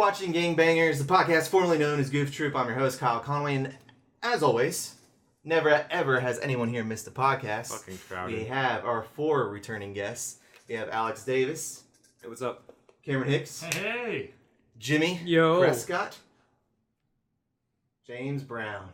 watching Bangerz, the podcast formerly known as Goof Troop. I'm your host, Kyle Conway, and as always, never ever has anyone here missed a podcast. Fucking crowded. We have our 4 returning guests. We have Alex Davis. Hey, what's up? Cameron Hicks. Hey! Jimmy Yo. Prescott. James Brown.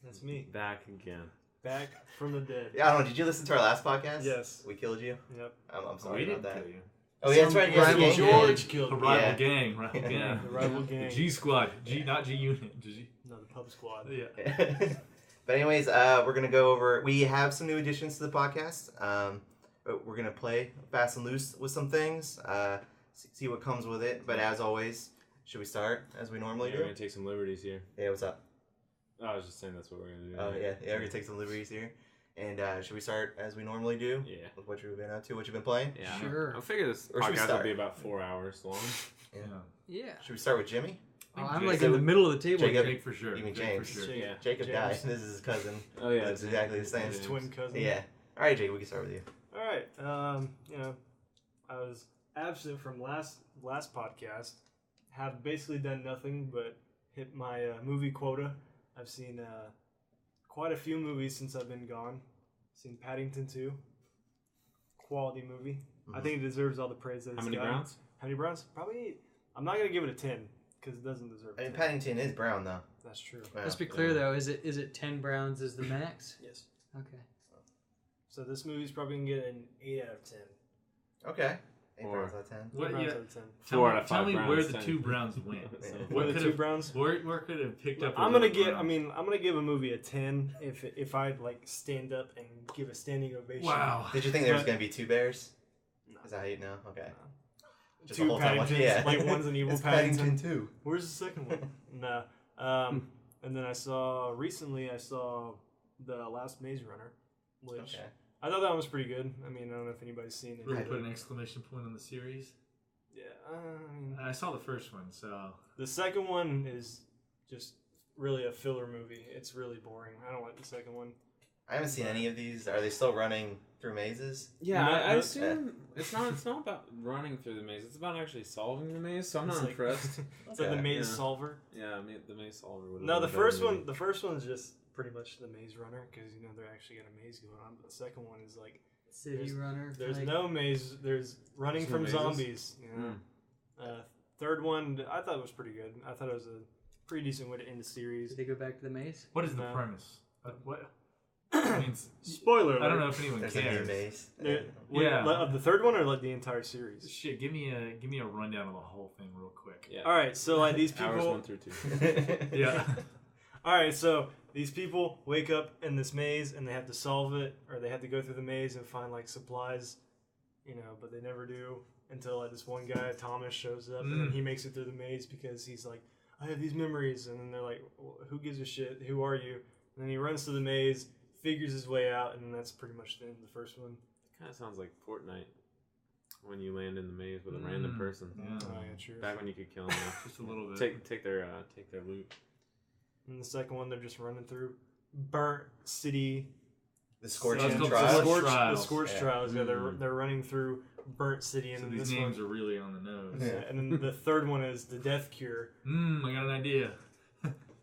That's me. Back again. Back from the dead. Yeah, I don't know, did you listen to our last podcast? Yes. We killed you? Yep. I'm sorry We about didn't that. kill you. Oh, yeah, that's right. Rival Yes, George killed The me. rival Yeah. gang. Rival gang. The rival gang. The G Squad. Not G Unit. G. No, the pub squad. Yeah. But anyways, we're going to go over... We have some new additions to the podcast. We're going to play fast and loose with some things. See what comes with it. But as always, should we start as we normally We're do? gonna take some liberties here. Yeah, what's up? I was just saying that's what we're gonna do. Oh, yeah. Yeah, we're going to take some liberties here. And should we start as we normally do? Yeah. With what you've been up to, what you've been playing? Yeah. Sure. I figure this Or should we podcast will start? be about 4 hours long. Yeah. Should we start with Jimmy? Oh, I'm Jake- like in the middle of the table. Jacob- Jake for sure. You mean Jake James. For sure. Jake. Yeah. Jacob James. died. This is his cousin. Oh yeah. It's exactly the same. His twin cousin. Yeah. All right, Jake, we can start with you. All right. I was absent from last podcast. Have basically done nothing but hit my movie quota. I've seen quite a few movies since I've been gone. Seen Paddington 2. Quality movie. I think it deserves all the praise that it's How many gotten. rounds? How many browns? Probably. I'm not gonna give it a 10 because it doesn't deserve. I mean, 10. Paddington is brown, though. That's true. Wow. Let's be clear though, is it 10 browns is the max? Yes. Okay. So this movie's probably gonna get an 8 out of 10. Okay. 8 Or- browns out of 10. What? 8 browns Yeah. out of 10. Tell out me, of tell 5 me browns, where the 10. 2 browns went. Yeah. So Where what the could 2 have browns? where could have picked up? I'm those gonna other give. browns? I'm gonna give a movie a 10 if I like stand up and give a standing ovation. Wow. Did you think there was But- going to be 2 bears? No. Is that how you know? Okay. Just 2 the whole time watching- Paddingtons, like one's an evil It's Paddington. too. Where's the second one? Nah. And then I saw The Last Maze Runner, which Okay. I thought that was pretty good. I mean, I don't know if anybody's seen it. Really put an exclamation point on the series. Yeah. I mean, I saw the first one, so the second one is just really a filler movie. It's really boring. I don't like the second one. I haven't seen any of these. Are they still running through mazes? Yeah, No, I no, assume it's not about running through the maze. It's about actually solving the maze. So I'm It's not like- impressed. It's like the Okay. Maze Yeah. Solver. Yeah, I mean, the maze solver would. No, the first one's just pretty much the Maze Runner because they're actually got a maze going on. But the second one is like City There's- runner. there's like, no maze. There's running There's no from mazes? zombies. Third one, I thought it was pretty good. I thought it was a pretty decent way to end the series. Did they go back to the maze? what is the No. premise? What? I mean, Spoiler alert. I don't know if anyone There's a new cares. maze. Yeah. Of the third one or like the entire series? Shit, give me a rundown of the whole thing real quick. Yeah. All right, so like these Hours people. 1 through 2. Yeah. All right, so these people wake up in this maze and they have to solve it, or they have to go through the maze and find like supplies, but they never do until like this one guy Thomas shows up and then he makes it through the maze because he's like, I have these memories, and then they're like, well, who gives a shit? Who are you? And then he runs through the maze, figures his way out, and that's pretty much the end of the first one. Kind of sounds like Fortnite when you land in the maze with a random person. Yeah. Oh yeah, true. Back when you could kill them. Just a little bit. take their loot. And the second one, they're just running through Burnt City. The Scorching Let's go- Trials. Scorch- The Trials. Scorch Yeah. Trials. Yeah, Mm. they're running through Burnt City, and So then these this names one. are really on the nose. Yeah. And then the third one is the Death Cure. I got an idea.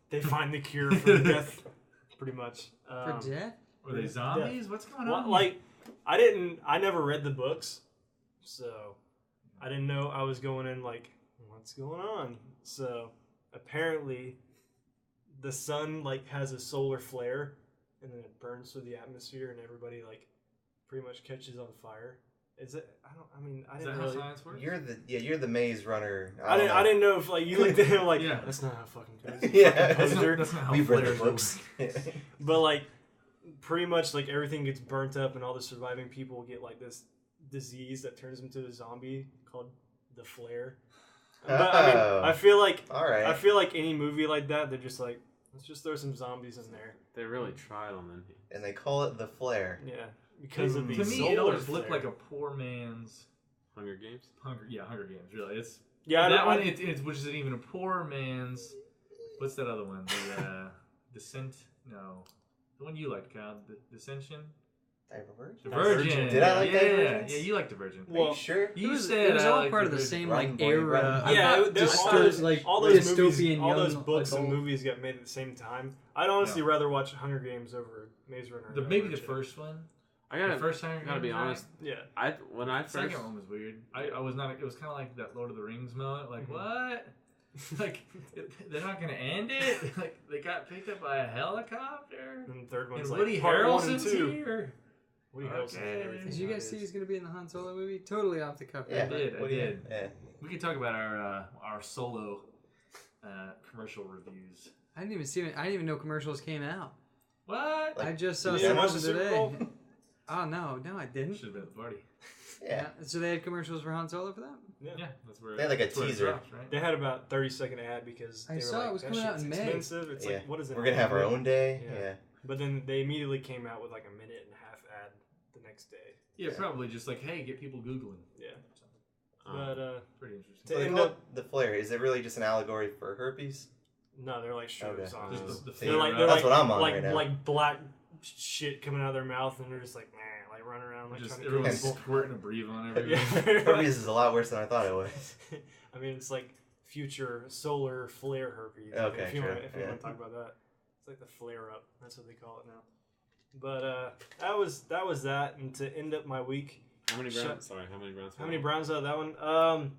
They find the cure for death, pretty much. For death? Are they zombies? What's going Well, on? like, I never read the books, so I didn't know I was going in like, what's going on? So apparently, the sun like has a solar flare, and then it burns through the atmosphere, and everybody like pretty much catches on fire. Is it? I Is that didn't how really. science works? You're the maze runner. I didn't know if like you looked at him like Yeah. that's not how it fucking goes. Yeah. Fucking That's poser. not, that's not how We've read the flares books. But like, pretty much like everything gets burnt up, and all the surviving people get like this disease that turns them to a zombie called the flare. But I Oh. mean, I feel like All right. I feel like any movie like that, they're just like, let's just throw some zombies in there. They really tried on them. And they call it the flare. Yeah, because of the To me, solar it always flare. looked like a poor man's Hunger Games. Hunger Games. Really, it's yeah. that one. It's which isn't even a poor man's. What's that other one? The Descent? No, the one you liked, Kyle. The Dissension. Divergent? Divergent. Did I like yeah, Divergent? Yeah, you liked Divergent. Are you sure? It You was, said it was I all liked part of the Divergent. same Run, like boy, era. run. Yeah, of all those dystopian movies, young all those books and adult. movies got made at the same time. I'd honestly rather watch Hunger Games over Maze Runner. Maybe the Divergent. first one. I The gotta first time. gotta be honest. Yeah. When I The first second one was weird. I was not. It was kind of like that Lord of the Rings moment. Like what? Like they're not gonna end it. Like they got picked up by a helicopter. And the third And one's Woody like part 1 and Harrelson's 2. here. Woody Harrelson's in Okay. everything. Did you guys see he's gonna be in the Han Solo movie? Totally off the cuff. Yeah, I did. what do you- Yeah. We could talk about our solo commercial reviews. I didn't even see it. I didn't even know commercials came out. What? Like, I just saw You some didn't watch of the them Super today. Bowl? Oh no, I didn't. Should have been at the party. Yeah. So they had commercials for Han Solo for that? Yeah, that's where They had like a that's where it teaser. drops, right? They had about 30-second ad because I they were saw like, it was that coming out shit's in May. expensive. It's Yeah. like, what is it? We're gonna have our own day. Yeah. Yeah. But then they immediately came out with like a minute and a half ad the next day. Yeah, probably just like, hey, get people googling. Yeah. Um, But Pretty interesting. So they end call up- it the flare. Is it really just an allegory for herpes? no, they're like shows Okay. on. Just the See, They're like that's what I'm on like right now. like black shit coming out of their mouth, and they're just like like running around like Just trying to kill everyone's people. squirting a breathe on everyone. Yeah. Herpes is a lot worse than I thought it was. I mean, it's like future solar flare herpes. Okay, if you true, want, if you yeah. want to talk about that, it's like the flare up. That's what they call it now. But that was that, and to end up my week, how many Shut- Browns? Sorry, how many Browns? how many Browns out of that one?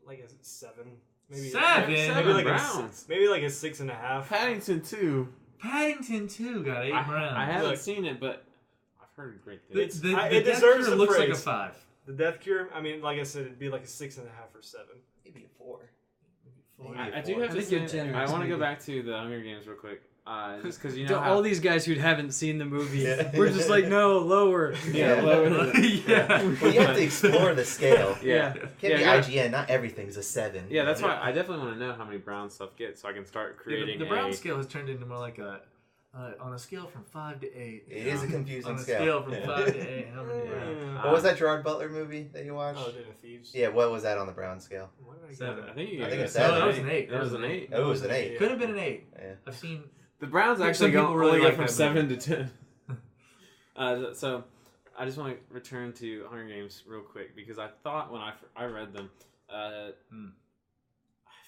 Like a 7, maybe Seven? maybe like Browns. maybe like a 6.5. Paddington 2. Paddington 2 got 8 rounds. I haven't Look. seen it, but I've heard great The, things. the, it the Death deserves Cure a looks like a praise. 5. The Death Cure. I mean, like I said, it'd be like a 6.5 or 7. Maybe a 4. I do four. have I to think you're say, generous, I want to go maybe. back to the Hunger Games real quick. Just because you To know how... all these guys who haven't seen the movie, Yeah. we're just like, no, lower. Yeah, lower than- Yeah. Well, you have to explore the scale. Yeah. Can't Yeah, be yeah. IGN. Not everything's a 7. Yeah, that's why I definitely want to know how many brown stuff gets so I can start creating the Brown a... scale has turned into more like a on a scale from 5 to 8. It is a confusing on a scale. scale from Yeah. 5 to 8. How many? Yeah. What was that Gerard Butler movie that you watched? Oh, Den of Thieves. Yeah, what was that on the Brown scale? What did I get? 7. I think you I think got it's a seven. No, that was an 8. That was an 8. Oh, it was an 8. Could have been an 8. Yeah. I've seen. The Browns Some actually people really only go like from that 7 to 10. So I just want to return to Hunger Games real quick because I thought when I read them, I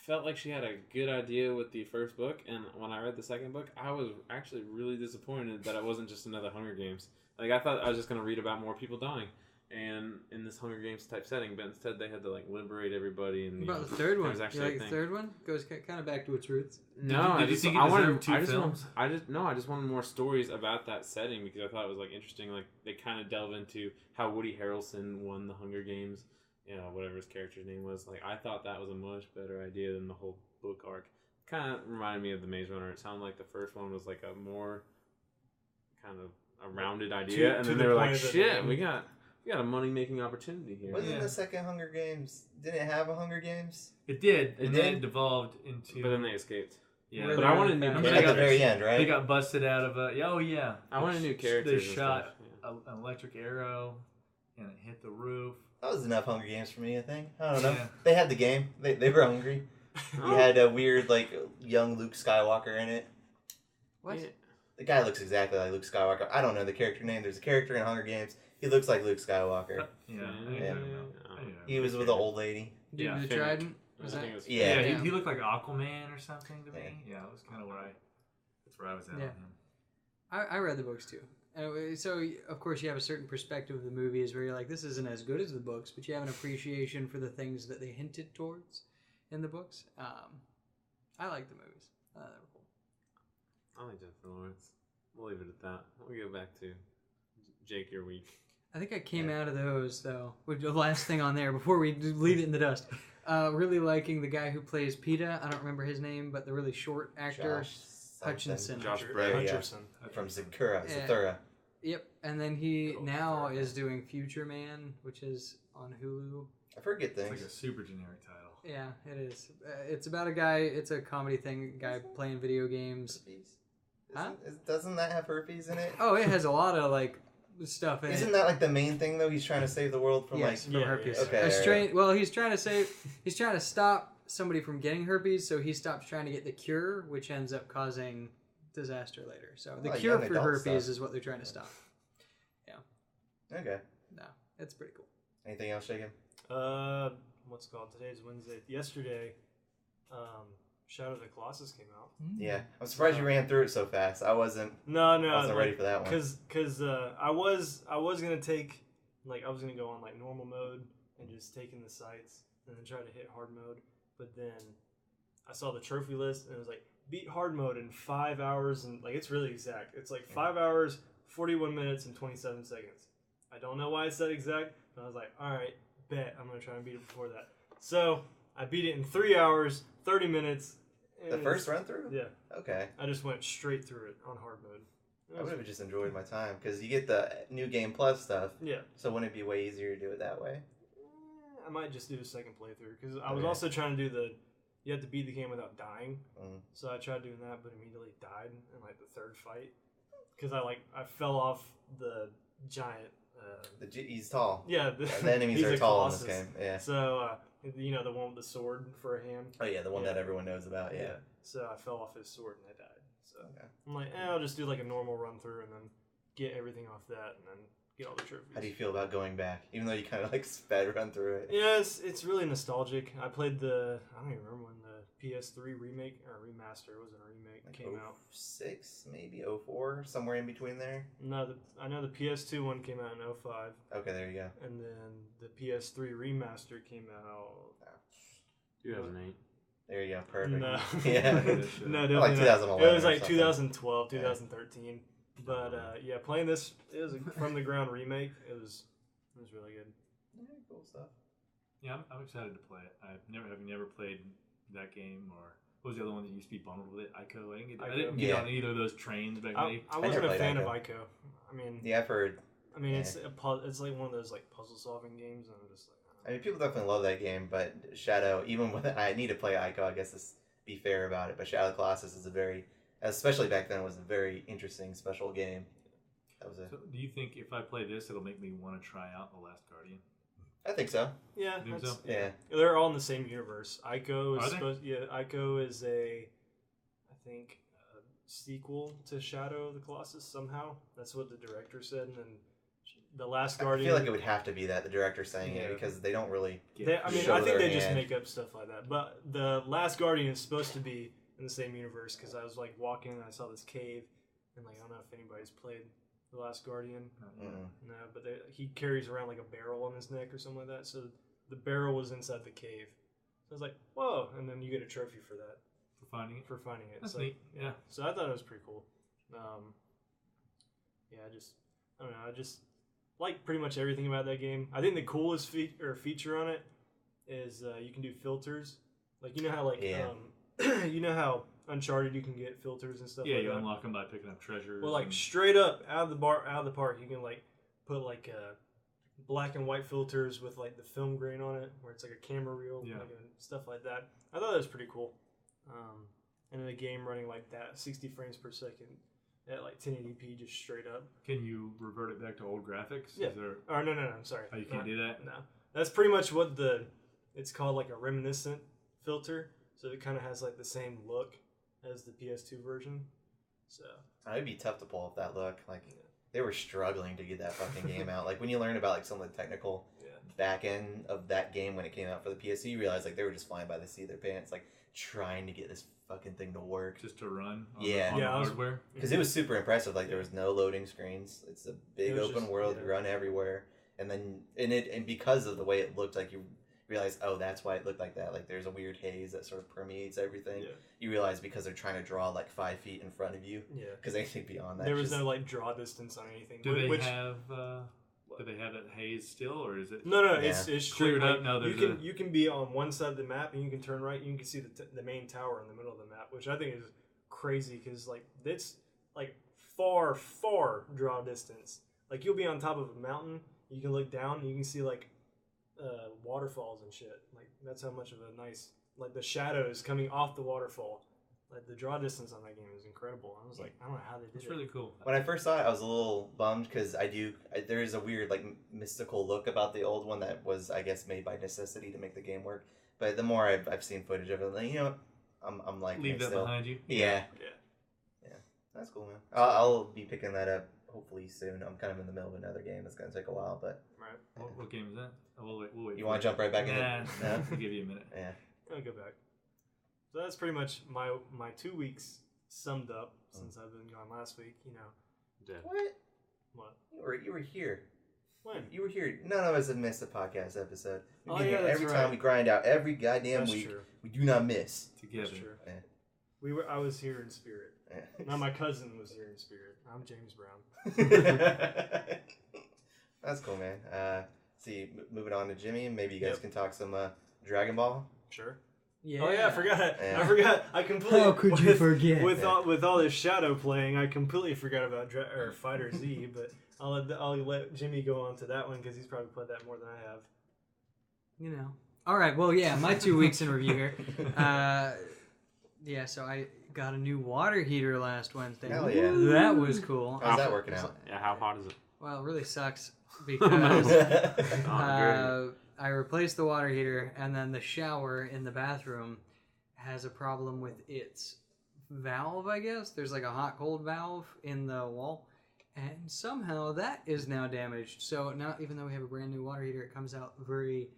felt like she had a good idea with the first book, and when I read the second book, I was actually really disappointed that it wasn't just another Hunger Games. Like I thought I was just going to read about more people dying, and in this Hunger Games type setting, but instead they had to like liberate everybody. And What you about know, the third there one? was You actually a like the thing. third one? Goes kind of back to its roots. No, Did you think it I wanted deserved 2 I just films? I just wanted more stories about that setting because I thought it was like interesting. Like they kind of delve into how Woody Harrelson won the Hunger Games, whatever his character's name was. Like I thought that was a much better idea than the whole book arc. Kind of reminded me of the Maze Runner. It sounded like the first one was like a more kind of a rounded idea, and to then the they were point like, of it, "Shit, yeah. we got a money making opportunity here." Wasn't Yeah. the second Hunger Games? Didn't it have a Hunger Games? It did, It and did? then it devolved into. But then they escaped. Yeah, Where But they I were wanted in new. the I mean, At they the got- very end, right? They got busted out of a. Oh yeah. I wanted new They characters. and shot stuff, yeah. an electric arrow, and it hit the roof. That was enough Hunger Games for me, I think. I don't know. Yeah. They had the game. They were hungry. You had a weird, like, young Luke Skywalker in it. What? Yeah. The guy looks exactly like Luke Skywalker. I don't know the character name. There's a character in Hunger Games. He looks like Luke Skywalker. Yeah, Yeah. I don't know. I don't know. He was with an old lady. Dude, Yeah, the Finnick. Trident? Was I that? think it was Yeah. Yeah, Yeah. he looked like Aquaman or something to me. Yeah. Yeah, that was kind of that's where I was at Yeah. on him. I read the books too. So, of course, you have a certain perspective of the movies where you're like, this isn't as good as the books, but you have an appreciation for the things that they hinted towards in the books. I like the movies. They were cool. I like Jennifer Lawrence. We'll leave it at that. We'll go back to Jake, your week. I think I came out of those, though, with the last thing on there before we leave it in the dust. Really liking the guy who plays PETA. I don't remember his name, but the really short actor. Josh something. Hutchinson. Josh Hutcherson. Brolin. Yeah. Hutcherson. From Sakura. Yeah. Zathura. Yep, and then he Cool. now is doing Future Man, which is on Hulu. I forget It's like a things. super generic title. Yeah, it is. It's about a guy. It's a comedy thing. Guy playing video games. Herpes? Huh? Doesn't that have herpes in it? Oh, it has a lot of like stuff in Isn't it. that like the main thing though? He's trying to save the world from Yes, like. from Yeah, herpes. yeah. Okay, A alright. strain. Well, he's trying to stop somebody from getting herpes, so he stops trying to get the cure, which ends up causing disaster later. So the Oh, cure young for adult herpes stuff. is what they're trying to stop. Okay. No, it's pretty cool. Anything else, Shaken? What's it called? Today's Wednesday. Yesterday, Shadow of the Colossus came out. Yeah, I'm surprised you ran through it so fast. I wasn't No, ready for that one. Because I was gonna take I was gonna go on like normal mode and just take in the sights and then try to hit hard mode. But then I saw the trophy list and it was like beat hard mode in 5 hours and like it's really exact. It's like 5 hours, 41 minutes, and 27 seconds. I don't know why it's that exact, but I was like, all right, bet I'm gonna try and beat it before that. So I beat it in 3 hours, 30 minutes. The first run through? Yeah. Okay. I just went straight through it on hard mode. I would have just enjoyed my time because you get the new game plus stuff. Yeah. So wouldn't it be way easier to do it that way? I might just do a second playthrough because I was also trying to do you have to beat the game without dying. So I tried doing that, but immediately died in like the third fight because I fell off the giant. He's tall. Yeah, the enemies he's are a tall colossus. in this game. Yeah. So the one with the sword for a hand. Oh yeah, the one Yeah. that everyone knows about. Yeah. So I fell off his sword and I died. So Okay. I'm like, I'll just do like a normal run through and then get everything off that and then get all the trophies. How do you feel about going back, even though you kind of like sped run through it? Yeah, it's really nostalgic. I played I don't even remember when the PS3 remake or remaster, it wasn't a remake, Like came out. 06, maybe 04, somewhere in between there. No, I know the PS2 one came out in 05, Okay, there you go. and then the PS3 remaster came out. 2008. There you go. Perfect. No, Yeah. no, definitely Like not. 2011 It was or like something. 2012, 2013. But yeah, playing this, it was a from the ground remake. It was really good. Yeah, cool stuff. Yeah, I'm excited to play it. I've never played that game, or what was the other one that used to be bundled with it? Ico. I didn't get Yeah. on either of those trains back then. I wasn't never a played fan Ico. of Ico. I mean, Yeah, I've heard. it's it's like one of those like puzzle solving games, and I'm just like. I mean, people definitely love that game, but Shadow, even when I need to play Ico, I guess to be fair about it, but Shadow of the Colossus is especially back then, was a very interesting, special game. That was So, do you think if I play this, it'll make me want to try out The Last Guardian? I think so. Yeah, Think that's, so? Yeah. they're all in the same universe. Ico Are is they? Mm-hmm. I think, a sequel to Shadow of the Colossus somehow. That's what the director said, and then The Last Guardian. I feel like it would have to be that, the director saying Yeah. it, because they don't really... I show think their they just hand. make up stuff like that. But The Last Guardian is supposed to be in the same universe because I was like walking and I saw this cave, and like I don't know if anybody's played The Last Guardian. Mm-mm. No, but he carries around like a barrel on his neck or something like that. So the barrel was inside the cave. So I was like, whoa! And then you get a trophy for that, For finding it? for finding it. That's It's like, neat. Yeah. So I thought it was pretty cool. Yeah, I don't know. I just like pretty much everything about that game. I think the coolest feature on it is you can do filters. Like you know how you know how Uncharted you can get filters and stuff. Yeah, like you that? unlock them by picking up treasures. Well, like and- straight up out of the park, you can like put like black and white filters with like the film grain on it, where it's like a camera reel, Yeah. like, and stuff like that. I thought that was pretty cool. And in a game running like that, 60 frames per second at like 1080p, just straight up. Can you revert it back to old graphics? Yeah. Is there... Or no, I'm sorry. Oh, you can't do that? No, that's pretty much what it's called, like a reminiscent filter. So it kind of has like the same look as the PS2 version. So It'd be tough to pull off that look. Like, they were struggling to get that fucking game out. Like, when you learn about like some of the technical back end of that game when it came out for the PS2, you realize like they were just flying by the seat of their pants, like trying to get this fucking thing to work. Just to run on Yeah. the, Yeah, I was- hardware? Because it was super impressive. Like, there was no loading screens. It's a big It was open just- world. yeah. You run everywhere, and then and because of the way it looked, like you realize, oh, that's why it looked like that. Like, there's a weird haze that sort of permeates everything. Yeah. You realize because they're trying to draw like 5 feet in front of you. yeah, Because anything beyond that, there was just, no like draw distance on anything. Do they which, have... do they have that haze still, or is it... No, Yeah. it's Cleared straight, up like, now, you there's can you can be on one side of the map and you can turn right and you can see the main tower in the middle of the map, which I think is crazy because like it's like far draw distance. Like you'll be on top of a mountain, you can look down and you can see like waterfalls and shit. Like that's how much of a nice, like the shadows coming off the waterfall. Like the draw distance on that game is incredible. I was like, I don't know how they did It's it. really cool. when I first saw it, I was a little bummed because there is a weird like mystical look about the old one that was, I guess, made by necessity to make the game work. But the more I've seen footage of it, like, you know what? I'm like Leave that still. behind you. Yeah, Yeah. that's cool, man. I'll be picking that up hopefully soon. I'm kind of in the middle of another game. It's gonna take a while, but Right. What game is that? Oh, we'll wait you want to jump right back in? Nah, No? I'll give you a minute. Yeah. I'll go back. So that's pretty much my 2 weeks summed up since I've been gone last week. You know. Yeah. What? What? You were here. When? You were here. None of us have missed a podcast episode. We've Oh, been yeah, here that's every right. time we grind out every goddamn That's week. true. We do not miss. Together. That's true. Yeah. I was here in spirit. Yeah. Now my cousin was here in spirit. I'm James Brown. That's cool, man. See, moving on to Jimmy, maybe you guys Yep. can talk some Dragon Ball. Sure. Yeah. Oh yeah, I forgot. Yeah. I forgot. I completely. How could you forget? With all this shadow playing, I completely forgot about Fighter Z. But I'll let Jimmy go on to that one because he's probably played that more than I have. You know. All right. Well, yeah. My 2 weeks in review here. Yeah. So I got a new water heater last Wednesday. Hell yeah. That was cool. How's that working out? Yeah, how hot is it? Well, it really sucks Oh, because great. I replaced the water heater, and then the shower in the bathroom has a problem with its valve, I guess. There's like a hot-cold valve in the wall, and somehow that is now damaged. So now, even though we have a brand new water heater, it comes out very,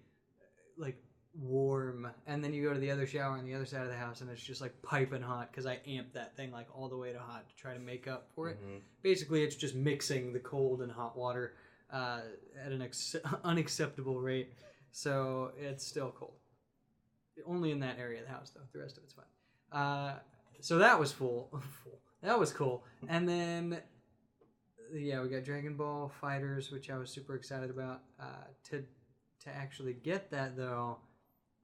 like, warm. And then you go to the other shower on the other side of the house, and it's just, like, piping hot because I amped that thing, like, all the way to hot to try to make up for it. Mhm. Basically, it's just mixing the cold and hot water at an unacceptable rate. So it's still cold. Only in that area of the house, though. The rest of it's fine. So that was full. That was cool. And then, yeah, we got Dragon Ball Fighters, which I was super excited about. To actually get that, though,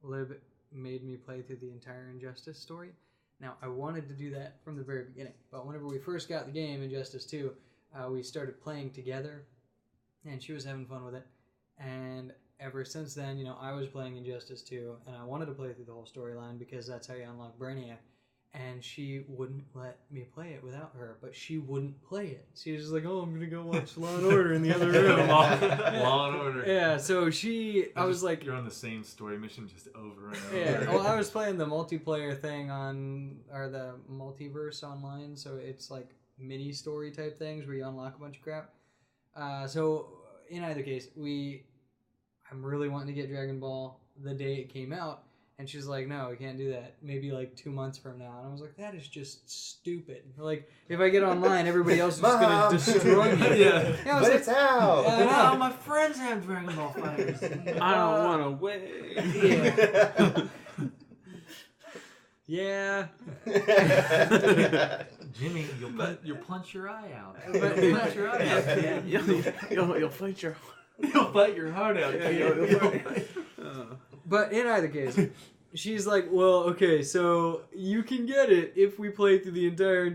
Lib made me play through the entire Injustice story. Now, I wanted to do that from the very beginning, but whenever we first got the game, Injustice 2, we started playing together, and she was having fun with it. And ever since then, you know, I was playing Injustice 2, and I wanted to play through the whole storyline because that's how you unlock Brainiac. And she wouldn't let me play it without her, but she wouldn't play it. She was just like, "Oh, I'm gonna go watch Law and Order in the other room." Law and Order. Yeah, so I was like, you're on the same story mission just over and over. yeah. Well, I was playing the multiplayer thing or the multiverse online, so it's like mini story type things where you unlock a bunch of crap. So in either case, I'm really wanting to get Dragon Ball the day it came out. And she's like, "No, we can't do that. Maybe like 2 months from now." And I was like, "That is just stupid. Like, if I get online, everybody else is just gonna destroy me." Yeah. I was But like, it's out! "Yeah, my friends have Dragon Ball Fighters. I don't want to wait. yeah." Jimmy, you'll punch your eye out. But- You'll punch your eye out. Yeah. You'll fight your. You'll bite your heart out. But in either case, she's like, "Well, okay, so you can get it if we play through the entire,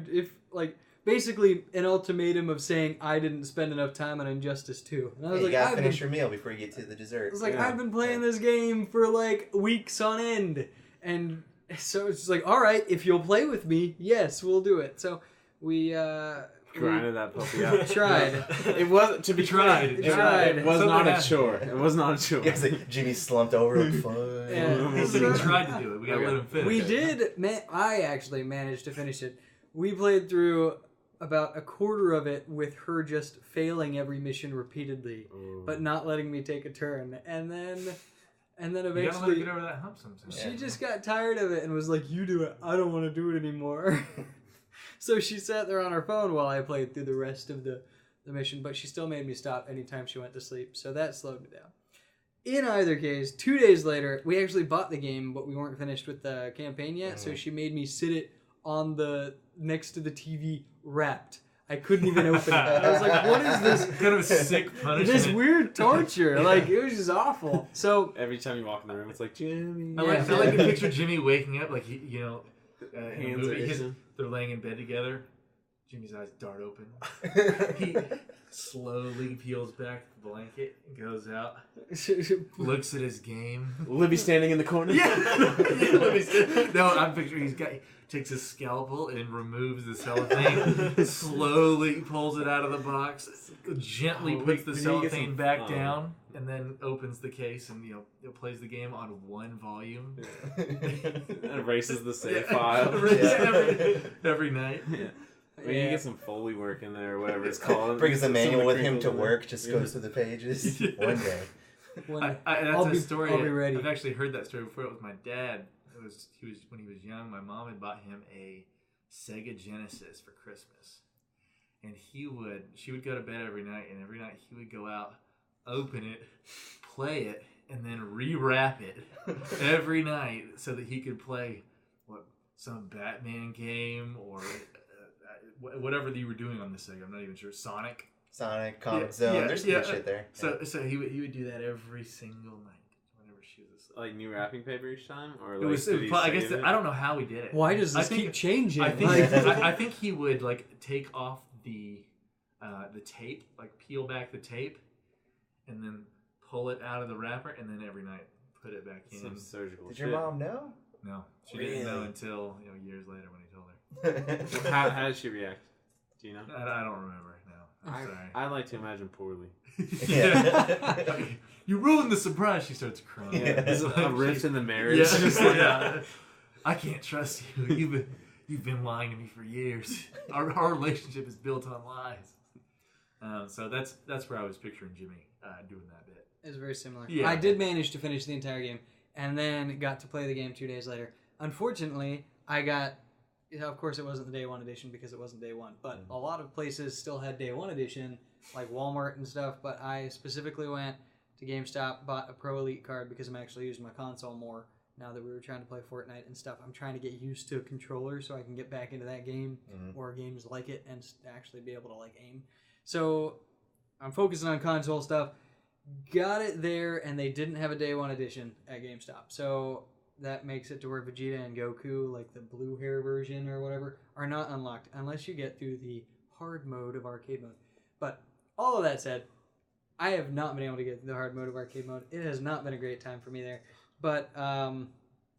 basically an ultimatum of saying I didn't spend enough time on Injustice 2. And I was You like, gotta finish your meal before you get to the dessert. I was like, Yeah. I've been playing this game for like weeks on end. And so it's just like, all right, if you'll play with me, yes, we'll do it. So we Grinded that puppy out. tried. It wasn't to be tried. It tried. It was So not a bad. chore. It was not a chore. Yes, like, Jimmy slumped over. Like, fine. Yeah. He said he tried to do it. We gotta let him finish. We did. I actually managed to finish it. We played through about a quarter of it with her just failing every mission repeatedly, but not letting me take a turn. And then You gotta let her eventually, get over that hump sometimes. she just got tired of it and was like, "You do it. I don't want to do it anymore." So she sat there on her phone while I played through the rest of the mission, but she still made me stop anytime she went to sleep, so that slowed me down. In either case, 2 days later, we actually bought the game, but we weren't finished with the campaign yet, so she made me sit it on next to the TV wrapped. I couldn't even open it. I was like, what is this? Kind of a sick punishment. This weird torture. Like, it was just awful. So, Every time you walk in the room, it's like, Jimmy. I like to picture Jimmy waking up like in a Hands movie, itching. they're laying in bed together. Jimmy's eyes dart open. He slowly peels back the blanket and goes out. Looks at his game. Libby standing in the corner. No, I'm picturing takes his scalpel and removes the cellophane. Slowly pulls it out of the box. Gently puts the Can you get cellophane some- back down, and then opens the case and plays the game on one volume. Erases the save file. Every night. Yeah. We can get some Foley work in there or whatever it's called. Brings a Some of manual the with him to crinkles in work, just goes through the pages. One day. That's a story. I'll be ready. I've actually heard that story before. It was my dad. He was when he was young. My mom had bought him a Sega Genesis for Christmas, and she would go to bed every night, and every night he would go out, open it, play it, and then rewrap it every night so that he could play some Batman game or whatever you were doing on the Sega. I'm not even sure. Sonic, Combat Zone. There's some good shit there. So he would do that every single night whenever she was asleep. Like new wrapping paper each time, or It like was. did he I guess save it? I don't know how he did it. Why does this keep changing? I think he would like take off the tape, like peel back the tape, and then pull it out of the wrapper, and then every night put it back in. Some surgical Did shit. your mom know? No, she Really? didn't know until years later when he told her. How did she react? Do you know? I don't remember now. I'm sorry. I like to imagine poorly. Yeah. You ruined the surprise. She starts crying. Yeah. There's a rift in the marriage. Yeah, just like, I can't trust you. You've been lying to me for years. Our relationship is built on lies. So that's where I was picturing Jimmy doing that bit. It was very similar. Yeah. I did manage to finish the entire game, and then got to play the game 2 days later. Unfortunately, of course it wasn't the day one edition because it wasn't day one, but a lot of places still had day one edition, like Walmart and stuff, but I specifically went to GameStop, bought a Pro Elite card because I'm actually using my console more now that we were trying to play Fortnite and stuff. I'm trying to get used to a controller so I can get back into that game or games like it and actually be able to like aim. So I'm focusing on console stuff. Got it there, and they didn't have a day one edition at GameStop. So that makes it to where Vegeta and Goku, like the blue hair version or whatever, are not unlocked unless you get through the hard mode of arcade mode. But all of that said, I have not been able to get through the hard mode of arcade mode. It has not been a great time for me there. But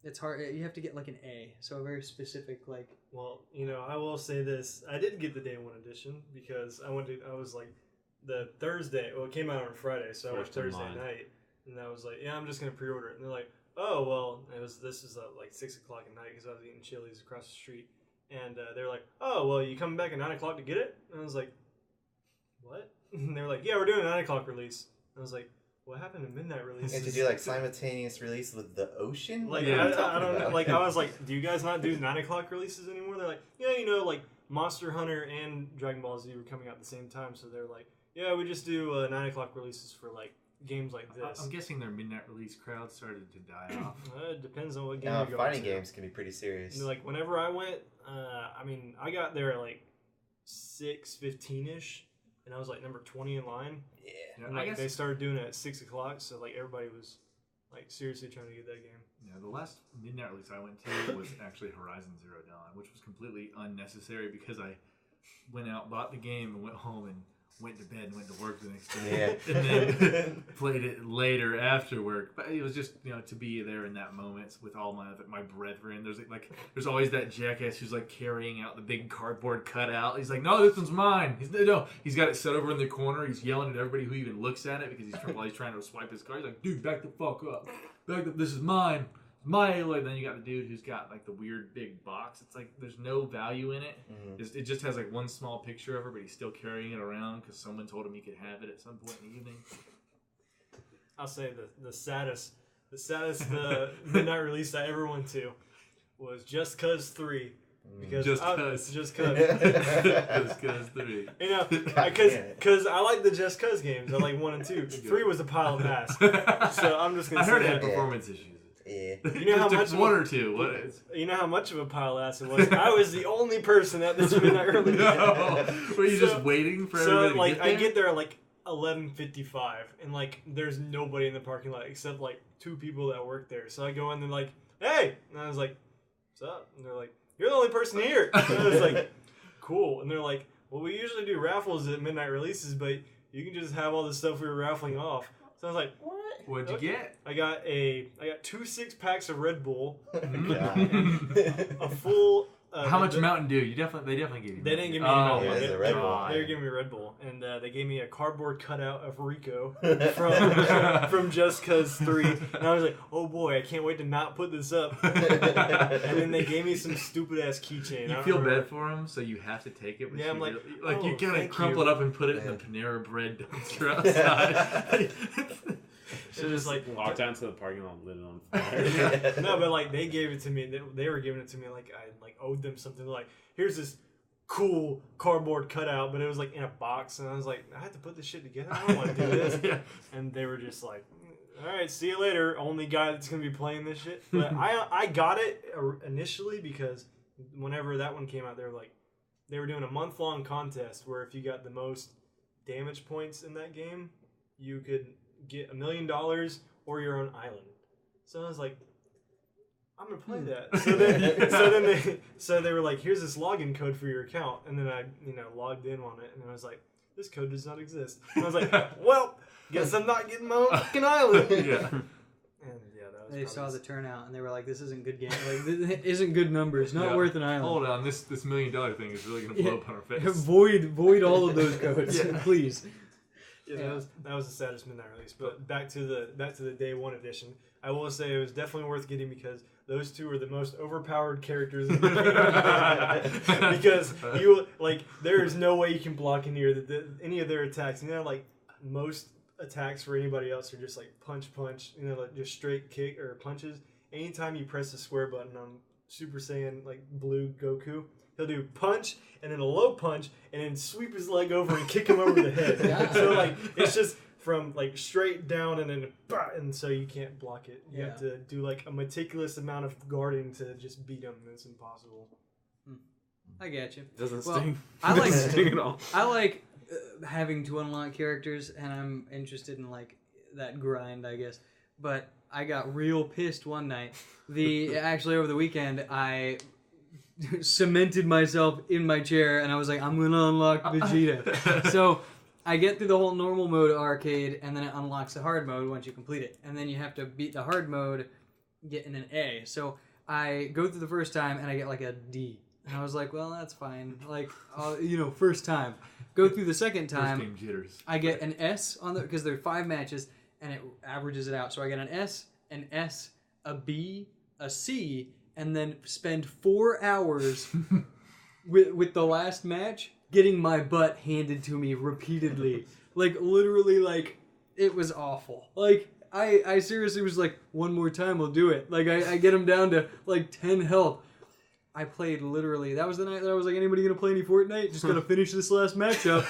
it's hard. You have to get like an A, so a very specific like. Well, I will say this: I did get the day one edition because I was like the Thursday. Well, it came out on Friday, so I went Thursday night, and I was like, yeah, I'm just gonna pre-order it. And they're like, oh well, this is like 6 o'clock at night because I was eating Chili's across the street, and they're like, oh well, you coming back at 9 o'clock to get it? And I was like, what? And they were like, yeah, we're doing a 9 o'clock release. And I was like, what happened to midnight release? And to do like simultaneous release with the ocean? Like, What are you I talking don't know. about? Like, I was like, do you guys not do 9 o'clock releases anymore? They're like, yeah, like Monster Hunter and Dragon Ball Z were coming out at the same time, so they're like, yeah, we just do 9 o'clock releases for like games like this. I'm guessing their midnight release crowd started to die off. It depends on what game Now, you're going fighting to. games can be pretty serious. Like, whenever I went, I got there at like 6:15ish, and I was like number 20 in line. Yeah. And like, they started doing it at 6 o'clock, so like everybody was like seriously trying to get that game. Yeah, the last midnight release I went to was actually Horizon Zero Dawn, which was completely unnecessary because I went out, bought the game, and went home and went to bed and went to work the next day. Yeah. And then played it later after work. But it was just, to be there in that moment with all my brethren. There's always that jackass who's like carrying out the big cardboard cutout. He's like, no, this one's mine. He's got it set over in the corner. He's yelling at everybody who even looks at it because he's trying to swipe his card. He's like, dude, back the fuck up. This is mine. My Halo. And then you got the dude who's got like the weird big box. It's like there's no value in it. It just has like one small picture of her, but he's still carrying it around because someone told him he could have it at some point in the evening. I'll say the saddest midnight release I ever went to was Just Cause 3. Because Just Cause 3. Because I like the Just Cause games. I like 1 and 2. 3 was a pile of ass. So I'm just gonna say I heard it that. had performance issues. Yeah. You know how much one or two. What is? You know how much of a pile of ass it was. I was the only person at this midnight release. No. Were you just waiting for everybody to like get there? I get there at like 11:55, and like there's nobody in the parking lot except like 2 people that work there. So I go in and they're like, "Hey," and I was like, "What's up?" And they're like, "You're the only person here." And I was like, "Cool." And they're like, "Well, we usually do raffles at midnight releases, but you can just have all the stuff we were raffling off." So I was like, "What?" What'd you get? I got 2 6-packs of Red Bull, God. a full How much Mountain Dew? They definitely gave you. They didn't give me Oh, any yeah, Mountain it's Dew. a Red Bull. They were giving me Red Bull, and they gave me a cardboard cutout of Rico from Just Cause 3, and I was like, oh boy, I can't wait to not put this up. And then they gave me some stupid ass keychain. You feel bad for him, so you have to take it. But Yeah, I'm like, you oh, kind of thank crumple you. it up and put it in the Panera Bread dumpster outside. So just like walked out into the parking lot, lit it on fire. no, but like they gave it to me. They were giving it to me like I like owed them something. Like, here's this cool cardboard cutout, but it was like in a box, and I was like, I have to put this shit together. I don't want to do this. Yeah. And they were just like, all right, see you later. Only guy that's gonna be playing this shit. But I got it initially because whenever that one came out, they were doing a month-long contest where if you got the most damage points in that game, you could get $1 million or your own island. So I was like, I'm gonna play that. So they were like, here's this login code for your account, and then I logged in on it, and I was like, this code does not exist. And I was like, well, guess I'm not getting my own fucking island. Yeah. And yeah, that was. They saw the turnout and they were like, "This isn't good game. Like, this isn't good numbers. Not worth an island." Hold on, this $1 million thing is really gonna blow up on our face. Void all of those codes, please. Yeah, that was the saddest midnight release. But back to the day one edition. I will say it was definitely worth getting because those two are the most overpowered characters in the game. Because there is no way you can block any of their attacks. Like most attacks for anybody else are just like punch, like just straight kick or punches. Anytime you press the square button on Super Saiyan like Blue Goku, he'll do punch and then a low punch and then sweep his leg over and kick him over the head. Yeah. So like it's just from like straight down and then and so you can't block it. You have to do like a meticulous amount of guarding to just beat him. It's impossible. I get you. Doesn't Well, sting. I like Doesn't sting at all. I like having to unlock characters, and I'm interested in like that grind, I guess. But I got real pissed one night. Actually over the weekend, I cemented myself in my chair, and I was like, I'm gonna unlock Vegeta. So I get through the whole normal mode arcade, and then it unlocks the hard mode once you complete it, and then you have to beat the hard mode, getting an A. So I go through the first time, and I get like a D. And I was like, well, that's fine. Like, first time. Go through the second time, First game jitters. I get an S on because there are 5 matches, and it averages it out. So I get an S, a B, a C, and then spend 4 hours with the last match getting my butt handed to me repeatedly. Like, literally, like, it was awful. Like, I seriously was like, one more time, I'll do it. Like, I get him down to, like, 10 health. I played literally, that was the night that I was like, anybody gonna play any Fortnite? Just gotta finish this last matchup.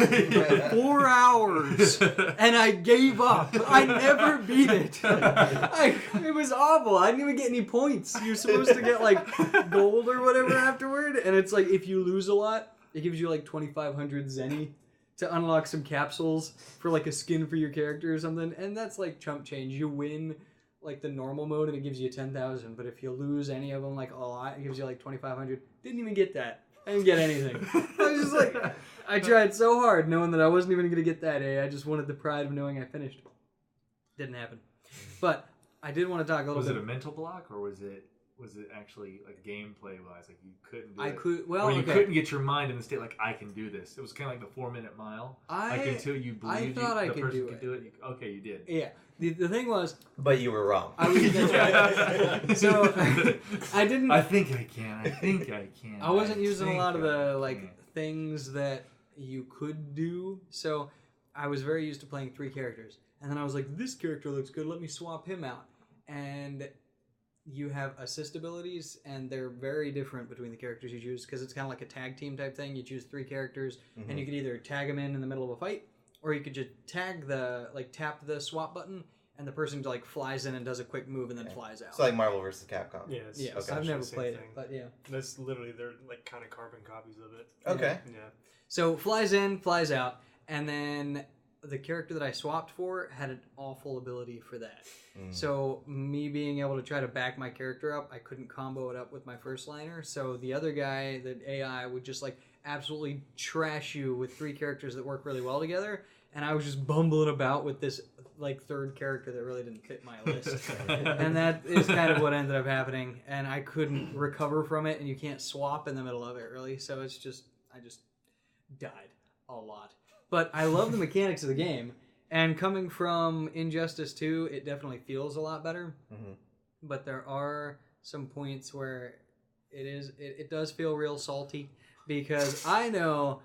4 hours! And I gave up. I never beat it. It was awful. I didn't even get any points. You're supposed to get like gold or whatever afterward. And it's like, if you lose a lot, it gives you like 2,500 Zenny to unlock some capsules for like a skin for your character or something. And that's like chump change. You win like the normal mode and it gives you 10,000, but if you lose any of them like a lot, it gives you like 2,500. Didn't even get that. I didn't get anything. I was just like, I tried so hard knowing that I wasn't even going to get that A. I just wanted the pride of knowing I finished. Didn't happen. But I did want to talk a little bit. Was it a mental block or was it actually like gameplay wise, like you couldn't do it? Well, or you couldn't get your mind in the state like I can do this. It was kind of like the 4-minute mile. Like until you believed the person could do it. Okay, you did. Yeah. The thing was, But you were wrong. That's right. So I didn't. I think I can. I wasn't using a lot of the things that you could do. So I was very used to playing 3 characters, and then I was like, this character looks good. Let me swap him out. And you have assist abilities, and they're very different between the characters you choose because it's kind of like a tag team type thing. You choose 3 characters, and you could either tag them in the middle of a fight, or you could just tap the swap button, and the person like flies in and does a quick move and then flies out. It's like Marvel vs. Capcom. Yeah, okay. I've never played it, but yeah. That's literally, they're like kind of carbon copies of it. Okay. Yeah. So flies in, flies out, and then the character that I swapped for had an awful ability for that. So me being able to try to back my character up, I couldn't combo it up with my first liner. So the other guy, the AI, would just like absolutely trash you with 3 characters that work really well together. And I was just bumbling about with this like third character that really didn't fit my list, and that is kind of what ended up happening. And I couldn't recover from it, and you can't swap in the middle of it really. So I just died a lot. But I love the mechanics of the game, and coming from Injustice 2, it definitely feels a lot better. Mm-hmm. But there are some points where it does feel real salty, because I know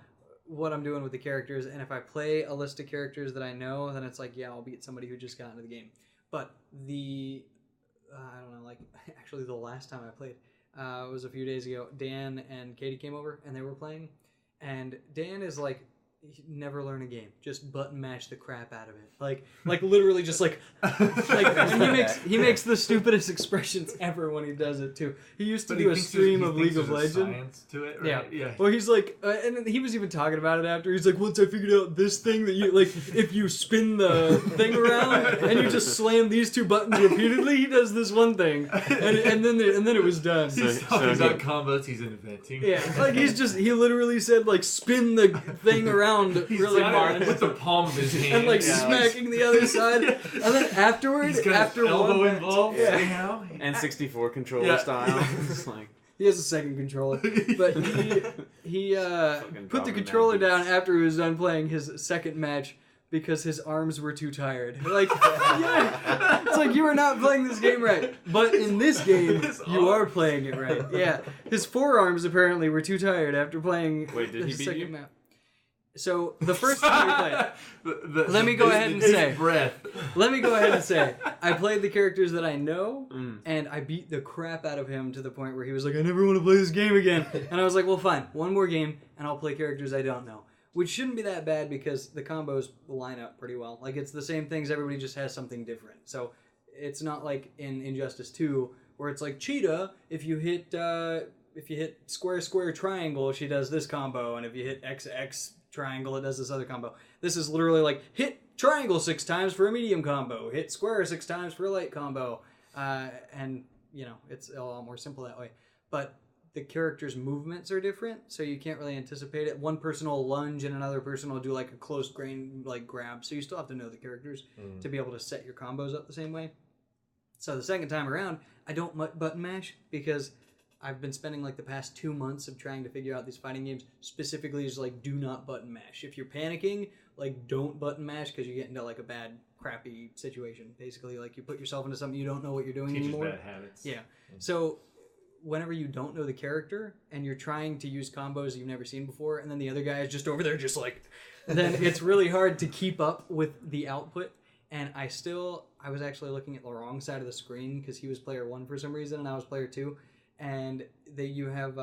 what I'm doing with the characters, and if I play a list of characters that I know, then it's like, yeah, I'll beat somebody who just got into the game. But I don't know, like, actually the last time I played was a few days ago. Dan and Katie came over, and they were playing, and Dan is like, never learn a game, just button mash the crap out of it, like literally just like and he makes the stupidest expressions ever when he does it too. He used to do a stream of League of Legends science to it, right? Yeah. Well, he's like and he was even talking about it after. He's like, once I figured out this thing that you like, if you spin the thing around and you just slam these two buttons repeatedly, he does this one thing, and then it was done. He's talking about combos he's inventing. Yeah, like he literally said, like, spin the thing around really hard with the palm of his hand and like smacking the other side, and then afterwards, after elbow one involved, anyhow, and 64 controller style. It's like, he has a second controller, but he put the controller down after he was done playing his second match because his arms were too tired. Like, yeah, it's like, you are not playing this game right. But in this game, you are playing it right. Yeah, his forearms apparently were too tired after playing. Wait, did he beat you? Map. So the first time we played, let me go ahead and say, I played the characters that I know, and I beat the crap out of him to the point where he was like, I never want to play this game again. And I was like, well, fine, one more game, and I'll play characters I don't know. Which shouldn't be that bad because the combos line up pretty well. Like, it's the same things, everybody just has something different. So it's not like in Injustice 2 where it's like, Cheetah, if you hit square square triangle, she does this combo, and if you hit XX triangle, it does this other combo. This is literally like, hit triangle 6 times for a medium combo, hit square 6 times for a light combo, and you know, it's a lot more simple that way. But the characters' movements are different, so you can't really anticipate it. One person will lunge and another person will do like a close grain like grab, so you still have to know the characters to be able to set your combos up the same way. So the second time around, I don't button mash because I've been spending like the past 2 months of trying to figure out these fighting games, specifically just like, do not button mash. If you're panicking, like, don't button mash because you get into like a bad, crappy situation. Basically, like, you put yourself into something you don't know what you're doing anymore. Bad habits. Yeah. So whenever you don't know the character and you're trying to use combos you've never seen before, and then the other guy is just over there just like, then it's really hard to keep up with the output. And I was actually looking at the wrong side of the screen because he was player 1 for some reason and I was player 2. And you have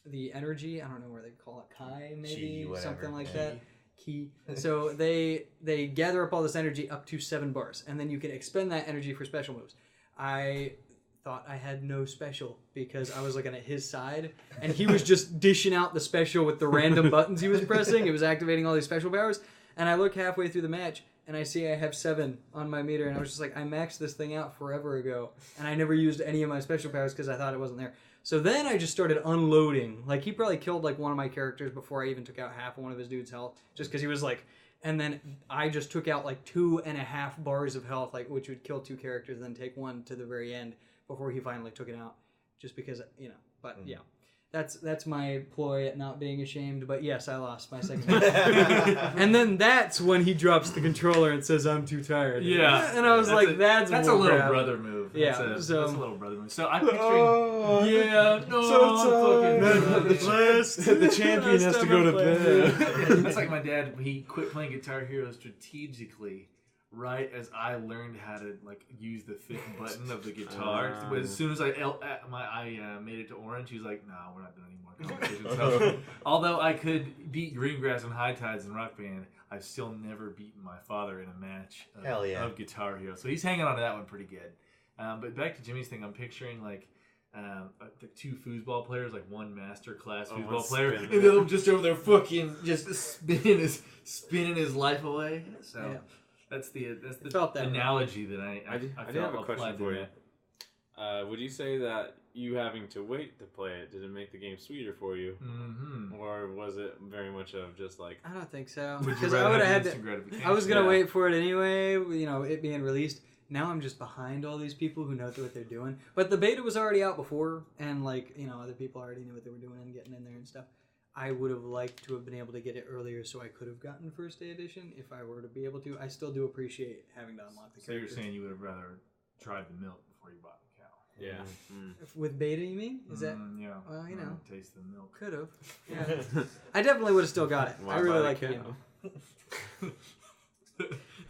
the energy, I don't know where they call it, Kai maybe, something like that. Ki. So they gather up all this energy up to 7 bars, and then you can expend that energy for special moves. I thought I had no special because I was looking at his side, and he was just dishing out the special with the random buttons he was pressing. It was activating all these special powers, and I look halfway through the match, and I see I have 7 on my meter, and I was just like, I maxed this thing out forever ago, and I never used any of my special powers because I thought it wasn't there. So then I just started unloading. Like, he probably killed like one of my characters before I even took out half of one of his dude's health, just because he was like, and then I just took out like 2.5 bars of health, like, which would kill 2 characters, and then take one to the very end before he finally took it out, just because, you know, but yeah. That's my ploy at not being ashamed, but yes, I lost my second match. And then that's when he drops the controller and says, I'm too tired. Yeah. And I was like, that's a little brother move. Yeah. That's a little brother move. So I'm picturing... The champion has to go to bed. That's like my dad. He quit playing Guitar Hero strategically right as I learned how to like use the 5th button of the guitar. As soon as I made it to orange, he was like, "No, we're not doing any more competitions." So, although I could beat Greengrass and High Tides in Rock Band, I've still never beaten my father in a match of Guitar Hero. So he's hanging on to that one pretty good. But back to Jimmy's thing, I'm picturing like the 2 foosball players, like one master class foosball player, and the other just over there fucking just spinning his life away. So. Yeah. That's the felt that analogy that I do have a question for you. would you say that you having to wait to play it, did it make the game sweeter for you? Mm-hmm. Or was it very much of just like... I don't think so. Would you Because rather I would have have the had instant to. gratification? I was gonna Yeah. wait for it anyway. It being released. Now I'm just behind all these people who know what they're doing. But the beta was already out before, and other people already knew what they were doing and getting in there and stuff. I would have liked to have been able to get it earlier, so I could have gotten first day edition if I were to be able to. I still do appreciate having to unlock the So you're characters. saying you would have rather tried the milk before you bought the cow? Yeah. With beta, you mean? Is that Yeah. Well, Taste the milk. could have? Yeah, I definitely would have still got it. Why I really buy like the the cow? game.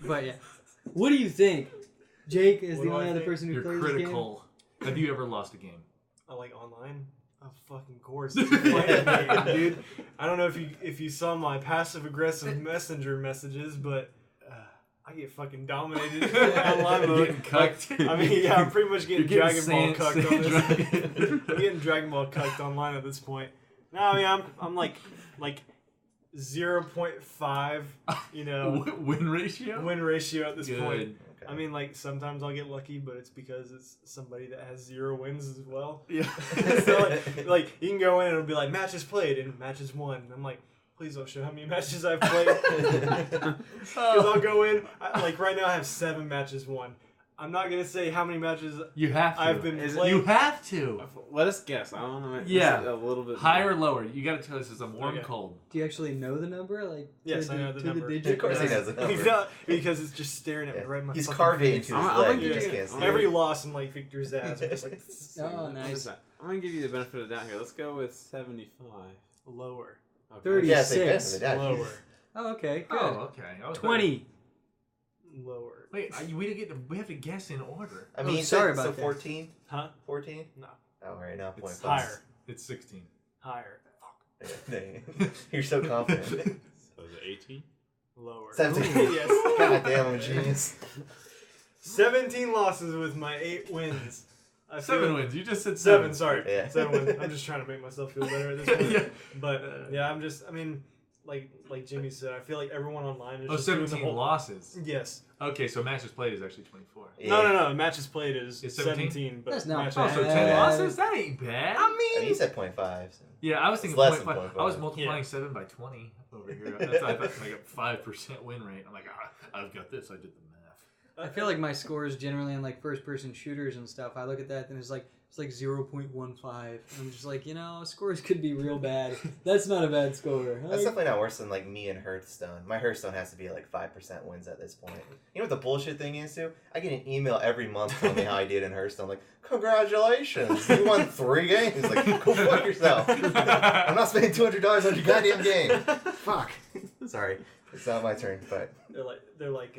But yeah, what do you think? Jake is What the do I only other think? person who You're plays critical. Have you ever lost a game? I like online. Of fucking course, it's a fighting game, dude. I don't know if you saw my passive aggressive messenger messages, but I get fucking dominated online You're mode. getting cucked. I mean, yeah, I'm pretty much getting You're Dragon Ball cucked on this. Dragon. I'm getting Dragon Ball cucked online at this point. No, I mean I'm like 0.5, Win ratio? win ratio at this Good. point. Okay. I mean, sometimes I'll get lucky, but it's because it's somebody that has 0 wins as well. Yeah. So, you can go in and it'll be like, matches played and matches won. And I'm like, please don't show how many matches I've played. Because I'll go in, right now I have 7 matches won. I'm not going to say how many matches You have to. I've been Is it- playing. You have to. Let us guess. I want to make Yeah. this a little bit Higher or lower? You got to tell us it's a warm, Okay. cold. Do you actually know the number? Yes, I know the number. digit? Of course he knows the number. Because it's just staring at me Yeah. right in my He's fucking carved it face. into his I'm leg. gonna You give just you- can't see I'm it. Every loss, I'm like Victor's ass. I'm just like, Oh, What is nice. that? I'm going to give you the benefit of the doubt here. Let's go with 75. lower. Okay. 30. Yeah, say 36. benefit, yeah. Lower. Oh, okay, good. Oh, okay. I was 20. Lower. Wait, we have to guess in order. I mean, Oh, sorry so about that. 14? Huh? 14? No. Oh, right now, It's 0.5. Higher. It's 16. Higher. Dang. You're so confident. So is it 18? Lower. 17. Yes. God damn, I'm a genius. 17 losses with my 8 wins. I 7 feel- wins. You just said 7, sorry. Yeah. 7 wins. I'm just trying to make myself feel better at this point. Yeah. But, I mean, like Jimmy said, I feel like everyone online is Oh, just doing the 17 whole... losses. Yes. Okay, so matches played is actually 24. Yeah. No. Matches played is It's 17, but That's not matches... Oh, so 10 Bad. losses? That ain't bad. I mean, you said 0.5. So. Yeah, I was thinking It's less 0.5. than 0.5. I was multiplying Yeah. 7 by 20 over here. That's I thought like a 5% win rate. I'm like, I've got this. I did the math. I feel like my scores generally in first-person shooters and stuff. I look at that and it's like 0.15. And I'm just like, scores could be real bad. That's not a bad score. That's definitely not worse than me and Hearthstone. My Hearthstone has to be 5% wins at this point. You know what the bullshit thing is too? I get an email every month telling me how I did in Hearthstone. Like, congratulations, you won 3 games. Like, go fuck yourself. I'm not spending $200 on your goddamn game. Fuck. Sorry, it's not my turn, but They're like,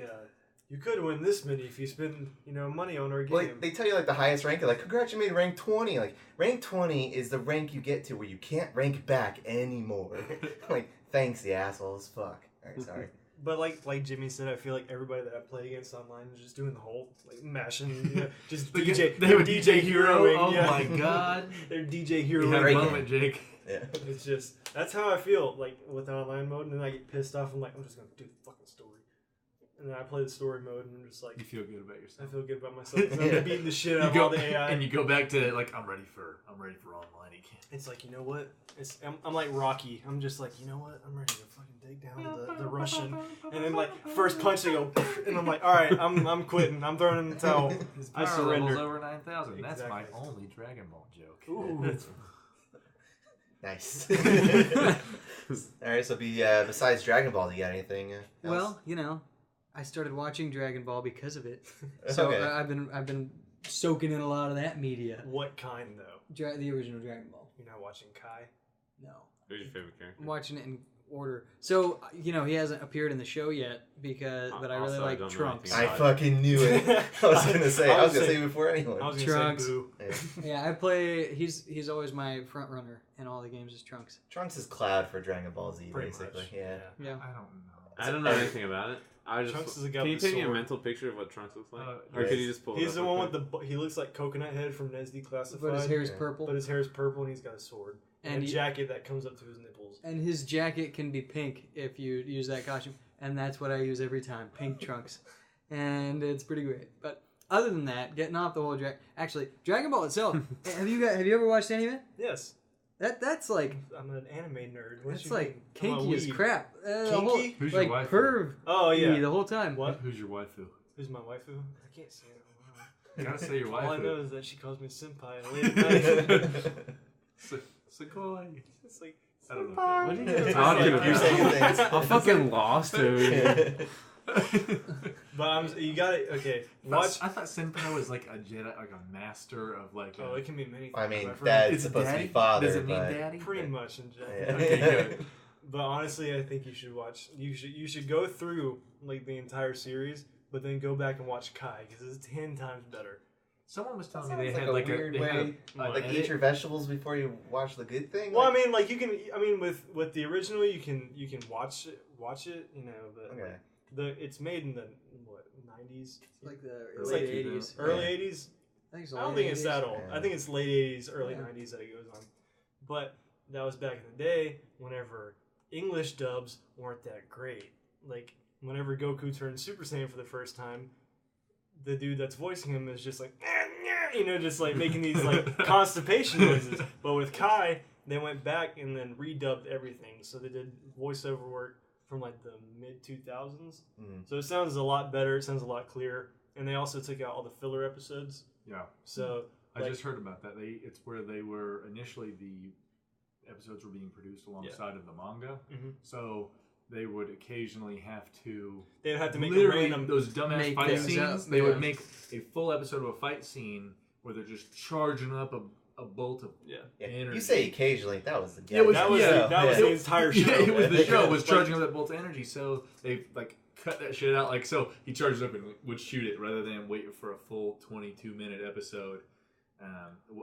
you could win this many if you spend, money on our game. well, they tell you the highest rank. They're like, congrats, you made rank 20. Like, rank 20 is the rank you get to where you can't rank back anymore. Like, thanks, you assholes. Fuck. All right, sorry. But like Jimmy said, I feel like everybody that I play against online is just doing the whole mashing, just They DJ. have a DJ hero. heroing. Oh yeah. my god. They're DJ hero. You had a Breaking. moment, Jake. Yeah. It's just that's how I feel with online mode, and then I get pissed off. I'm like, I'm just gonna do the fucking story, and then I play the story mode, and I'm just like, You feel good about I yourself. feel good about myself. 'Cause I'm beating the shit out You of go all the AI. and you go back to I'm ready for online again. It's like, you know what? I'm like Rocky. I'm just like, you know what? I'm ready to fucking take down the Russian. And then first punch they go, and I'm like, all right, I'm quitting. I'm throwing in the towel. His I power level's surrender. over 9,000. That's my Exactly. only Dragon Ball joke. Ooh. Nice. All right, so besides Dragon Ball, do you got anything else? Well, I started watching Dragon Ball because of it. So Okay. I've been soaking in a lot of that media. What kind though? The original Dragon Ball. You're not watching Kai? No. Who's your favorite character? I'm watching it in order. So, he hasn't appeared in the show yet but I really Also, I like don't know Trunks. anything I fucking knew it. I was gonna say. I was gonna say before anyone. I was gonna Trunks. say boo. Yeah. Yeah, I play. He's always my front runner in all the games. Is Trunks. Trunks is Cloud for Dragon Ball Z, Pretty basically. much. Yeah. Yeah. I don't know. I don't know anything about it. Trunks is a guy Can you with a paint me a sword. mental picture of what Trunks looks like? Yeah. Or could you just pull it He's up the real one quick? with he looks like Coconut Head from Nesdy Classified. But his hair is Yeah. purple. But his hair is purple and he's got a sword. And a he- jacket that comes up to his nipples. And his jacket can be pink if you use that costume. And that's what I use every time. Pink Trunks. And it's pretty great. But other than that, getting off the whole actually Dragon Ball itself. Have you ever watched any of it? Yes. That's like I'm an anime nerd. What that's you like mean? I'm a kinky as weeb. crap. Kinky? Who's your Like waifu? perv. Oh yeah. The whole time. What? Who's your waifu? Who's my waifu? I can't say it. You gotta say your All I know waifu. is that she calls me senpai late at night. Sequoia. It's like I don't know. What are you It's talking like you're about? saying things. I'm fucking lost over But you got it. Okay, watch. I thought senpai was like a Jedi, like a master of like. Oh, it can be many. I mean, things. that's It's supposed daddy? to be father, Does it mean but daddy? Pretty much in general. Yeah. Okay, good. But honestly, I think you should watch. You should go through like the entire series, but then go back and watch Kai because it's 10 times better. Someone was telling me Sounds they like had a like weird they had way. Like edit. eat your vegetables before you watch the good thing. Well, I Like, mean, like you can. I mean, with the original, you can watch it. You know, but okay. it's made in the what 90s, Like the It's early like 80s. early 80s. I think it's I don't late think it's 80s. that old. Yeah. I think it's late 80s, early Yeah. 90s that it goes on. But that was back in the day whenever English dubs weren't that great. Like, whenever Goku turned Super Saiyan for the first time, the dude that's voicing him is just like, you know, just like making these like constipation noises. But with Kai, they went back and then redubbed everything. So they did voiceover work from like the mid 2000s. Mhm. So it sounds a lot better. It sounds a lot clearer. And they also took out all the filler episodes. Yeah, So I like, just heard about that. It's where they were initially the episodes were being produced alongside of the manga, Mhm. so they would occasionally have to they'd have to make a literally random. those dumbass Make fight things scenes. up, They yeah. would make a full episode of a fight scene where they're just charging up a bolt of Yeah. Yeah. energy. You say occasionally. That was the Yeah, it was- That was yeah, that was yeah. the entire show. Yeah, it was the They show could've, was like- charging up that bolt of energy, so they like cut that shit out. Like, so he charges up and would shoot it rather than wait for a full 22-minute episode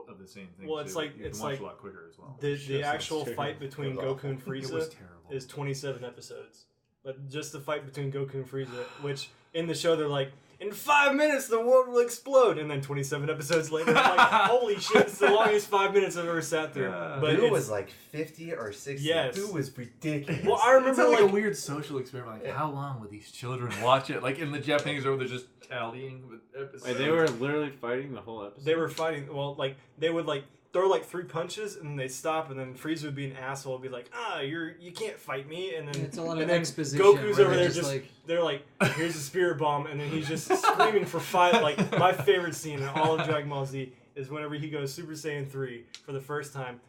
of the same thing. Well, it's so like- you it's can watch like a lot quicker as well. The Shit actual sounds fight terrible. between It was Goku awful. and It was Frieza terrible. is 27 episodes. But just the fight between Goku and Frieza, which in the show they're like, in 5 minutes the world will explode, and then 27 episodes later, I'm like, holy shit, it's the longest 5 minutes I've ever sat through. Yeah. But Boo it's, was like 50 or 60. Yes. Boo was ridiculous. well, I It's remember like, like a weird social experiment. Like, how long would these children watch it? Like in the Japanese, or they're just tallying with episodes. Wait, they were literally fighting the whole episode. they were fighting. Well, like they would like throw like 3 punches and then they stop, and then Frieza would be an asshole, be like, you can't fight me, and then It's a lot of and then exposition. Goku's where over they're there just like, they're like, here's a spirit bomb, and then he's just screaming for 5. Like, my favorite scene in all of Dragon Ball Z is whenever he goes Super Saiyan 3 for the first time.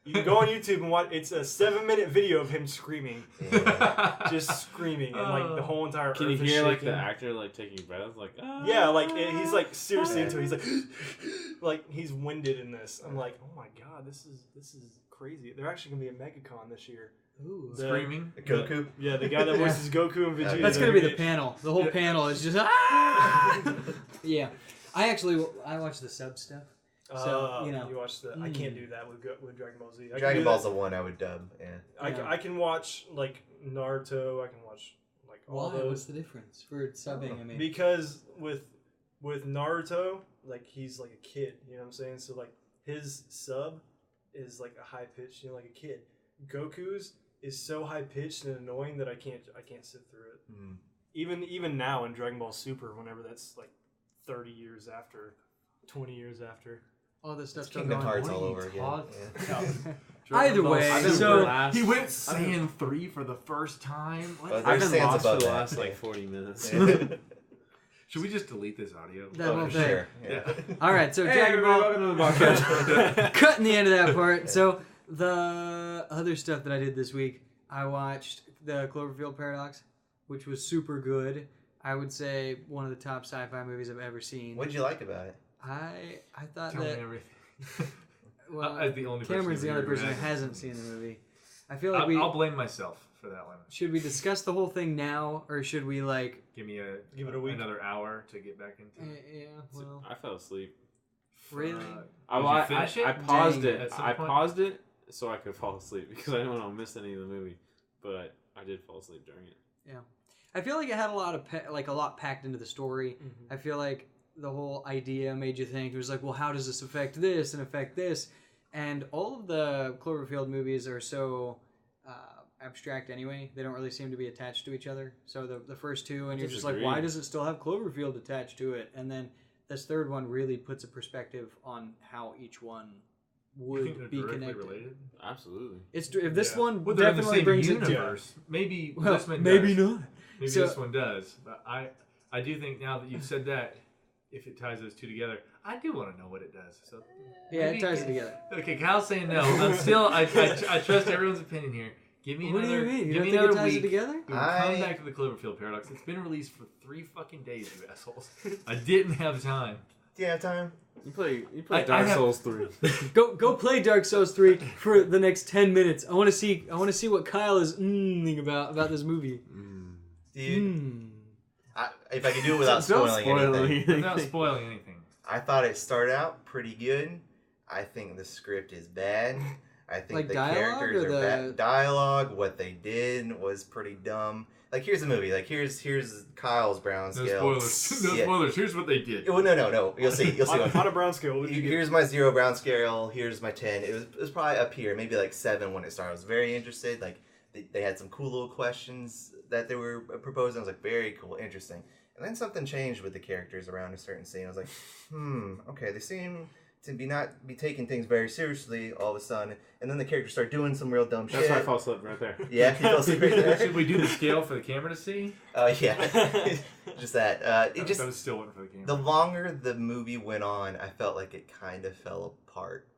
You can go on YouTube and watch. It's a 7-minute video of him screaming, Yeah. just screaming, and like the whole entire Can you earth is hear like shaking. the actor like taking breaths like? Ah, Yeah, like he's like seriously Yeah. into it. He's like, like he's winded in this. I'm like, oh my god, this is crazy. They're actually gonna be at MegaCon this year. ooh. The- Screaming. Goku. Yeah, the guy that voices Goku and Vegeta. That's gonna be the panel. The whole Yeah. panel is just ah! Yeah, I watched the sub stuff. So, you know. you watch the. I can't do that with Dragon Ball Z. I can Dragon do Ball's that- the one I would dub. Yeah. Yeah. I can watch like Naruto. I can watch like all Why? What's those the difference for subbing? I mean, because with Naruto, like he's like a kid. You know what I'm saying? So like his sub is like a high pitched, you know, like a kid. Goku's is so high pitched and annoying that I can't sit through it. Mm. Even now in Dragon Ball Super, whenever that's like 30 years after, 20 years after. all this stuff. Kingdom Hearts What all are you over again. talking Yeah. Either way, I've been so lost- He went Saiyan 3 for the first time. What? Well, I've There's been Sans lost for above the that. last like Yeah. 40 minutes. Should we just delete this audio? That Oh, whole for thing. sure. Yeah. All right, so Hey, Dragon everybody, Ball. welcome to the podcast. Cutting the end of that part. So the other stuff that I did this week, I watched the Cloverfield Paradox, which was super good. I would say one of the top sci-fi movies I've ever seen. What'd you like about it? I thought Tell me that everything. well, As the only person Cameron's the here only who person who hasn't hasn't seen the movie. I feel like I'll blame myself for that one. should we discuss the whole thing now, or should we like? Give it a week. another hour to get back into it. Yeah, well, I fell asleep. really? I, Did you I, finish it? I paused Dang. it. At some I point? paused it so I could fall asleep because I didn't want to miss any of the movie. But I did fall asleep during it. I feel like it had a lot of a lot packed into the story. Mm-hmm. I feel like the whole idea made you think. It was like, well, how does this affect this and affect this? And all of the Cloverfield movies are so abstract anyway. They don't really seem to be attached to each other. So the first two, and you're just like, Disagree. why does it still have Cloverfield attached to it? And then this third one really puts a perspective on how each one You would think they're be directly connected. related? Absolutely. It's if this Yeah. one Well, they're in the definitely same brings universe. Maybe it. Well, this one maybe does. not. Maybe So- this one does. But I do think now that you've said that, if it ties those two together, I do want to know what it does. So Yeah, maybe- it ties it together. Okay, Kyle's saying no. I'm still. I trust everyone's opinion here. Give me What do another. you mean? You Give don't me think it another ties week. it together? We will come back to the Cloverfield Paradox. It's been released for 3 fucking days, you assholes. I didn't have time. Do you have time? You play I Dark have- Souls 3. Go play Dark Souls 3 for the next 10 minutes. I want to see what Kyle is about this movie. Dude, if I could do it without Don't spoiling spoil anything. anything. Without spoiling anything. I thought it started out pretty good. I think the script is bad. I think Like the dialogue characters or are the- bad. Dialogue, what they did was pretty dumb. Like, here's the movie. Like, here's Kyle's brown No scale. spoilers. No Yeah. spoilers. Here's what they did. Well, no. You'll see. You'll see. On a brown scale, what did you get? Here's my 0 brown scale. Here's my 10. It was probably up here, maybe like 7 when it started. I was very interested. Like, they had some cool little questions that they were proposing. I was like, very cool, interesting. And then something changed with the characters around a certain scene. I was like, okay, they seem to not be taking things very seriously all of a sudden. And then the characters start doing some real dumb shit. That's why I fall asleep right there. Yeah, you fell asleep right there. Should we do the scale for the camera to see? Oh, yeah. Just that. It just, I was still waiting for the camera. the longer the movie went on, I felt like it kind of fell apart,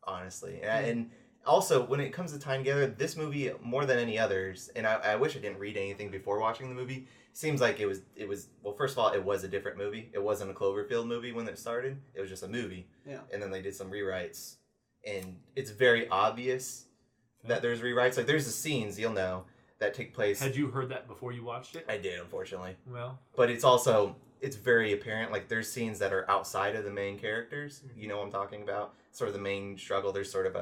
honestly. And also, when it comes to tying together, this movie, more than any others, and I wish I didn't read anything before watching the movie, seems like it was, well, first of all, it was a different movie. It wasn't a Cloverfield movie when it started. It was just a movie. Yeah. And then they did some rewrites. And it's very obvious that there's rewrites. Like, there's the scenes, you'll know, that take place. Had you heard that before you watched it? I did, unfortunately. Well, But it's also, it's very apparent. Like, there's scenes that are outside of the main characters. You know what I'm talking about? Sort of the main struggle. There's sort of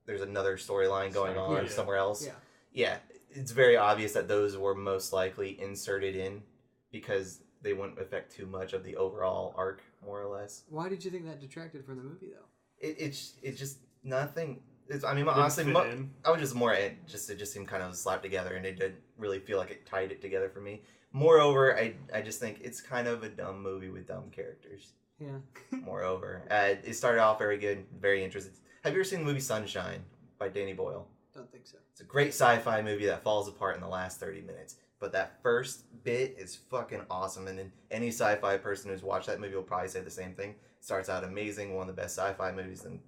there's another storyline going on Yeah. somewhere else. Yeah. Yeah. It's very obvious that those were most likely inserted in because they wouldn't affect too much of the overall arc, more or less. Why did you think that detracted from the movie, though? It's just nothing. I mean, Didn't honestly, fit in. I was just more it just seemed kind of slapped together, and it didn't really feel like it tied it together for me. Moreover, I just think it's kind of a dumb movie with dumb characters. Yeah. Moreover, it started off very good, very interesting. Have you ever seen the movie Sunshine by Danny Boyle? Don't think so. It's a great sci-fi movie that falls apart in the last 30 minutes. But that first bit is fucking awesome. And then any sci-fi person who's watched that movie will probably say the same thing. Starts out amazing, one of the best sci-fi movies. And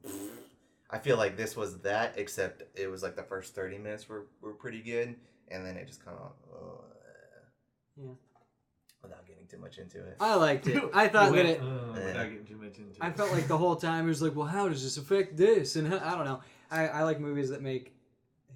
I feel like this was that, except it was like the first 30 minutes were pretty good. And then it just kind of... Yeah. Without getting too much into it. I liked it. I thought that it... we're not getting too much into it. I felt like the whole time it was like, well, how does this affect this? And I don't know. I like movies that make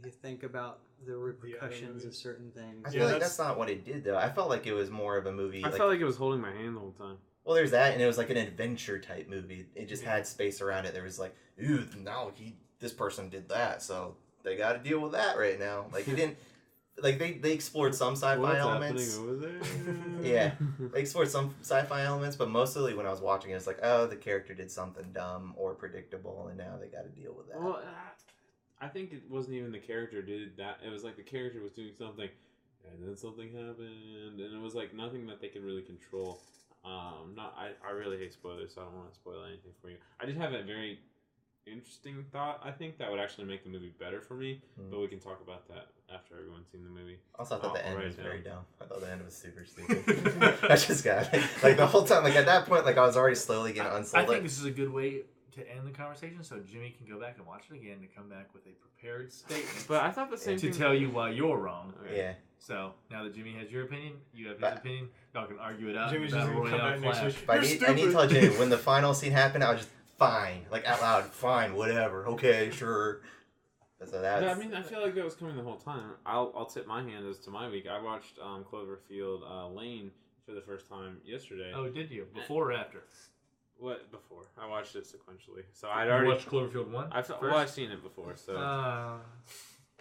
you think about the repercussions of certain things. I feel like that's not what it did, though. I felt like it was more of a movie... I felt like it was holding my hand the whole time. Well, there's that, and it was like an adventure type movie. It just had space around it. There was like, ooh, now this person did that, so they got to deal with that right now. Like it didn't, like they explored some sci-fi What's elements. happening over there? Yeah, they explored some sci-fi elements, but mostly when I was watching it, it's like, oh, the character did something dumb or predictable, and now they got to deal with that. Well, I think it wasn't even the character did that. It was like the character was doing something, and then something happened, and it was like nothing that they could really control. I really hate spoilers, so I don't want to spoil anything for you. I did have a very interesting thought. I think that would actually make the movie better for me, but we can talk about that after everyone's seen the movie. Also, I thought the end right was now. very dumb. I thought the end was super stupid. I just got like the whole time. Like at that point, like I was already slowly getting unsold. I think this is a good way to end the conversation, so Jimmy can go back and watch it again to come back with a prepared statement But I thought the same to thing. tell you why you're wrong. Okay. Yeah. So now that Jimmy has your opinion, you have his But- opinion. Y'all can argue it out. Jimmy's in just battle gonna come royale back next clash. week. But I You're need to stupid. tell Jimmy when the final scene happened, I was just fine, like out loud, fine, whatever, okay, sure. So that's. Yeah, I mean, I feel like that was coming the whole time. I'll tip my hand as to my week. I watched Cloverfield Lane for the first time yesterday. Oh, did you? Before or after? What before? I watched it sequentially, so I'd You already watched Cloverfield 1? Well, I've seen it before, so Uh,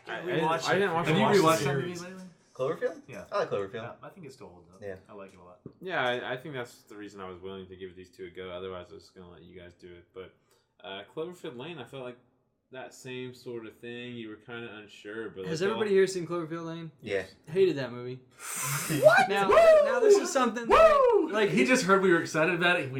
I we didn't watched I it. didn't watch have it. you watched the rewatched that series. movie lately? Cloverfield? Yeah. I like Cloverfield. Yeah, I think it still holds up. Yeah. I like it a lot. Yeah, I think that's the reason I was willing to give these two a go. Otherwise, I was just gonna let you guys do it. But Cloverfield Lane, I felt like that same sort of thing. You were kind of unsure, but Has like, everybody here seen Cloverfield Lane? Yeah. Hated that movie. What? Now this is something that, Like he just heard we were excited about it.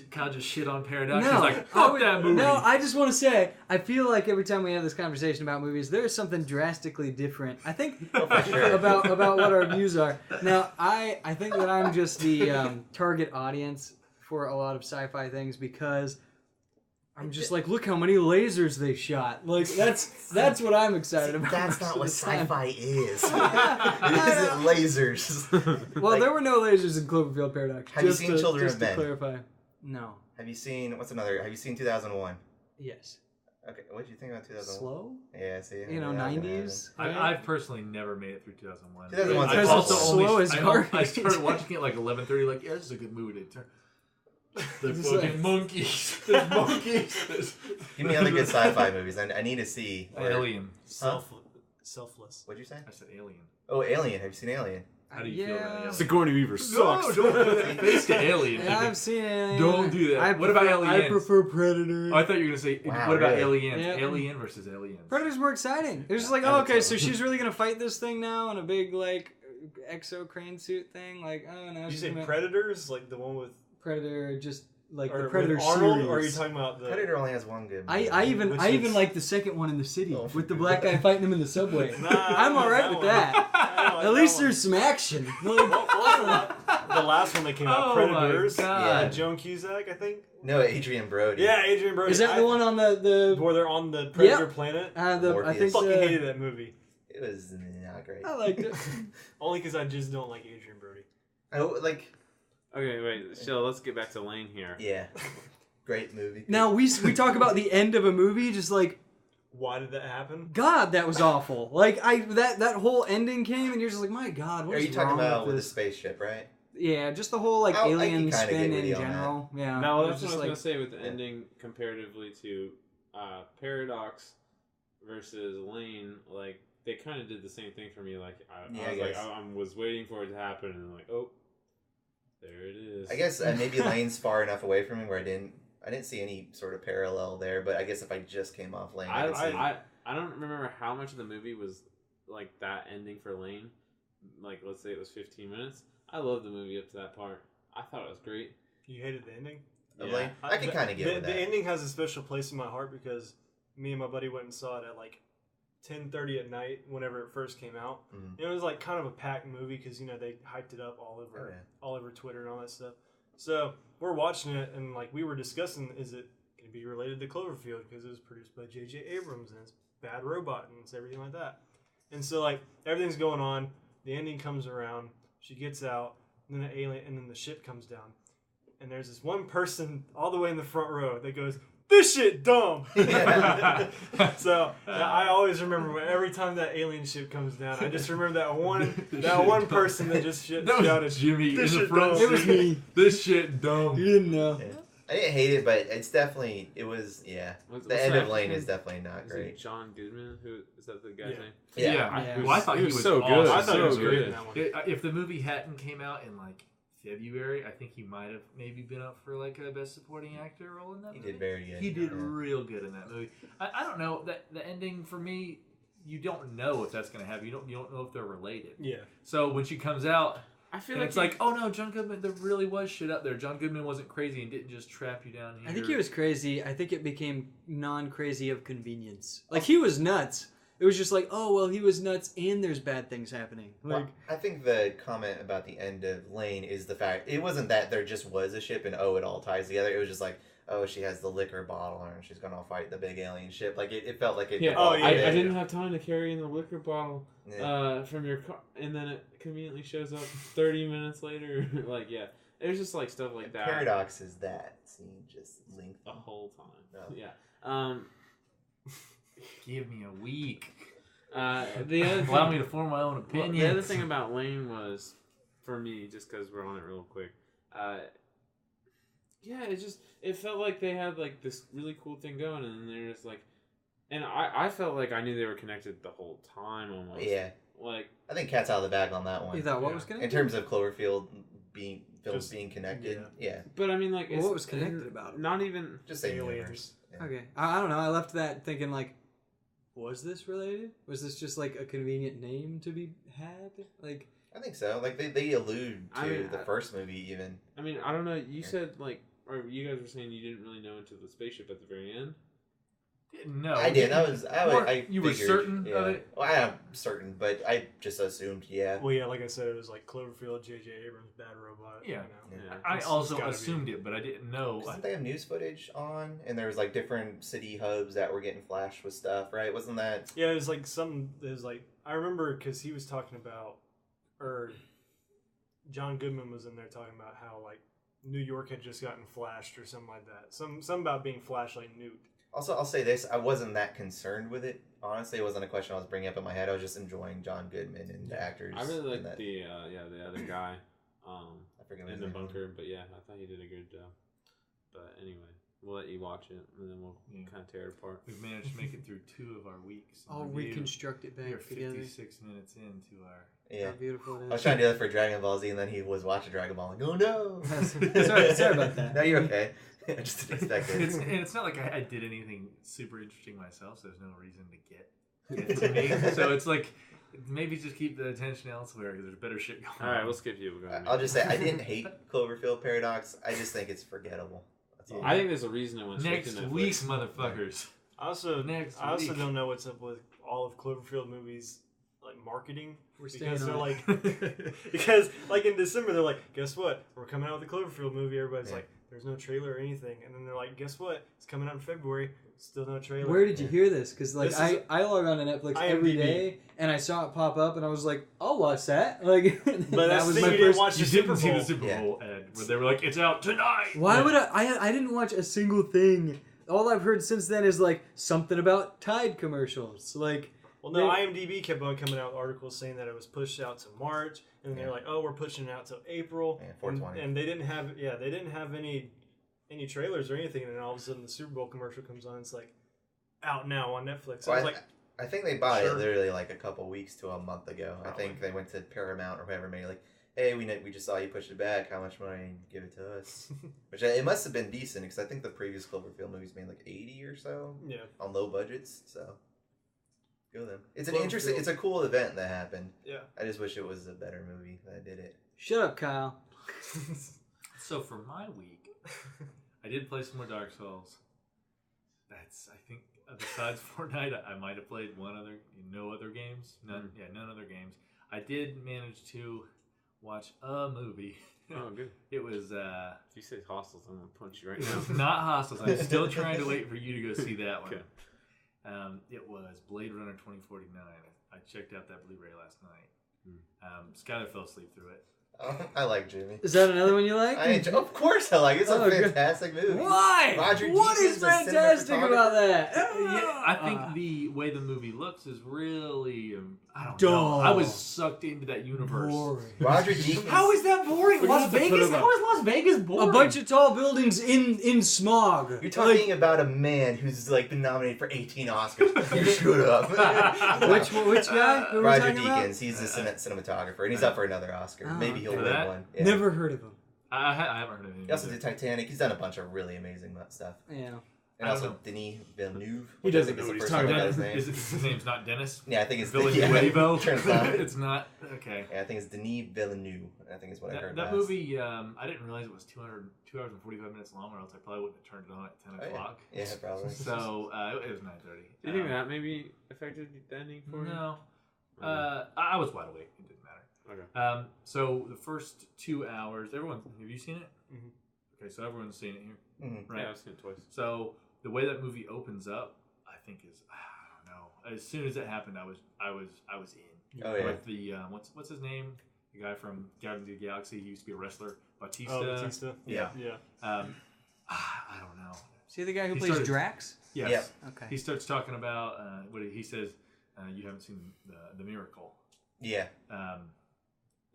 Kyle just shit on Paradox. No, He's like, fuck that movie. No, I just want to say, I feel like every time we have this conversation about movies, there is something drastically different. I think about what our views are. Now, I think that I'm just the target audience for a lot of sci-fi things because I'm just like, look how many lasers they shot. Like that's what I'm excited about. That's not what most of the time. sci-fi is. It isn't lasers. Well, Like, there were no lasers in Cloverfield Paradox. Have you seen Children just of to Men? clarify. No. Have you seen Have you seen 2001? Yes. Okay, what did you think about 2001? Slow? Yeah, see. You know, that was gonna 90s. I've personally never made it through 2001. 2001 's I've like also slow only as I garbage. started watching it like 11:30. Like, yeah, this is a good movie to turn. The It's fucking like- monkeys. There's monkeys. Give me other good sci-fi movies. I need to see. Alien. Selfless. What'd you say? I said Alien. Oh, Alien. Have you seen Alien? How do you feel about Alien? Sigourney Weaver sucks. No, don't do that face to Alien. Yeah, I've seen Alien. Don't do that. What about Aliens? I prefer Predator. Oh, I thought you were gonna say, Wow, what about really? Aliens? Yeah. Alien versus Aliens. Predator's more exciting. It's just like, oh, okay, so she's really gonna fight this thing now in a big like exo crane suit thing. Like, oh no, Did you she's say gonna- Predators, like the one with Predator, just like or the Predator with Arnold, series. or are you talking about the Predator only has one good. I movie. Which even is- like the second one in the city Oh. with the black guy fighting him in the subway. Nah, I'm alright with one. that. I don't like At least that one. there's some action. Like, The last one that came out, Oh my Predators. God. Yeah, Joan Cusack, I think. No, Adrian Brody. Yeah, Adrian Brody. is that the one on the where they're on the Predator planet? I Morpheus. think Fucking the, hated that movie. It was not great. I liked it. Only because I just don't like Adrian Brody. Oh, like Okay, wait, Shill, let's get back to Lane here. yeah, great movie. Now we talk about the end of a movie, just like Why did that happen? God, that was awful. Like that whole ending came, and you're just like, my God, what Are is you talking wrong about with with the this? spaceship, right? Yeah, just the whole like I can alien kinda spin get in with you on that. general. Yeah, No, it that's what I was like gonna say with the Yeah. ending comparatively to Paradox versus Lane. Like they kind of did the same thing for me. Like Yeah, I I was like, guess. I was waiting for it to happen, and like, oh, there it is. I guess maybe Lane's far enough away from me where I didn't see any sort of parallel there. But I guess if I just came off Lane, I could see. I don't remember how much of the movie was like that ending for Lane. Like let's say it was 15 minutes. I loved the movie up to that part. I thought it was great. You hated the ending? of yeah. Lane. I can kind of get with The that. ending has a special place in my heart because me and my buddy went and saw it at like 10:30 at night whenever it first came out. Mhm. It was like kind of a packed movie because they hyped it up all over Oh, yeah. all over Twitter and all that stuff. So we're watching it and like we were discussing, is it going to be related to Cloverfield because it was produced by J.J. Abrams and it's Bad Robot and it's everything like that. And so like everything's going on, the ending comes around, she gets out, and then the ship comes down, and there's this one person all the way in the front row that goes, "This shit dumb." Yeah. So I always remember every time that alien ship comes down, I just remember that one person that just That was shouted, Jimmy in "This the shit front dumb." it was me. This shit dumb. You didn't know. Yeah. I didn't hate it, but it's definitely it was yeah. What's The end that of Lane actor's is definitely not Is it great. John Goodman? Who is that? The guy's Yeah. name? Yeah. Yeah. Well, I thought he was so awesome. good. I thought it was So great good. in that one. If the movie hadn't came out in like February, I think he might have maybe been up for like a best supporting actor role in that He movie. did very good. He did Yeah. real good in that movie. I don't know that the ending for me. You don't know if that's going to happen. You don't know if they're related. Yeah. So when she comes out, I feel and like it's like, oh no, John Goodman, there really was shit up there. John Goodman wasn't crazy and didn't just trap you down here. I think he was crazy. I think it became non-crazy of convenience. Like he was nuts. It was just like, oh well, he was nuts, and there's bad things happening. Like, Well, I think the comment about the end of Lane is the fact it wasn't that there just was a ship and oh it all ties together. It was just like oh she has the liquor bottle on her and she's gonna fight the big alien ship. Like it felt like it. Yeah. Oh, yeah, I yeah, didn't have time to carry in the liquor bottle Yeah. from your car, and then it conveniently shows up 30 minutes later. Like yeah, it was just like stuff like that. Paradox is that scene just lengthy. The whole time. No. Yeah. Give me a week. The other Allow thing, me to form my own well, opinion. the other thing about Lane was, for me, just because we're on it real quick, yeah, it felt like they had like this really cool thing going, and they're just like, and I felt like I knew they were connected the whole time almost. Yeah, Like I think cat's out of the bag on that one. you thought what Yeah. was In connected? terms of Cloverfield films Just- being connected, yeah, but I mean, like, Well, what was connected about it? just Not even. same Aliens. universe. Yeah. Okay, I don't know. I left that thinking like was this related? Was this just like a convenient name to be had? Like, I think so. Like they allude to I mean, the first movie even. I mean, I don't know. You said like, or you guys were saying you didn't really know until the spaceship at the very end. No, I did. I you were figured, certain yeah. of it? Well, I am certain, but I just assumed, yeah. Well, yeah, like I said, it was like Cloverfield, J.J. Abrams, Bad Robot. Yeah. You know. Yeah. I It's also gotta assumed be. it, but I didn't know. Didn't they have news footage on? And there was like different city hubs that were getting flashed with stuff, right? Wasn't that? Yeah, it was like something. It was like I remember because he was talking about, or John Goodman was in there talking about how like New York had just gotten flashed or something like that. Some about being flashed like nuked. Also, I'll say this: I wasn't that concerned with it. Honestly, it wasn't a question I was bringing up in my head. I was just enjoying John Goodman and the actors. I really in like that. the other guy I forget what in his the name was. bunker, but yeah, I thought he did a good job. But anyway, we'll let you watch it and then we'll kind of tear it apart. We've managed to make it through 2 of our weeks. in I'll review. reconstruct it We are back together. 56 minutes into our. Yeah. How beautiful it is. I was trying to do that for Dragon Ball Z, and then he was watching Dragon Ball. Like, oh no! Sorry about that. No, you're okay. I just didn't expect it. And it's not like I did anything super interesting myself, so there's no reason to get to me. So it's like, maybe just keep the attention elsewhere because there's better shit going on. All right, we'll skip you. We'll go. I'll just say I didn't hate Cloverfield Paradox. I just think it's forgettable. That's all. I think there's a reason it went straight Next to Netflix. week, motherfuckers. I also Next don't know what's up with all of Cloverfield movies like marketing. We're staying Because they're on like because like in December they're like, guess what? We're coming out with the Cloverfield movie. Everybody's Yeah. like, there's no trailer or anything, and then they're like, guess what? It's coming out in February. Still no trailer. Where did you hear this? Because like This is I log on to Netflix every IMDb. day, and I saw it pop up, and I was like, I'll watch that. Like, But that that's was the my thing, you didn't first. watch You the didn't Super see Bowl. the Super Yeah. Bowl ad where they were like, "It's out tonight." Why would I didn't watch a single thing. All I've heard since then is like something about Tide commercials. Like, Well, no, IMDb kept on coming out with articles saying that it was pushed out to March, and then they're like, "Oh, we're pushing it out to April." Yeah, 420. And they didn't have any trailers or anything, and then all of a sudden the Super Bowl commercial comes on. It's like out now on Netflix. Well, I was like, I think they bought Sure. it literally like a couple weeks to a month ago. Probably. I think they went to Paramount or whoever made it, like, hey, we just saw you push it back. How much money? Give it to us. Which it must have been decent because I think the previous Cloverfield movies made like 80 or so yeah, on low budgets. So go them. It's an Cloverfield. interesting. It's a cool event that happened. yeah. I just wish it was a better movie that did it. shut up, Kyle. So for my week, I did play some more Dark Souls. That's, I think, besides Fortnite, I might have played no other games. None other games. I did manage to watch a movie. Oh, good. It was If you say Hostels, I'm gonna punch you right now. not Hostels. I'm still trying to wait for you to go see that one. Okay. It was Blade Runner 2049. I checked out that Blu-ray last night. Skylar fell asleep through it. Oh, I like Jimmy. Is that another one you like? Of course I like it. It's a Oh, good. fantastic movie. Why? Roger What Deakins, is the fantastic cinematographer. about that? Yeah, I think the way the movie looks is really, I don't Dull. know. I was sucked into that universe. boring. Roger Deakins. How is that boring? We're gonna have to put him up. How is Las Vegas boring? A bunch of tall buildings in smog. You're talking about a man who's like been nominated for 18 Oscars. You shut up. Which guy? Who are we Roger talking about? Deakins. He's the cinematographer, and he's up for another Oscar. Oh, Maybe he'll for win that? one. Yeah. Never heard of him. I haven't heard of it. He also did Titanic. He's done a bunch of really amazing stuff. Yeah. And I also don't Denis Villeneuve. He which I doesn't think know is what the he's first talking time I about. got his name. His name's not Dennis? Yeah, I think it's Villeneuve? Turns out. It's not? Okay. Yeah, I think it's Denis Villeneuve. I think is what I heard. That last. movie, I didn't realize it was 2 hours and 45 minutes long, or else I probably wouldn't have turned it on at 10 Oh, yeah. o'clock. Yeah, probably. So it was 9:30. Do you think that maybe affected the ending for you? No. Okay. I was wide awake. It didn't matter. Okay. So the first 2 hours, have you seen it? Mhm. Okay, so everyone's seen it here, Mhm. right? Yeah, I've seen it twice. So the way that movie opens up, I think is, I don't know. As soon as it happened, I was in. Oh yeah. With the what's his name? The guy from Guardians of the Galaxy. He used to be a wrestler. Batista. Oh, Batista. Yeah. Yeah. I don't know. Is he the guy who He plays started- Drax? Yes. Yep. Okay. He starts talking about he says. You haven't seen the Miracle. Yeah.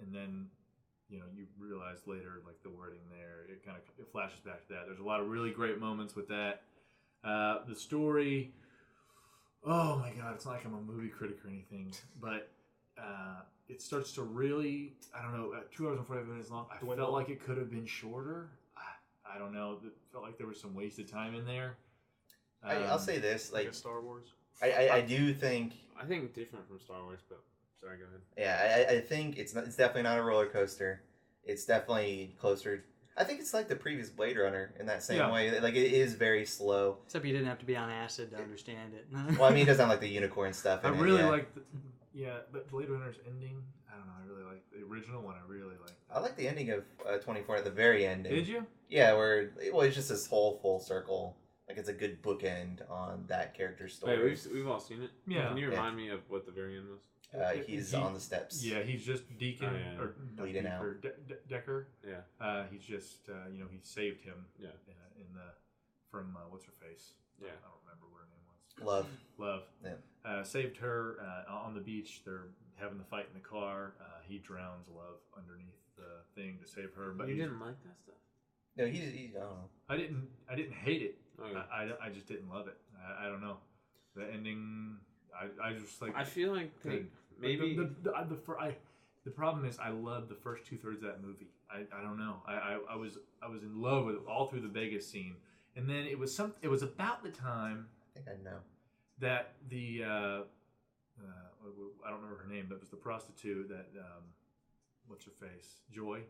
And then, you realize later, like the wording there, it flashes back to that. There's a lot of really great moments with that. The story, oh my God, it's not like I'm a movie critic or anything, but it starts to really, I don't know, 2 hours and 45 minutes long. I felt like it could have been shorter. I don't know. It felt like there was some wasted time in there. I'll say this, Like like a Star Wars. I do think. I think different from Star Wars, but sorry, go ahead. Yeah, I think it's definitely not a roller coaster. It's definitely closer. I think it's like the previous Blade Runner in that same way. Like it is very slow. Except you didn't have to be on acid to understand it. Well, I mean, it doesn't have like the unicorn stuff. I In really it, yeah. like. But Blade Runner's ending. I don't know. I really like the original one. I really like. I like the ending of 24 at the very ending. Did you? Yeah, where it's just this whole full circle. Like it's a good bookend on that character's story. Wait, we've all seen it. Yeah. Can you remind me of what the very end was? He's on the steps. Yeah, he's just Deacon or bleeding out. Or Decker. Yeah. He's just he saved him. Yeah. In the from what's her face. Yeah. I don't remember what her name was. Love. Yeah. Saved her on the beach. They're having the fight in the car. He drowns Love underneath the thing to save her. But you didn't like that stuff. No, he I don't know. I didn't hate it. Okay. I just didn't love it. I don't know. The ending. I just like. I feel like maybe the problem is I love the first 2/3 of that movie. I don't know. I was in love with it all through the Vegas scene, and then it was about the time. I think I know. That the I don't remember her name, but it was the prostitute that what's her face, Joy.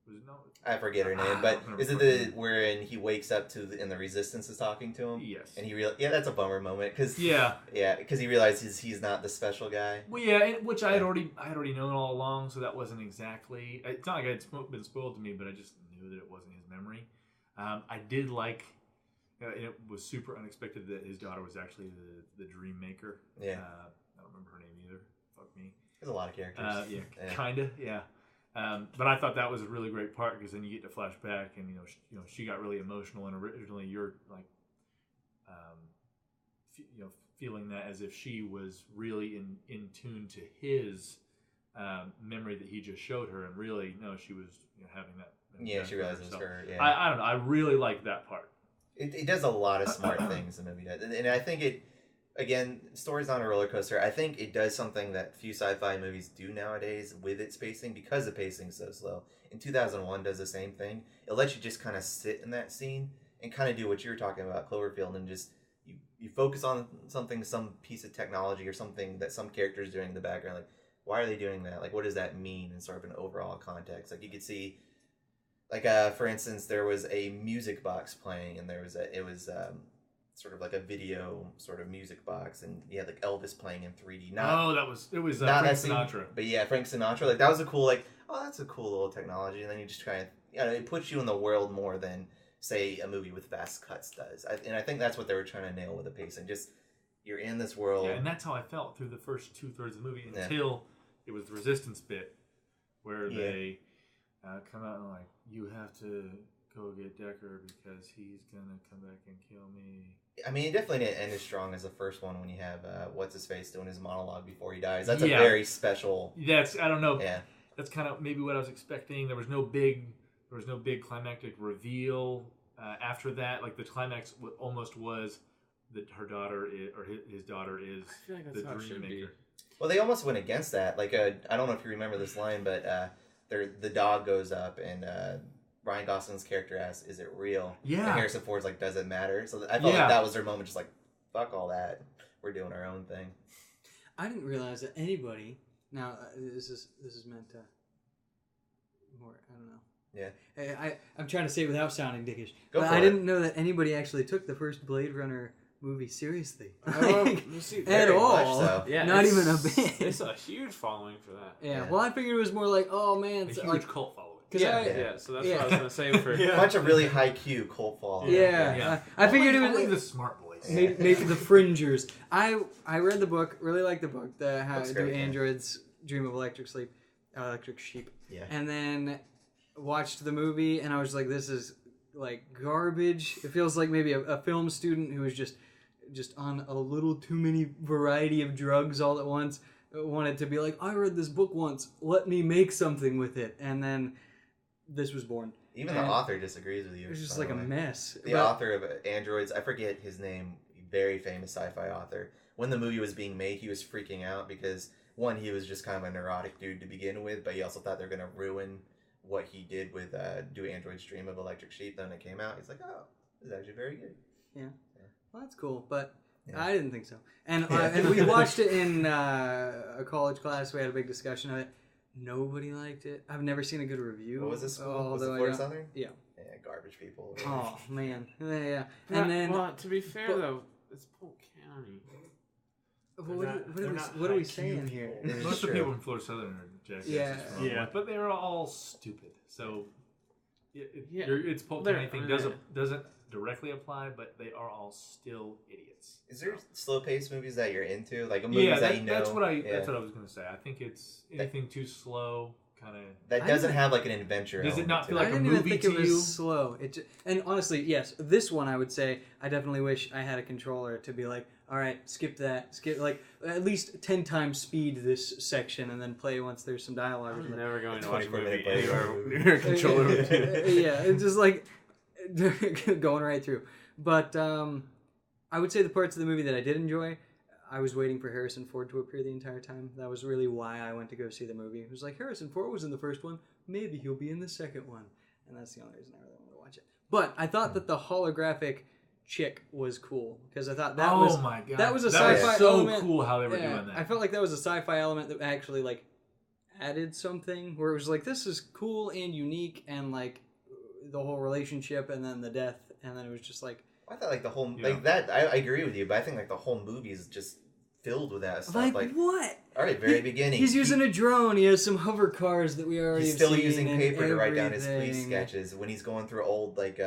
Was it no? I forget her name, but is it the wherein he wakes up and the Resistance is talking to him? Yes. And that's a bummer moment because because he realizes he's not the special guy. Well, yeah, which I had already known all along, so that wasn't exactly. It's not like it's been spoiled to me, but I just knew that it wasn't his memory. I did like. It was super unexpected that his daughter was actually the Dream Maker. Yeah. I don't remember her name either. Fuck me. There's a lot of characters. Kinda, yeah. But I thought that was a really great part because then you get to flash back and she got really emotional and originally you're like, feeling that as if she was really in tune to his memory that he just showed her and really no, she was having that. Yeah, she realized it was her. Yeah. I don't know. I really like that part. It does a lot of smart things, the movie does. And I think it, again, story's not a roller coaster. I think it does something that few sci-fi movies do nowadays with its pacing because the pacing's so slow. In 2001 does the same thing. It lets you just kind of sit in that scene and kind of do what you were talking about, Cloverfield, and just you focus on something, some piece of technology or something that some character is doing in the background. Like, why are they doing that? Like, what does that mean in sort of an overall context? Like, you could see... Like, for instance, there was a music box playing, and it was sort of like a video sort of music box, and you had like Elvis playing in 3D. It was Frank Sinatra. But yeah, Frank Sinatra. Like that was a cool that's a cool little technology, and then you just try and it puts you in the world more than say a movie with fast cuts does. And I think that's what they were trying to nail with the pacing. Just you're in this world. Yeah, and that's how I felt through the first 2/3 of the movie until it was the Resistance bit where they come out and like. You have to go get Decker because he's gonna come back and kill me. I mean, it definitely didn't end as strong as the first one when you have what's his face doing his monologue before he dies. That's a very special. I don't know. Yeah. That's kind of maybe what I was expecting. There was no big climactic reveal after that. Like the climax almost was that her daughter his daughter is I feel like that's the how it Dream should Maker. be. Well, they almost went against that. Like, I don't know if you remember this line, but the dog goes up and Ryan Gosling's character asks, "Is it real?" Yeah. And Harrison Ford's like, "Does it matter?" So I felt like that was their moment, just like, "Fuck all that, we're doing our own thing." I didn't realize that anybody. Now this is meant to. More, I don't know. Yeah. I'm trying to say it without sounding dickish. Go but for I it. didn't know that anybody actually took the first Blade Runner movie seriously. At Very all. much so. Yeah, not even a bit. It's a huge following for that. Yeah. Well, I figured it was more like, oh man, A so, huge like, cult following. Yeah, so that's what I was gonna say for. A bunch of really high Q cult followers. Yeah. I figured it was only the smart boys. maybe the fringers. I read the book, really liked the book. How Looks do great, androids dream of electric sheep? Yeah. And then watched the movie, and I was like, this is like garbage. It feels like maybe a film student who was just on a little too many variety of drugs all at once wanted to be like, I read this book once, let me make something with it, and then this was born. Even the author disagrees with you. It was just like a mess. The author of Androids, I forget his name, very famous sci-fi author. When the movie was being made, he was freaking out because, one, he was just kind of a neurotic dude to begin with, but he also thought they were going to ruin what he did with Do Androids Dream of Electric Sheep. Then it came out, he's like, oh, this is actually very good. Yeah. Well, that's cool, but Yeah. I didn't think so. And we watched it in a college class. We had a big discussion of it. Nobody liked it. I've never seen a good review. What was this school? Was it Although Florida Southern? Yeah. Yeah, garbage people. Oh man. Yeah. And then well, to be fair though, it's Polk County. what are we saying here? Most of the people in Florida Southern are jackasses. Yeah. But they're all stupid. So Yeah. it's Polk They're- County thing doesn't directly apply, but they are all still idiots. Is there slow-paced movies that you're into, like movies that you know? That's what I was gonna say. I think it's anything too slow, kind of. That doesn't have like an adventure. Does it not feel element like I a didn't even movie think to it was you? slow. And honestly, yes, this one I would say I definitely wish I had a controller to be like, all right, skip that, skip like at least 10 times speed this section and then play once there's some dialogue. I'm never going to watch a 24-minute movie play. anywhere near a controller. Yeah, it's just like going right through. But I would say the parts of the movie that I did enjoy, I was waiting for Harrison Ford to appear the entire time. That was really why I went to go see the movie. It was like, Harrison Ford was in the first one, maybe he'll be in the second one. And that's the only reason I really wanted to watch it. But I thought that the holographic chick was cool because I thought that was my god, that was a that sci-fi was so element. cool how they were Yeah, doing that. I felt like that was a sci-fi element that actually like added something where it was like this is cool and unique and like the whole relationship and then the death and then it was just like I thought like the whole Yeah. like that. I agree with you, but I think like the whole movie is just filled with that stuff. like what? All right, very beginning. He's using a drone. He has some hover cars that we already He's have still seen using and paper to write down his police everything. sketches when he's going through old like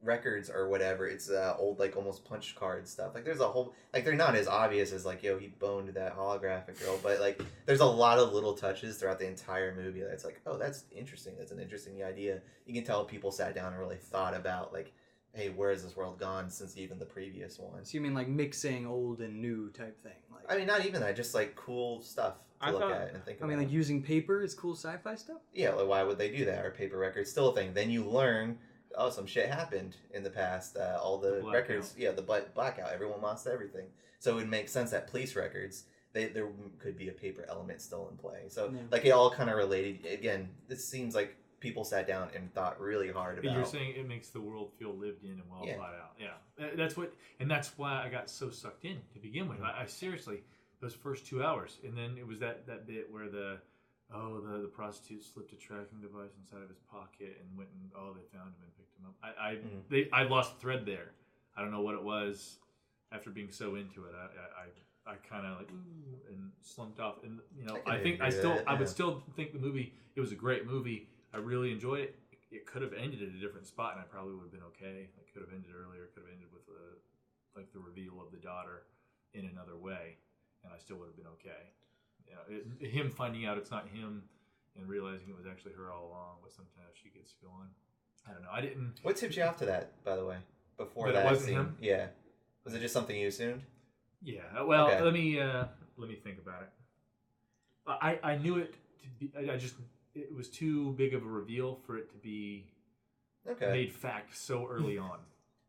records or whatever. It's old like almost punch card stuff. Like there's a whole like they're not as obvious as like yo he boned that holographic girl, but like there's a lot of little touches throughout the entire movie that's like oh that's interesting. That's an interesting idea. You can tell people sat down and really thought about like hey where has this world gone since even the previous one. So you mean like mixing old and new type thing? Like I mean not even that, just like cool stuff to I look thought- at and think I about. mean like using paper is cool sci-fi stuff. Yeah, like why would they do that? Or paper records still a thing. Then you learn, oh, some shit happened in the past. All the Blackout. records, yeah, the blackout. Everyone lost everything. So it would make sense that police records, there could be a paper element still in play. So Yeah. like it all kind of related. Again, this seems like people sat down and thought really hard about. You're saying it makes the world feel lived in and well Yeah. thought out. Yeah, that's what, and that's why I got so sucked in to begin with. I seriously, those first 2 hours, and then it was that bit where the prostitute slipped a tracking device inside of his pocket and went and they found him and picked him up. I lost thread there. I don't know what it was. After being so into it, I kind of like and slumped off. And you know, I think I would still think the movie. It was a great movie. I really enjoyed it. It could have ended at a different spot, and I probably would have been okay. It could have ended earlier. It could have ended with like the reveal of the daughter in another way, and I still would have been okay. You know, him finding out it's not him and realizing it was actually her all along was sometimes she gets going. I don't know. I didn't. What tipped you off to that, by the way? Before That it that wasn't scene? him? Yeah. Was it just something you assumed? Yeah. Well, Okay. let me think about it. I knew it to be. It was too big of a reveal for it to be Okay. made fact so early on.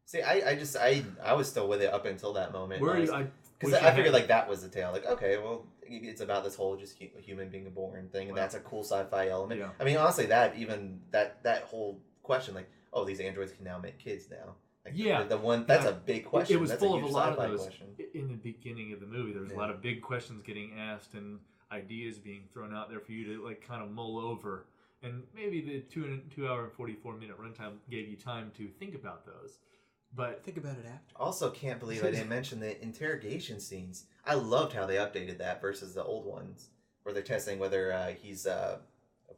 See, I was still with it up until that moment. Where Because I figured like that was the tale. Like, okay, well, it's about this whole just human being born thing, and Wow. that's a cool sci-fi element. Yeah. I mean, honestly, that whole question, like, oh, these androids can now make kids now. Like, Yeah. the one that's Yeah. a big question. It was That's full a of a huge lot of sci-fi those question. in the beginning of the movie. There was a lot of big questions getting asked and ideas being thrown out there for you to like kind of mull over. And maybe the 2 hour and 44-minute runtime gave you time to think about those. But Think about it after. Also, can't believe I didn't mention the interrogation scenes. I loved how they updated that versus the old ones, where they're testing whether he's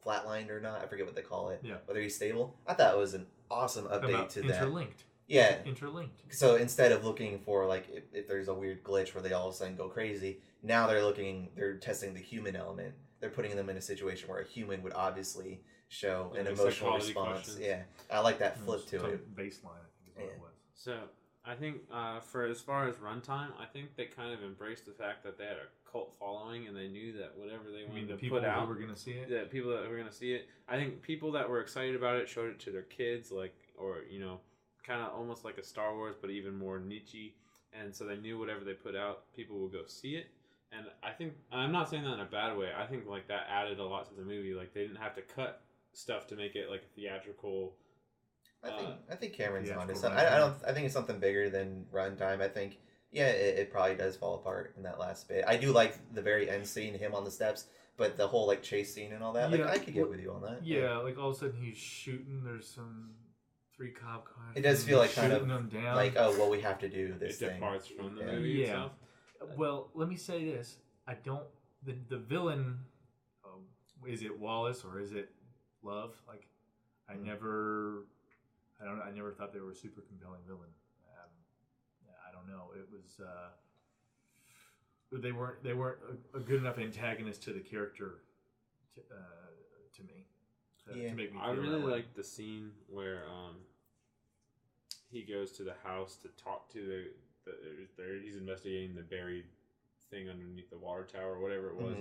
flatlined or not. I forget what they call it. Yeah. Whether he's stable. I thought it was an awesome update about to that. interlinked. Yeah. Interlinked. So instead of looking for like if there's a weird glitch where they all of a sudden go crazy, now they're testing the human element. They're putting them in a situation where a human would obviously show Like an a emotional psychology response. questions. Yeah, I like that flip to Some it. baseline, I think is what it Yeah. was. So I think for as far as runtime, I think they kind of embraced the fact that they had a cult following and they knew that whatever they I wanted mean, the to people put out, who were going to see it. the people that were going to see it. I think people that were excited about it showed it to their kids, like, or kind of almost like a Star Wars, but even more niche. And so they knew whatever they put out, people would go see it. And I think I'm not saying that in a bad way. I think like that added a lot to the movie. Like they didn't have to cut stuff to make it like a theatrical. I think Cameron's theatrical honest. runtime. I think it's something bigger than runtime. I think Yeah, it probably does fall apart in that last bit. I do like the very end scene, him on the steps, but the whole like chase scene and all that. Yeah, Like I could get with you on that. Yeah, like all of a sudden he's shooting. There's some 3 cop cars. It does feel like kind of them down. like, oh well, we have to do this It thing. departs from the Yeah. movie Yeah. itself. Well, let me say this: I don't. The villain, is it Wallace or is it Love? Like, I never thought they were a super compelling villain. I don't know. It was. They weren't a good enough antagonist to the character to me. To make me feel I really that way. like the scene where he goes to the house to talk to he's investigating the buried thing underneath the water tower or whatever it was.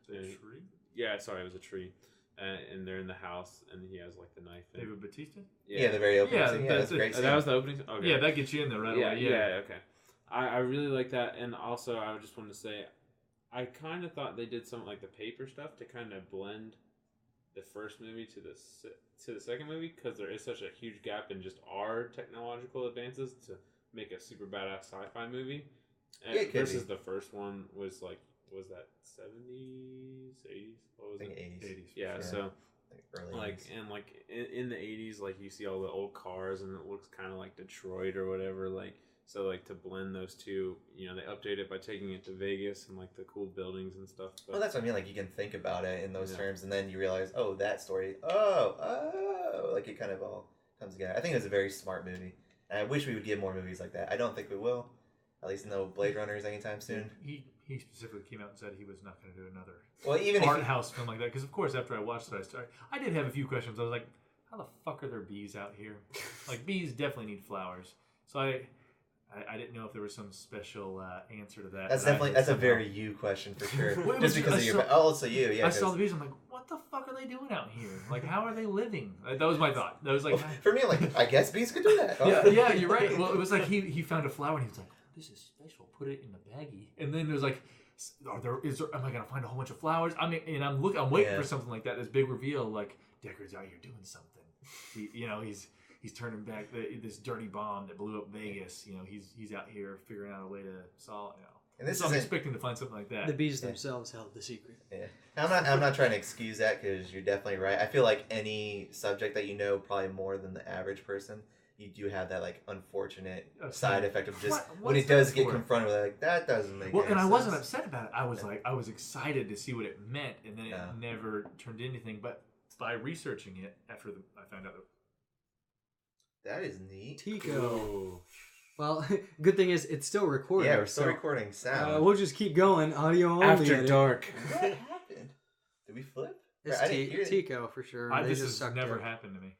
The tree? Yeah, sorry, it was a tree. And they're in the house, and he has like the knife. David Bautista? Yeah, the very opening Yeah, scene. Yeah, that's a it. great scene. That was the opening. Okay. Yeah, that gets you in there right away. Yeah. Okay. I really like that, and also I just wanted to say, I kind of thought they did something like the paper stuff to kind of blend the first movie to the second movie, because there is such a huge gap in just our technological advances to make a super badass sci-fi movie. And Yeah, it could versus be. the first one was that 70s, 80s? What was I think it? 80s. Yeah, Yeah. so Early like 80s. and like in the 80s, like you see all the old cars and it looks kind of like Detroit or whatever, like, so like to blend those two, you know, they update it by taking it to Vegas and like the cool buildings and stuff. But Well, that's what I mean. Like you can think about it in those Yeah. terms, and then you realize, oh, that story. Like it kind of all comes together. I think it was a very smart movie, and I wish we would get more movies like that. I don't think we will. At least no Blade Runners anytime soon. He specifically came out and said he was not going to do another Well, even if art house film like that. Because of course, after I watched it, I did have a few questions. I was like, how the fuck are there bees out here? Like bees definitely need flowers. So I didn't know if there was some special answer to that. that's but I definitely heard that's a somehow- very you question for sure. Well, it Just was- because I of your saw- also you, yeah. I saw 'cause- the bees. I'm like, what the fuck are they doing out here? Like, how are they living? That was my thought. That was like, well, for me, I'm like, I guess bees could do that. yeah, you're right. Well, it was like he found a flower and he was like, this is special. Put it in the baggie. And then it was like, am I gonna find a whole bunch of flowers? I mean, and I'm waiting Yeah. for something like that. This big reveal, like Deckard's out here doing something. He's turning back this dirty bomb that blew up Vegas. You know, he's out here figuring out a way to solve. You know, And this so I'm isn't- expecting to find something like that. The bees themselves held the secret. Yeah, I'm not trying to excuse that because you're definitely right. I feel like any subject that you know probably more than the average person, you do have that like unfortunate side effect of just when what's it does that get for? confronted with like that doesn't make Well, any and I sense. wasn't upset about it. I was excited to see what it meant, and then it Yeah. never turned into anything. But by researching it, I found out That is neat. Tico. Ooh. Well, good thing is it's still recording. Yeah, we're still so, recording sound. we'll just keep going. Audio only. After edit. dark. What happened? Did we flip? It's I didn't hear it. Tico for sure. They this just has sucked never it. happened to me.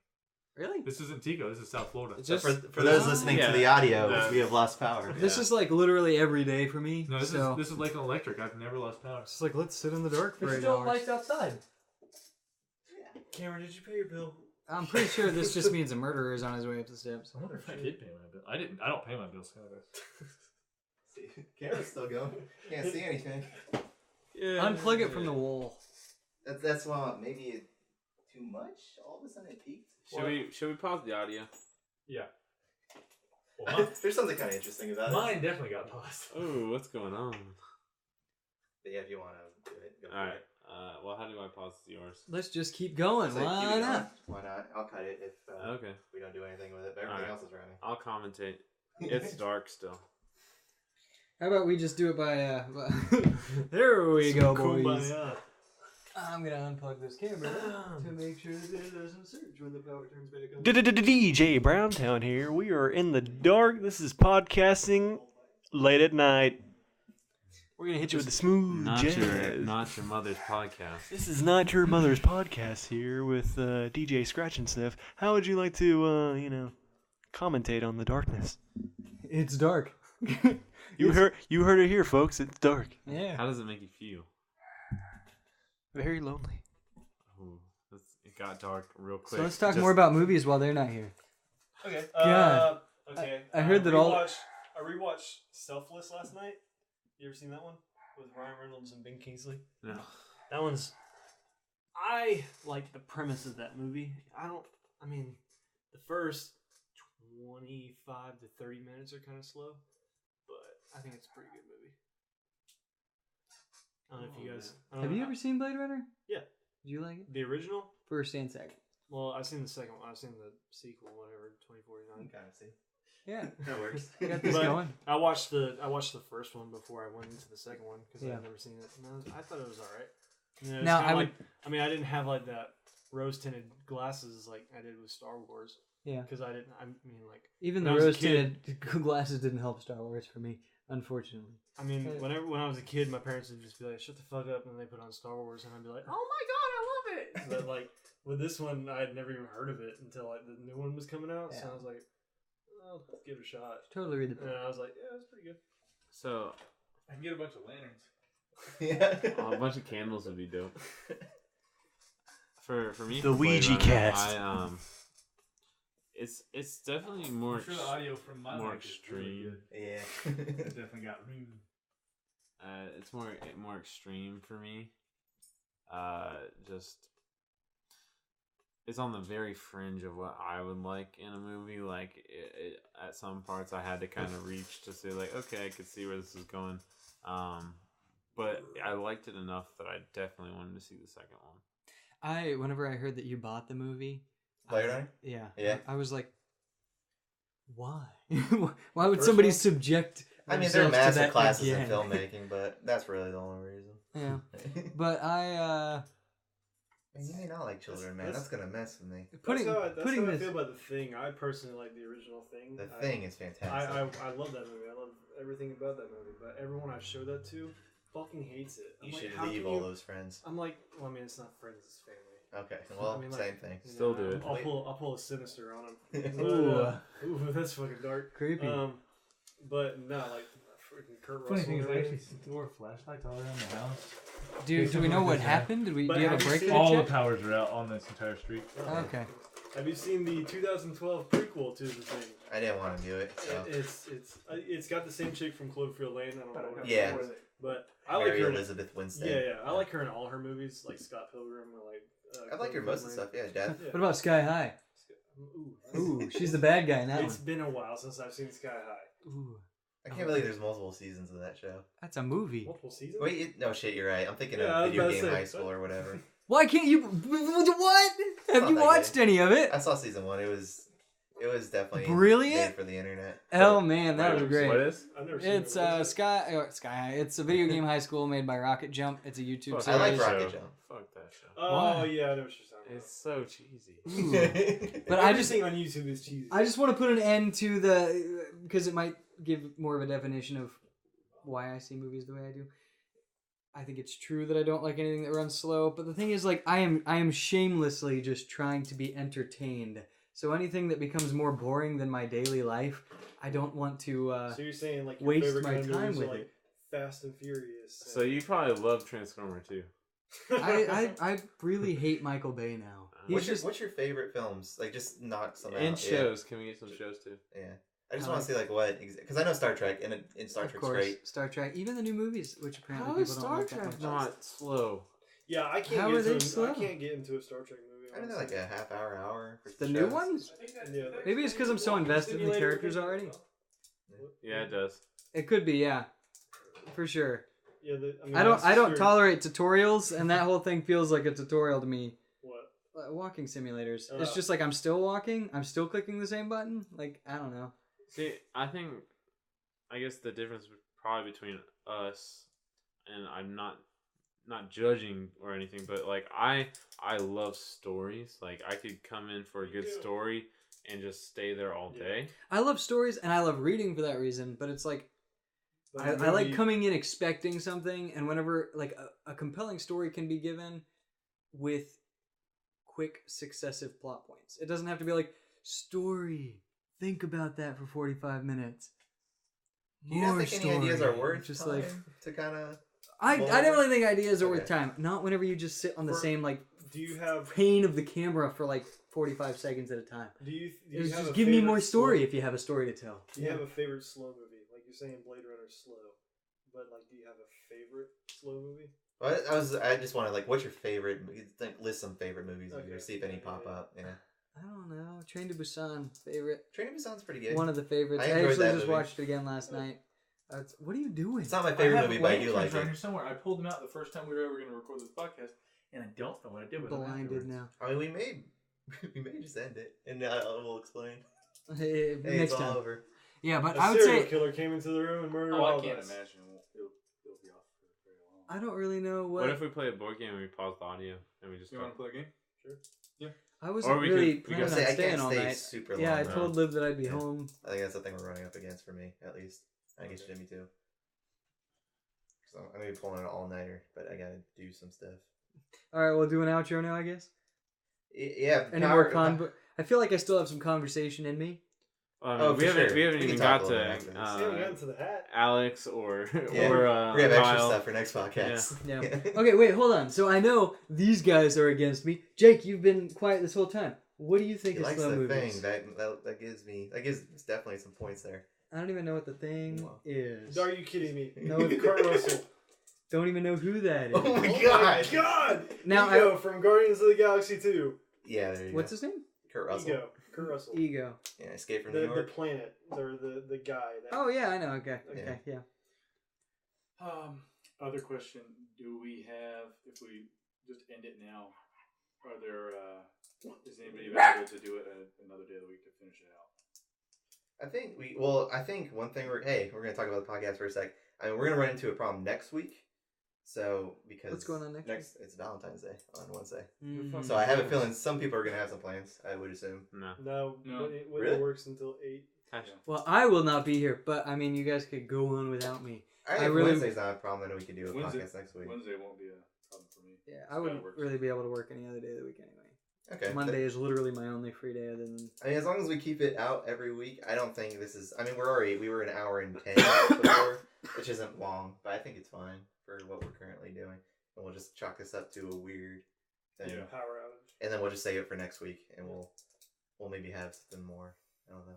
Really? This isn't Tico. This is South Florida. It's So just for those listening yeah. to the audio, Yeah. we have lost power. this is like literally every day for me. No, this so is like an electric. I've never lost power. It's like, let's sit in the dark for There's 8 still hours. lights outside. Cameron, did you pay your bill? I'm pretty sure this just means a murderer is on his way up the steps. I wonder if I did pay my bill. I didn't. I don't pay my bills. See, camera's still going. Can't see anything. Yeah. Unplug it from the wall. That's why maybe too much. All of a sudden it peaked. Should we pause the audio? Yeah. Well, There's something kind of interesting about it. mine definitely got paused. Oh, what's going on? But yeah, if you want to do it, go for All right. it. Well, how do I pause yours? Let's just keep going. So keep Why it going. not? Why not? I'll cut it if Okay. we don't do anything with it. But everything Alright. else is running. I'll commentate. It's dark still. How about we just do it by there we go, boys. Kumbaya. I'm gonna unplug this camera to make sure that it doesn't surge when the power turns back on. DJ Browntown here. We are in the dark. This is podcasting late at night. We're gonna hit you with the smooth Not jazz. your mother's podcast. This is not your mother's podcast here with DJ Scratch and Sniff. How would you like to, commentate on the darkness? It's dark. You heard it here, folks. It's dark. Yeah. How does it make you feel? Very lonely. Ooh, it got dark real quick. So let's talk Just- more about movies while they're not here. Okay. God. Okay. I heard that all- I rewatched Selfless last night. You ever seen that one with Ryan Reynolds and Ben Kingsley? No. That one's. I like the premise of that movie. The first 25 to 30 minutes are kind of slow, but I think it's a pretty good movie. I don't know if you guys Have you ever seen Blade Runner? Yeah. Did you like it? the original? First and second. Well, I've seen the second one. I've seen the sequel, whatever, 2049. Kind of see. Yeah. That works. You got this But going. I watched the first one before I went into the second one because Yeah. I'd never seen it. And I thought it was all right. You know, it's Now, kinda I would- like, I mean, I didn't have like that rose tinted glasses like I did with Star Wars. Yeah. Because I didn't. I mean, like Even when the I was a rose tinted glasses didn't help Star Wars for me, unfortunately. I mean, Uh, when I was a kid, my parents would just be like, "Shut the fuck up," and then they put on Star Wars, and I'd be like, "Oh my god, I love it!" But like with this one, I had never even heard of it until like the new one was coming out. So Yeah. I was like, "Oh, let's give it a shot." Totally read the And book. I was like, "Yeah, it's pretty good." So I can get a bunch of lanterns. Yeah. a bunch of candles would be dope. For me, The for Blade Ouija Runner, cast. It's definitely more I'm sure the audio from my more mic is really extreme. good. Yeah. It definitely got ring. It's more extreme for me. Just it's on the very fringe of what I would like in a movie. Like at some parts, I had to kind of reach to say like, okay, I could see where this is going. But I liked it enough that I definitely wanted to see the second one. Whenever I heard that you bought the movie, Blade Runner? yeah, Yeah. I was like, why? Why would First somebody one? subject? I mean, they're themselves to master that classes in again? filmmaking, but that's really the only reason. Yeah, but I And you may not like children, man. That's gonna mess with me. putting that's how putting I this. feel about The Thing. I personally like the original Thing. The Thing is fantastic. I love that movie. I love everything about that movie. But everyone I show that to fucking hates it. I'm you like, should how leave can all you- those friends. I'm like, well, I mean, it's not friends, it's family. Okay, well, I mean, like- same thing. You Still know, do it. I'll pull a Sinister on him. Ooh. Ooh, that's fucking dark. Creepy. But no, like freaking Kurt Funny Russell. thing is, and I everything. actually wore flashlights all around the house. Do we know what happened? Did we? But Do you have a have you break seen in the All the check? powers are out on this entire street. Okay. Have you seen the 2012 prequel to The Thing? I didn't want to do it. So. It's got the same chick from Cloverfield Lane. I don't know. What Yeah. but I like Mary her. Elizabeth Winstead. Yeah, I like her in all her movies, like Scott Pilgrim or like. I like her most of the stuff. Yeah, Death. Yeah. What about Sky High? Ooh, she's the bad guy in that It's one. been a while since I've seen Sky High. Ooh, I can't believe there's multiple seasons of that show. that's a movie. Multiple seasons. Wait, no shit, you're right. I'm thinking Yeah, I of was Video about to Game say, High School or whatever. Why can't you? What? Have not you that watched any of it? I saw season 1. It was definitely Brilliant. made for the internet. Oh man, that was What great. is? I've never seen It's it. What is it? Sky High. It's a video game high school made by Rocket Jump. It's a YouTube Fuck series. I like that Rocket show. Jump. Fuck that show. Oh Why? yeah, I know what you're talking about. It's so cheesy. Ooh. But I just Everything on YouTube is cheesy. I just want to put an end to the because it might give more of a definition of why I see movies the way I do. I think it's true that I don't like anything that runs slow, but the thing is, like, I am shamelessly just trying to be entertained. So anything that becomes more boring than my daily life, I don't want to. So you're saying like your waste favorite my kind of time movies with are like it. Fast and Furious. So you probably love Transformer too. I really hate Michael Bay now. He's What's your favorite films? Like, just knock some And out. shows. Can we get some shows too? Yeah. I just want to see like what because I know Star Trek and Star of Trek's course, great. Star Trek, even the new movies, which apparently How is people don't Star like that Trek much. not slow? Yeah, I can't How get are they into slow? I can't get into a Star Trek movie. I mean, they're like a half hour. For The shows. new ones? Yeah, Maybe it's because I'm so invested in the characters already. Yeah, it does. It could be, yeah, for sure. Yeah, I don't sure. tolerate tutorials, and that whole thing feels like a tutorial to me. What? Walking simulators. It's just like I'm still walking. I'm still clicking the same button. Like I don't know. See, I guess the difference probably between us, and I'm not judging or anything, but like I love stories. Like I could come in for a good story and just stay there all day. I love stories and I love reading for that reason. But it's like I like coming in expecting something, and whenever like a compelling story can be given with quick successive plot points. It doesn't have to be like story. Think about that for 45 minutes. Do you not think any ideas are worth just time like to kind of? I definitely think ideas are worth Okay. time. Not whenever you just sit on the same like Do you have? pane of the camera for like 45 seconds at a time. Do you It's have just a give me favorite more story slow- if you have a story to tell. Do you have a favorite slow movie? Like you're saying, Blade Runner's slow, but like, do you have a favorite slow movie? I just wanted like, what's your favorite? List some favorite movies of yours. See if any pop up. Yeah. I don't know. Train to Busan, favorite. Train to Busan's pretty good. One of the favorites. I I enjoyed actually that just movie. watched it again last night. What are you doing? It's not my favorite movie, but I do like around it. here somewhere. I pulled them out the first time we were ever going to record this podcast, and I don't know what I did with them Blinded afterwards. now. I mean, we may just end it, and we'll explain. Hey, Hey, next it's all time. over. Yeah, but A I would serial say killer came into the room and murdered Oh, all I of can't us. imagine it'll be off for very long. I don't really know What if we play a board game and we pause the audio and we just You talk? want to play a game? Sure. Yeah. I wasn't Or we really could- we planning could on say I staying can't all stay night. super Yeah, I long, told Liv that I'd be home. I think that's the thing we're running up against for me, at least. I guess Jimmy too. So I'm gonna be pulling an all-nighter, but I gotta do some stuff. All right, we'll do an outro now, I guess. Yeah. Any more I feel like I still have some conversation in me. Oh, we haven't We even can got talk a little bit after to this. We haven't gotten to the hat. Alex or Yeah. or We have extra Kyle. stuff for next podcast. Yeah. Okay, wait, hold on. So I know these guys are against me. Jake, you've been quiet this whole time. What do you think He of likes slow the movies? thing that gives definitely some points there. I don't even know what the thing Wow. is. Are you kidding me? No, With Kurt Russell. Don't even know who that is. Oh my Oh god! my god! Now Ego from Guardians of the Galaxy 2. I, Yeah, there you what's go. his name? Kurt Russell. Ego. Kurt Russell. Ego. Yeah, Escape from New The York. planet. Or the guy. That, Oh yeah, I know. Okay, yeah. Other question: do we have? If we just end it now, are there? Is anybody available to do it another day of the week to finish it out? I think one thing we're gonna talk about the podcast for a sec. I mean, we're gonna run into a problem next week. So because What's going on next week? It's Valentine's Day on Wednesday. Mm. So I have a feeling some people are gonna have some plans. I would assume. No. No. No. It Really? works until 8. Well, I will not be here, but I mean, you guys could go on without me. I think Wednesday's not a problem, then we could do a podcast next week. Wednesday won't be a problem for me. Yeah, It's I wouldn't gotta work. really be able to work any other day of the week anyway. Okay. Monday is literally my only free day other than. I mean, as long as we keep it out every week, I don't think this is. I mean, we were an hour and 10 before, which isn't long, but I think it's fine for what we're currently doing. And we'll just chalk this up to a weird thing, Power outage. and then we'll just save it for next week, and we'll maybe have something more. I don't know.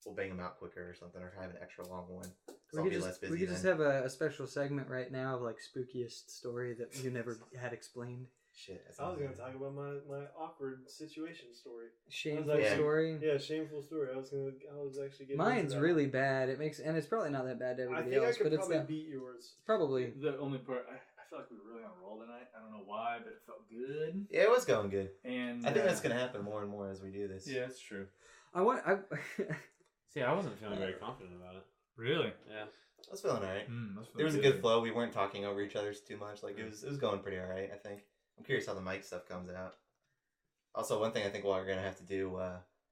We'll bang them out quicker or something, or have an extra long one. So I'll be less busy. We could then. just have a special segment right now of like spookiest story that you never had explained. Shit. that I was sounds going to good. talk about my awkward situation story. Shameful Yeah. story. Yeah, shameful story. I was actually getting Mine's into that. really bad. And it's probably not that bad to I everybody think I else, could but it's probably that beat yours. probably. The only part I feel like we were really on a roll tonight. I don't know why, but it felt good. Yeah, it was going good. And I think that's gonna happen more and more as we do this. Yeah, that's true. See, I wasn't feeling very confident about it. Really? Yeah. I was feeling alright. That's There was a good flow. We weren't talking over each other too much. Like it was going pretty alright. I think. I'm curious how the mic stuff comes out. Also, one thing I think we're gonna have to do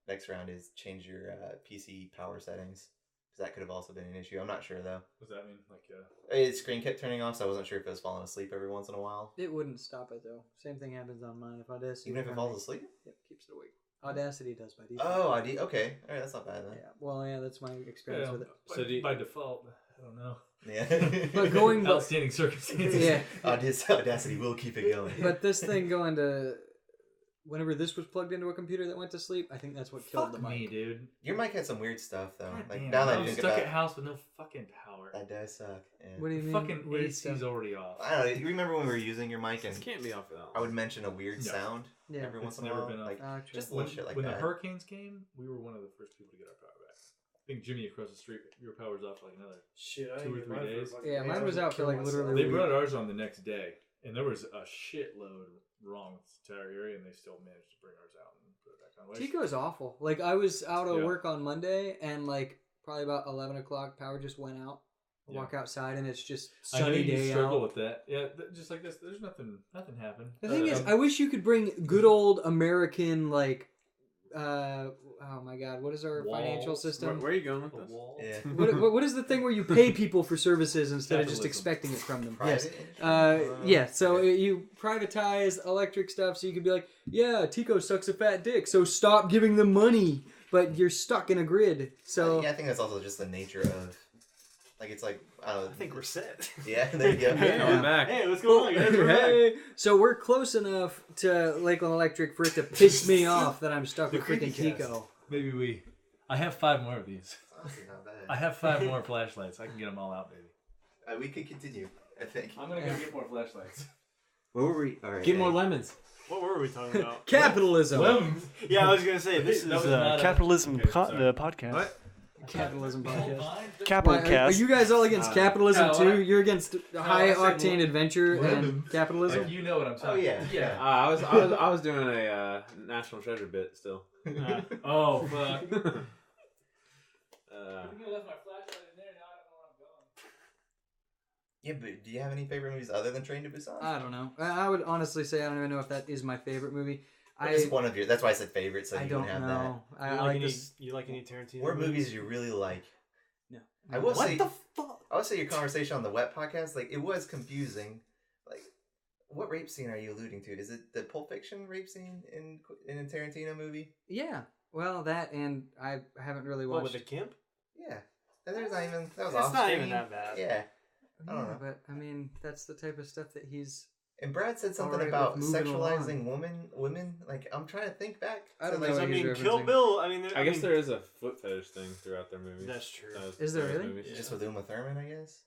next round is change your PC power settings, because that could have also been an issue. I'm not sure though. What does that mean? Like, Its screen kept turning off, so I wasn't sure if it was falling asleep every once in a while. It wouldn't stop it though. Same thing happens on mine. If Audacity. Even if it turns- falls asleep. Yep, keeps it awake. Audacity does by default. Oh, ID. Okay, all right, that's not bad then. Yeah. Well, yeah, that's my experience with it. So do you- by default, I don't know. Yeah. But going back, Outstanding circumstances. yeah. Audacity will keep it going. But this thing going to, whenever this was plugged into a computer that went to sleep, I think that's what killed the Fuck mic. me, dude. Your mic had some weird stuff though. God Like damn, now that I'm you think stuck about at house with no fucking power. that does suck. Yeah. What do you The mean? fucking weird AC's stuff? already off. I don't know. You remember when we were using your mic This and can't be off without. I would mention a weird No. sound Yeah. every once It's in a never while? been off. Like True. just little shit like when that. the hurricanes came, we were one of the first people to get our power back. I think Jimmy across the street, your power was off for like another. Shit, I 2 or didn't get 3 mine for days. fucking Yeah, day. mine I was gonna out for, kill like, myself. literally- They brought ours on the next day, and there was a shitload wrong with the entire area, and they still managed to bring ours out and put it back on. Which- Tico is awful. Like I was out of Yeah. work on Monday, and like probably about 11 o'clock, power just went out. I Yeah. walk outside, and it's just I know sunny you day struggle out. with that. Yeah, just like this. There's nothing happened. The thing is, I wish you could bring good old American like. Oh my God! What is our Walls. financial system? Where are you going with the this? wall. Yeah. What is the thing where you pay people for services instead of just Capitalism. expecting it from them? Private Yes. industry? Yeah. So Okay. you privatize electric stuff, so you could be like, yeah, Tico sucks a fat dick, so stop giving them money. But you're stuck in a grid. So yeah, I think that's also just the nature of, like, it's like I don't know. I think we're set. Yeah, there you go. Yeah. I'm back. Hey, what's going on, guys? We're back. Hey, so we're close enough to Lakeland Electric for it to piss me off that I'm stuck with freaking Tico. Maybe I have 5 more of these. Honestly, not bad. I have 5 more flashlights. I can get them all out, baby. We could continue. I think. I'm gonna go get more flashlights. Where were we? All right. Get more lemons. What were we talking about? Capitalism. Yeah, I was gonna say this That is was not a- capitalism Okay, sorry. podcast. What? Capitalism podcast. Capital Why, are cast. you guys all against capitalism no, too? You're against high I said octane adventure Women. and capitalism? Like, you know what I'm talking yeah. about. Yeah. I was doing a National Treasure bit still. Oh fuck. Yeah, but do you have any favorite movies other than Train to Busan? I don't know. I would honestly say I don't even know if that is my favorite movie. It's one of your. That's why I said favorite, so I you don't wouldn't have know. that. I You like any, this. You like any Tarantino? What movies you really like? No. I will What say. the fuck? I would say your conversation on the Wet podcast, like it was confusing. Like, what rape scene are you alluding to? Is it the Pulp Fiction rape scene in a Tarantino movie? Yeah. Well, that and I haven't really What, watched. with the Kemp? Yeah. And there's not even that was It's off not screen. even that bad. Yeah. I don't Yeah, know. but I mean, that's the type of stuff that he's. And Brad said something Alright, about with moving sexualizing women. Like I'm trying to think back. I don't to, know like, I what he's mean, Kill referencing. Bill. I mean, I guess there is a foot fetish thing throughout their movies. That's true. Is there really? movies. just with Uma Thurman, I guess.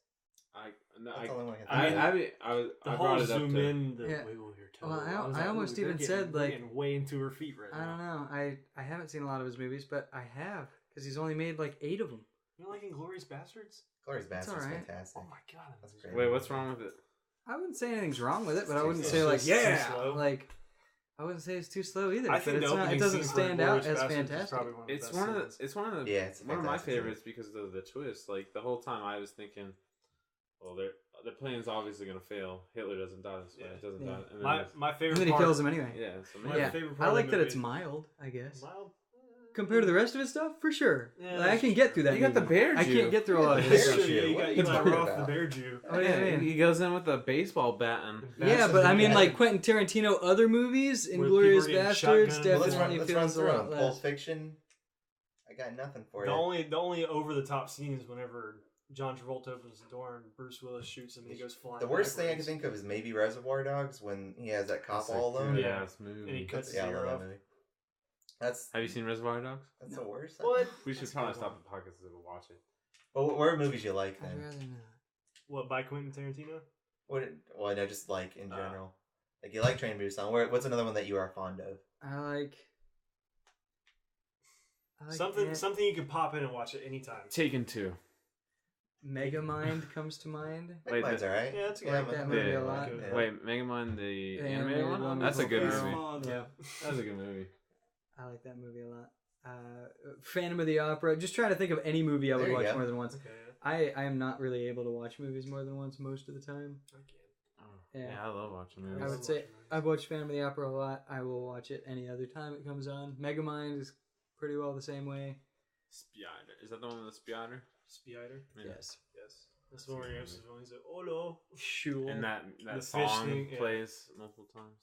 That's the only one I can think of. The I whole brought it up zoom to, in, the Yeah. wiggle your toe. Well, was I like, almost ooh, they're even getting- said, they're like- getting way into her feet right I now. don't know. I haven't seen a lot of his movies, but I have because he's only made like 8 of them. You don't like Inglourious Bastards? Glorious Bastards alright. fantastic. Oh my god, That's that great. wait, what's wrong with it? I wouldn't say anything's wrong with it, but I wouldn't It's say like just too yeah, slow. like I wouldn't say it's too slow either. I but think it's the not. It opening doesn't scene for stand out Inglourious as Bastards is fantastic. probably one of the It's best one of scenes. the. It's one of the. Yeah, it's a one of my fantastic scene. favorites because of the twist. Like the whole time, I was thinking, well, the plan's obviously gonna fail. Hitler doesn't die this way. Yeah. It doesn't Yeah. die. And then My it's- my And favorite then he part. kills him anyway. yeah. So My maybe- Yeah, favorite part I of the like that it's movie- mild. I guess Mild. compared to the rest of his stuff, for sure. Yeah, Like, I that's can get through that. You got the movie. bear I Jew. can't get through a lot of Yeah, his the stuff. bear Yeah, Jew. you What got are you Eli talking Roth, the about? Bear Jew. Oh, yeah, yeah. He goes in with a baseball bat and. Yeah, but I mean, Yeah. like Quentin Tarantino, other movies, people Inglourious are getting Bastards, shotgunned. Well, definitely let's run feels a through lot them. less. Pulp Fiction. I got nothing for The you. only over the top scene is whenever John Travolta opens the door and Bruce Willis shoots him and he goes flying. The worst thing I can backwards. think of is maybe Reservoir Dogs when he has that cop all alone. good. Yeah, Yeah. it's movie. And he cuts Yeah, I his love ear that off. movie. That's Have you seen Reservoir Dogs? that's the worst. What? We should That's a probably good stop the podcast and go watch it. Well, what are movies you like I'd then? rather not. What, by Quentin Tarantino? Well, no, just like in general. Like you like Train to Busan. What's another one that you are fond of? I like Something you can pop in and watch at any time. Taken 2. Megamind comes to mind. Wait, Mine's alright. Yeah, that's a I good like one. that movie Yeah. a lot. Yeah. Wait, Megamind the The animated animated one? one That's a with good Will movie. Ferrell. Yeah, That's a good movie. I like that movie a lot. Phantom of the Opera. Just trying to think of any movie I would There you watch go. more than once. Okay, I am not really able to watch movies more than once most of the time. I can't. Oh, Yeah. yeah, I love watching I movies. would say I've watched Phantom of the Opera a lot. I will watch it any other time it comes on. Megamind is pretty well the same way. Spider. Is that the one with the spider? Spider? Yeah. Yes. Yes. That's the one where he goes to he's like, Olo. Sure. And that The fish song thing, yeah. plays multiple times.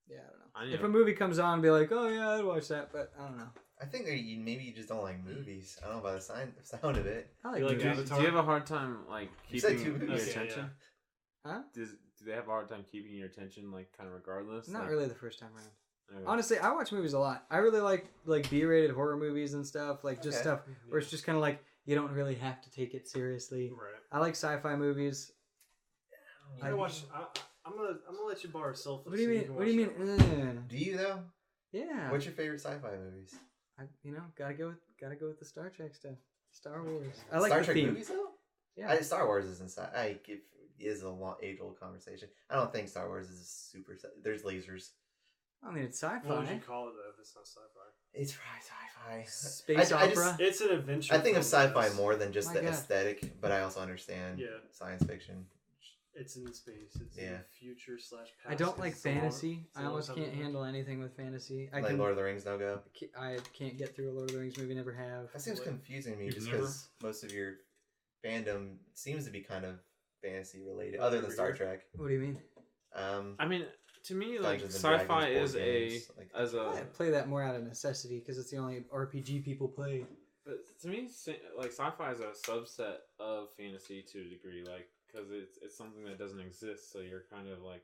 Yeah, I don't know. I If know. a movie comes on, be like, oh yeah, I'd watch that, but I don't know. I think that maybe you just don't like movies. I don't know by the sound of it. I like You like movies. Avatar? Do you have a hard time like You said keeping 2 your movies. Okay, attention? Huh? Do they have a hard time keeping your attention, like kind of regardless? Not Like, really the first time around. okay. Honestly, I watch movies a lot. I really like B-rated horror movies and stuff, like just Okay. stuff where it's just kind of like you don't really have to take it seriously. Right. I like sci-fi movies. You gotta watch. I'm gonna let you borrow Selfless. What do you so mean? can What do you watch mean? that. Do you though? Yeah. What's your favorite sci-fi movies? Gotta go with the Star Trek stuff. Star Wars. I like Star the Trek theme. movies though. Yeah. Star Wars is inside. Is a long age-old conversation. I don't think Star Wars is super. There's lasers. I mean, it's sci-fi. What would you call it though if it's not sci-fi? It's probably sci-fi. Space I opera. It's an adventure. I think of film, sci-fi yes. more than just My the God. aesthetic, but I also understand Yeah. science fiction. It's in space. It's in Yeah. the future / past. I don't like It's a long- fantasy. it's a I long almost time can't ago. handle anything with fantasy. I Like can. Lord of the Rings, no go. I can't get through a Lord of the Rings movie. Never have. That seems What? confusing to me, You've just never? because most of your fandom seems to be kind of fantasy related, other than Star Trek. What do you mean? I mean, to me, like Dungeons and sci-fi Dragons is board a games, like- as I a. play that more out of necessity because it's the only RPG people play. But to me, like sci-fi is a subset of fantasy to a degree, like because it's something that doesn't exist. So you're kind of like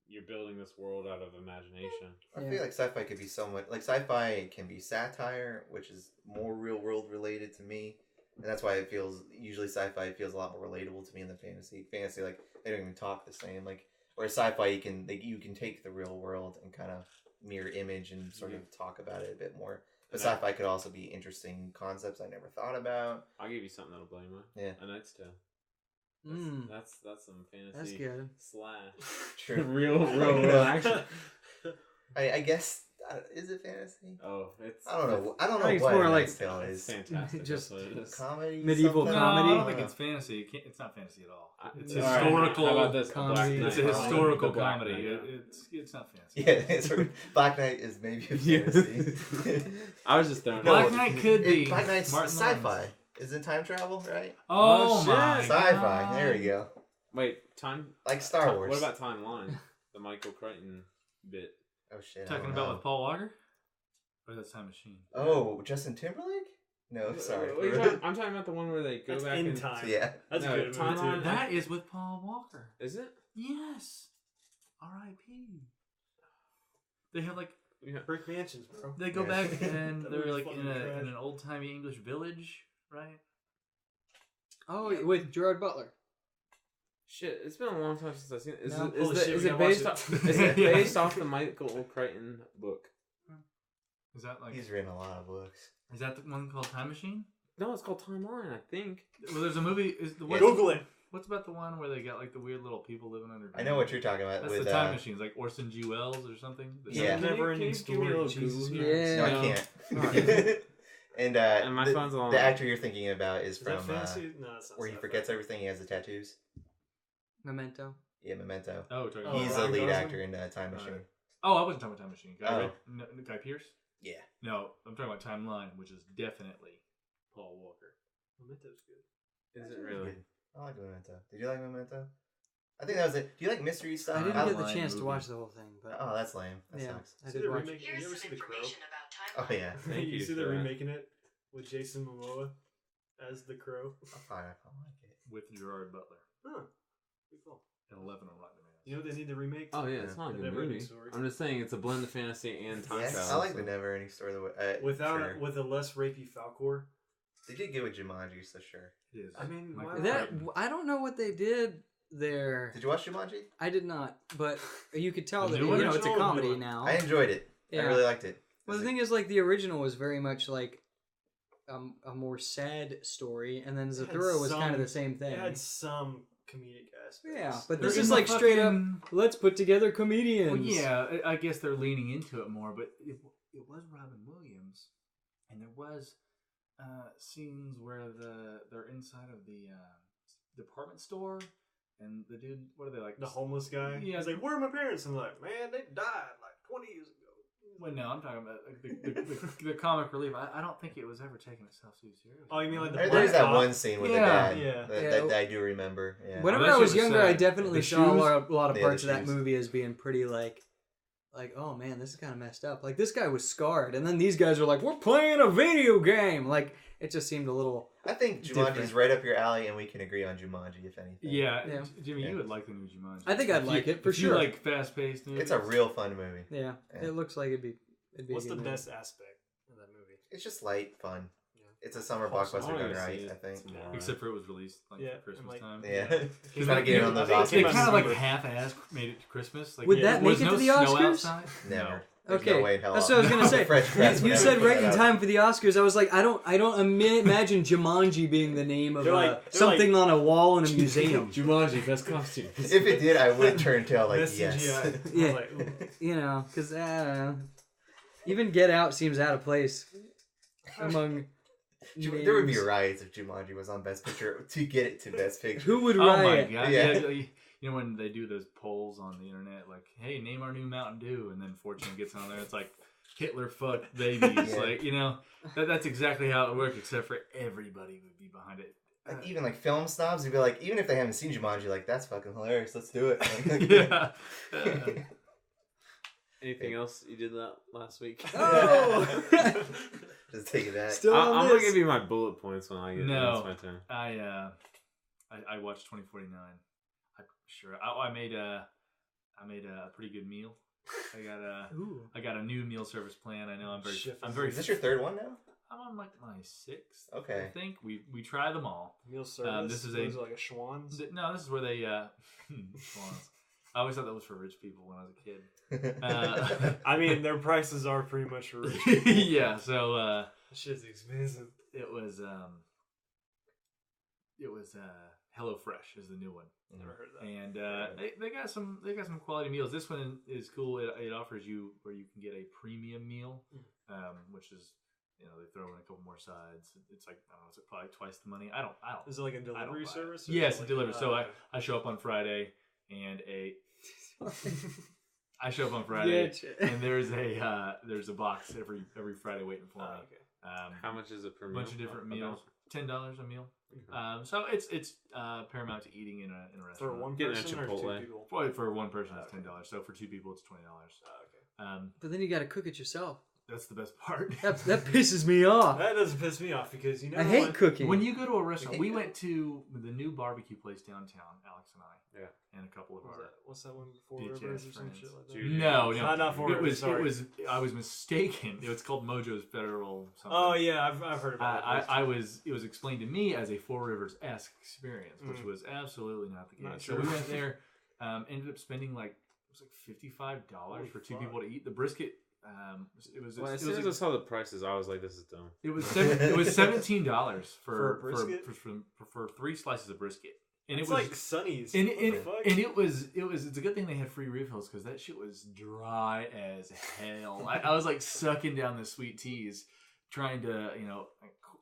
you're building this world out of imagination. I Yeah. feel like sci-fi could be somewhat like sci-fi can be satire, which is more real world related to me, and that's why it feels usually sci-fi feels a lot more relatable to me than fantasy. Fantasy, like they don't even talk the same. Like whereas sci-fi, you can take the real world and kind of mirror image and sort of talk about it a bit more. But sci-fi could also be interesting concepts I never thought about. I'll give you something that'll blow your mind. Yeah. A Knight's Tale. That's some fantasy. That's good. Slash. True. real action. I guess is it fantasy? Oh, it's. I don't know. I don't I know think it's what more A like- Knight's Tale is. Fantastic. Just that's what it is. Comedy, Medieval something? comedy? No, I don't think it's fantasy. It's not fantasy at all. It's All right, historical. How about this? comedy. Black It's a Knight. historical The Black comedy. Knight, yeah. It's not fantasy. Yeah, it's Black Knight is maybe a fantasy. I was just throwing. No, Black Knight could be. Black Knight's Martin sci-fi. Lawrence. Is it time travel, right? Oh, Oh, my shit. Sci-fi. God. There we go. Wait, time. Like Star Wars. What about Timeline? The Michael Crichton bit. Oh shit. I Talking don't about know. with Paul Walker? Or that's Time Machine? Oh, Justin Timberlake? No, sorry. What are you talking- I'm talking about the one where they go That's back in and time. Yeah. That's No, a good. timeline- Movie too. That is with Paul Walker. Is it? Yes. R.I.P. They have like Yeah. Brick Mansions, bro. they go Yeah. back and That they're movie's like fucking in trash. an old timey English village, right? Oh, with Gerard Butler. Shit, it's been a long time since I've seen it. Is No. it, Holy shit, is we it gotta based watch off? it. Is it Yeah. based off the Michael Crichton book? Is that like He's written a lot of books. is that the one called Time Machine? No, it's called Timeline, I think. Well, there's a movie. Is the Yeah. Google it. What's about the one where they got like the weird little people living under? I know what you're talking about That's with the Time Machines, like Orson G. Wells or something. Yeah. Never Can you ending give me a story. little Jesus Google Christ. Yeah. No, No. I can't. Alright. And And my phone's on. the actor you're thinking about is Is that from fantasy? No, that's not where he sci-fi. forgets everything. He has the tattoos. Memento. Yeah, Memento. Oh, we're talking Oh, He's the Ryan lead Gosling? actor in Time Machine. Alright. Oh, I wasn't talking about Time Machine. Oh. Guy Pearce? Yeah. No, I'm talking about Timeline, which is definitely Paul Walker. Memento's good. Is it really? I like Memento. Did you like Memento? I think that was it. Do you like mystery stuff? I didn't I get the like chance to movie. watch the whole thing, but Oh, that's lame. That yeah, sucks. I See did the watch. remake? You Here's ever some see The Crow? information about Oh timeline. yeah. Thank you you see for they're that. remaking it with Jason Momoa as the Crow. I'm fine. I like it. With Gerard Butler. Huh. Pretty cool. And 11 on Rotten Tomatoes. You know what they need to remake? Oh yeah, it's not a The good Never-Ending movie. Story. I'm just saying it's a blend of fantasy and time Yes, travel. I like so- the never ending story. Without sure. with a less rapey Falcor. They did good with Jumanji, so sure. It is. I mean, Michael why That Crichton. I don't know what they did there. Did you watch Jumanji? I did not, but you could tell The that new you one? know it's a Original or comedy new one? now. I enjoyed it. Yeah. I really liked it. Well, the thing is, like the original was very much like a more sad story, and then It had Zathura was kind of some- the same thing. It had some comedic aspects. Yeah, but They're this in is the like straight up. fucking- Let's put together comedians. Well, yeah, I guess they're leaning into it more, but it was Robin Williams, and there was scenes where they're inside of the department store, and the dude, what are they like? The homeless guy. Yeah. He's like, "Where are my parents?" I'm like, "Man, they died like 20 years ago." Well, no, I'm talking about like, the comic relief. I don't think it was ever taking itself too seriously. Oh, you mean like the There's black that cop? one scene with Yeah. the dad Yeah. that Yeah. I do remember. Yeah. Whenever that I shit was was younger, sad. I definitely The saw a shoes? lot of Yeah, parts the of that shoes. movie as being pretty like, oh man, this is kind of messed up. Like this guy was scarred, and then these guys are like, we're playing a video game. Like it just seemed a little. I think Different. Jumanji's right up your alley, and we can agree on Jumanji if anything. Yeah, Yeah. Jimmy, Yeah. you would like the new Jumanji. I think I'd If like you- it, for if you sure. like fast-paced movies. It's a real fun movie. Yeah, Yeah. it looks like it'd be. What's a the good movie. best aspect of that movie? It's just light fun. Yeah. It's a summer Awesome. blockbuster I wanna done see right, it I think. tomorrow. Except for it was released like Yeah, for Christmas and, like- time. Yeah. Because Gotta get in on those I think They it Oscars. came kind of out like super- half-ass made it to Christmas. Like, Would Yeah. that there was make it no to the snow Oscars? outside? Never. No. There's Okay, no way in hell. that's what I was gonna say. The French press You would said ever put right in that out. time for the Oscars. I was like, I don't imagine Jumanji being the name of They're like- they're something on a wall in a museum. Jumanji, best costumes. If it did, I would turn tail like Best yes. CGI. I was Yeah. like, ooh. You know, because I don't know. Even Get Out seems out of place among. There would be names. riots if Jumanji was on Best Picture to get it to Best Picture. Who would Oh my riot? god! Yeah. Yeah. You know when they do those polls on the internet, like, "Hey, name our new Mountain Dew," and then Fortune gets on there, it's like Hitler fucked babies. Yeah. Like, you know, that's exactly how it worked. Except for everybody would be behind it. Like, even like film snobs would be like, even if they haven't seen Jumanji, like that's fucking hilarious. Let's do it. Yeah. Anything else you did that last week? Oh! Just take it back. Still on I'm this. gonna give you my bullet points when I get No. it's my turn. I watched 2049. I made a pretty good meal. Ooh. I got a new meal service plan. I know I'm very Shit. Is this your third one now? I'm on like my 6th. Okay. I think we try them all. Meal service. this is Those a- are like a Schwann's. No, this is where they swans. I always thought that was for rich people when I was a kid. I mean, their prices are pretty much for rich. Yeah, so That shit's expensive. it was HelloFresh is the new one. Never heard of that. And they got some quality meals. This one is cool. It offers you where you can get a premium meal, which is they throw in a couple more sides. It's like I don't know, it's probably twice the money. I don't. Is it like a delivery service? Yes, like, it delivers. So I show up on Friday and I show up on Friday and there's a box every Friday waiting for me. Okay. How much is it per meal? A bunch of different meals. $10 a meal. So it's paramount to eating in a restaurant. For one Getting person a or two Chipotle. people? For one person, it's $10. So for two people, it's $20. Okay. But then you got to cook it yourself. That's the best part. That pisses me off. That doesn't piss me off because I hate cooking. When you go to a restaurant, we went to the new barbecue place downtown, Alex and I. Yeah. And a couple of our What's that one? Four BHS Rivers or some friends. shit like that? Dude. No, Not Four Rivers. Sorry. I was mistaken. It was called Mojo's Federal something. Oh yeah, I've heard about it. It was explained to me as a Four Rivers-esque experience, which was absolutely not the case. Not So true. we went there, ended up spending like $55 for two people to eat. The brisket, As soon as I saw the prices, I was like, "This is dumb." it was $17 For a brisket? for 3 slices of brisket. And It's it was like Sonny's. and What the fuck? it's a good thing they had free refills because that shit was dry as hell. I was like sucking down the sweet teas, trying to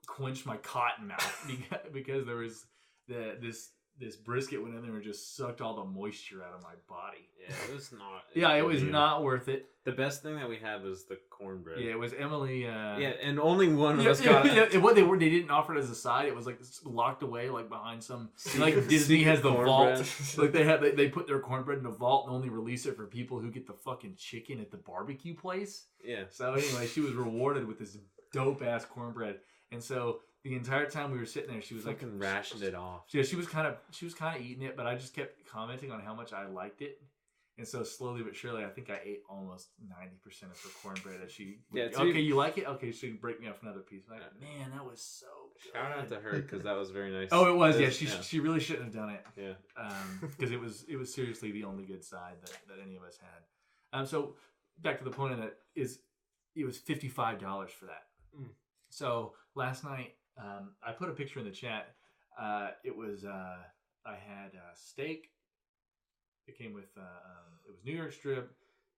quench my cotton mouth because there was this brisket went in there and just sucked all the moisture out of my body. Yeah, it was not. Yeah, it was not worth it. The best thing that we had was the cornbread. Yeah, it was Emily. Yeah, and only one of us got it. Yeah, what they didn't offer it as a side. It was like locked away, like behind some. Like Disney has the cornbread. vault. Like they put their cornbread in a vault and only release it for people who get the fucking chicken at the barbecue place. Yeah. So anyway, she was rewarded with this dope ass cornbread, and so the entire time we were sitting there, she was like Fucking rationed it off. Yeah, she was kind of eating it, but I just kept commenting on how much I liked it. And so slowly but surely, I think I ate almost 90% of her cornbread. As she, okay, you like it? Okay, she break me off another piece. Like, man, that was so good. Shout out to her because that was very nice. Oh, it was. Yeah, she really shouldn't have done it. Yeah. Because it was seriously the only good side that any of us had. So back to the point of that is, it was $55 for that. So last night, I put a picture in the chat. It was I had steak. It came with it was New York strip.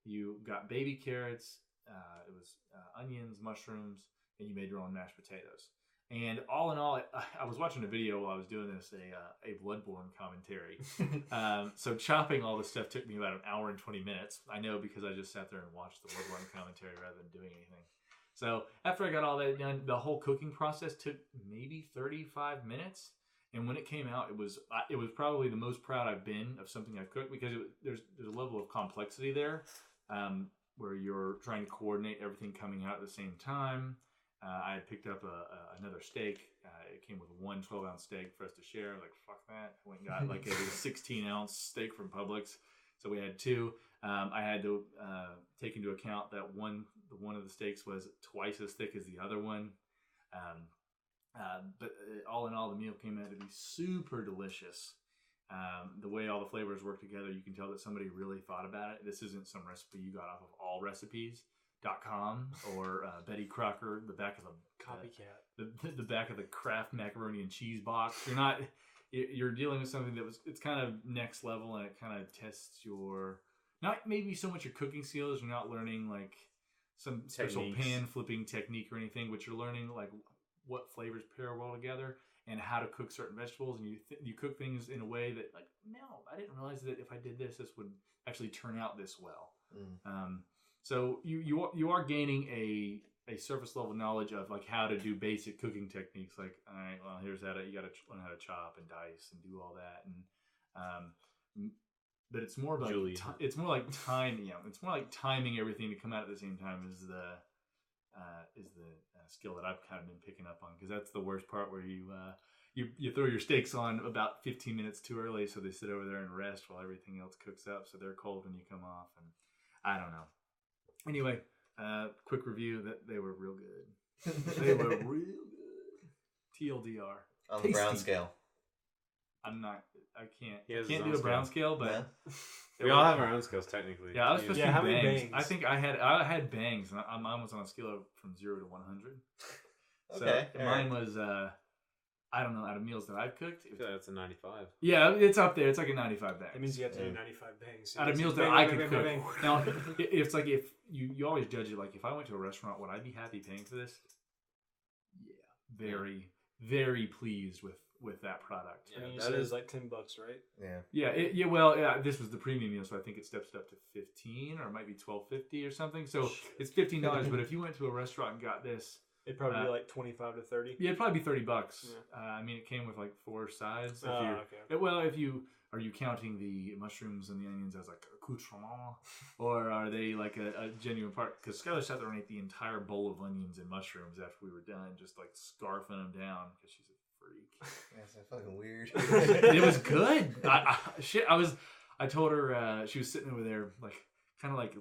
You got baby carrots. It was onions, mushrooms, and you made your own mashed potatoes. And all in all, I was watching a video while I was doing this, a Bloodborne commentary. So chopping all this stuff took me about an hour and 20 minutes. I know because I just sat there and watched the Bloodborne commentary rather than doing anything. So after I got all that done, the whole cooking process took maybe 35 minutes. And when it came out, it was probably the most proud I've been of something I've cooked because there's a level of complexity there where you're trying to coordinate everything coming out at the same time. I had picked up another steak. It came with one 12-ounce steak for us to share. I was like, fuck that. I went and got like a 16-ounce steak from Publix. So we had 2. I had to take into account that one of the steaks was twice as thick as the other one. But all in all, the meal came out to be super delicious. The way all the flavors work together, you can tell that somebody really thought about it. This isn't some recipe you got off of allrecipes.com or Betty Crocker, the back of the copycat, the back of the Kraft macaroni and cheese box. You're dealing with something it's kind of next level, and it kind of tests your, not maybe so much your cooking skills. You're not learning like some special pan flipping technique or anything, but you're learning like what flavors pair well together and how to cook certain vegetables. And you cook things in a way that, like, no, I didn't realize that if I did this would actually turn out this well. So you are gaining a surface level knowledge of like how to do basic cooking techniques. Like, all right, well, here's how you got to learn how to chop and dice and do all that. And but it's more about it's more like time. Yeah, it's more like timing everything to come out at the same time is the skill that I've kind of been picking up on, because that's the worst part, where you throw your steaks on about 15 minutes too early, so they sit over there and rest while everything else cooks up, so they're cold when you come off, and I don't know. Anyway, quick review that they were real good. They were real good. TLDR. On the brown scale. I'm not. I can't. He I has can't his do own a brown scale. scale, but We all have our own scales technically. yeah, I was supposed to how do many bangs. bangs? I think I had bangs, and mine was on a scale of from 0 to 100. Okay, So mine was I don't know, out of meals that I've cooked. I feel like that's a 95. Yeah, it's up there. It's like a 95 bang. That means you have to do 95 bangs. Out of meals that I could cook. Now, it's like if you always judge it like if I went to a restaurant, would I be happy paying for this? Yeah, very, very pleased with that product. I mean, you that said is it's like $10, right? Yeah. Yeah. Well, this was the premium meal, so I think it steps it up to 15 or it might be $12.50 or something. So it's $15. But if you went to a restaurant and got this, It'd probably be like 25 to 30. yeah, it'd probably be $30. Yeah. I mean, it came with like 4 sides. Okay. Well, if you are you counting the mushrooms and the onions as like accoutrement, or are they like a genuine part? Because Skylar sat there and ate the entire bowl of onions and mushrooms after we were done, just like scarfing them down because she's a freak. That's fucking weird. It was good. I told her she was sitting over there like kind of like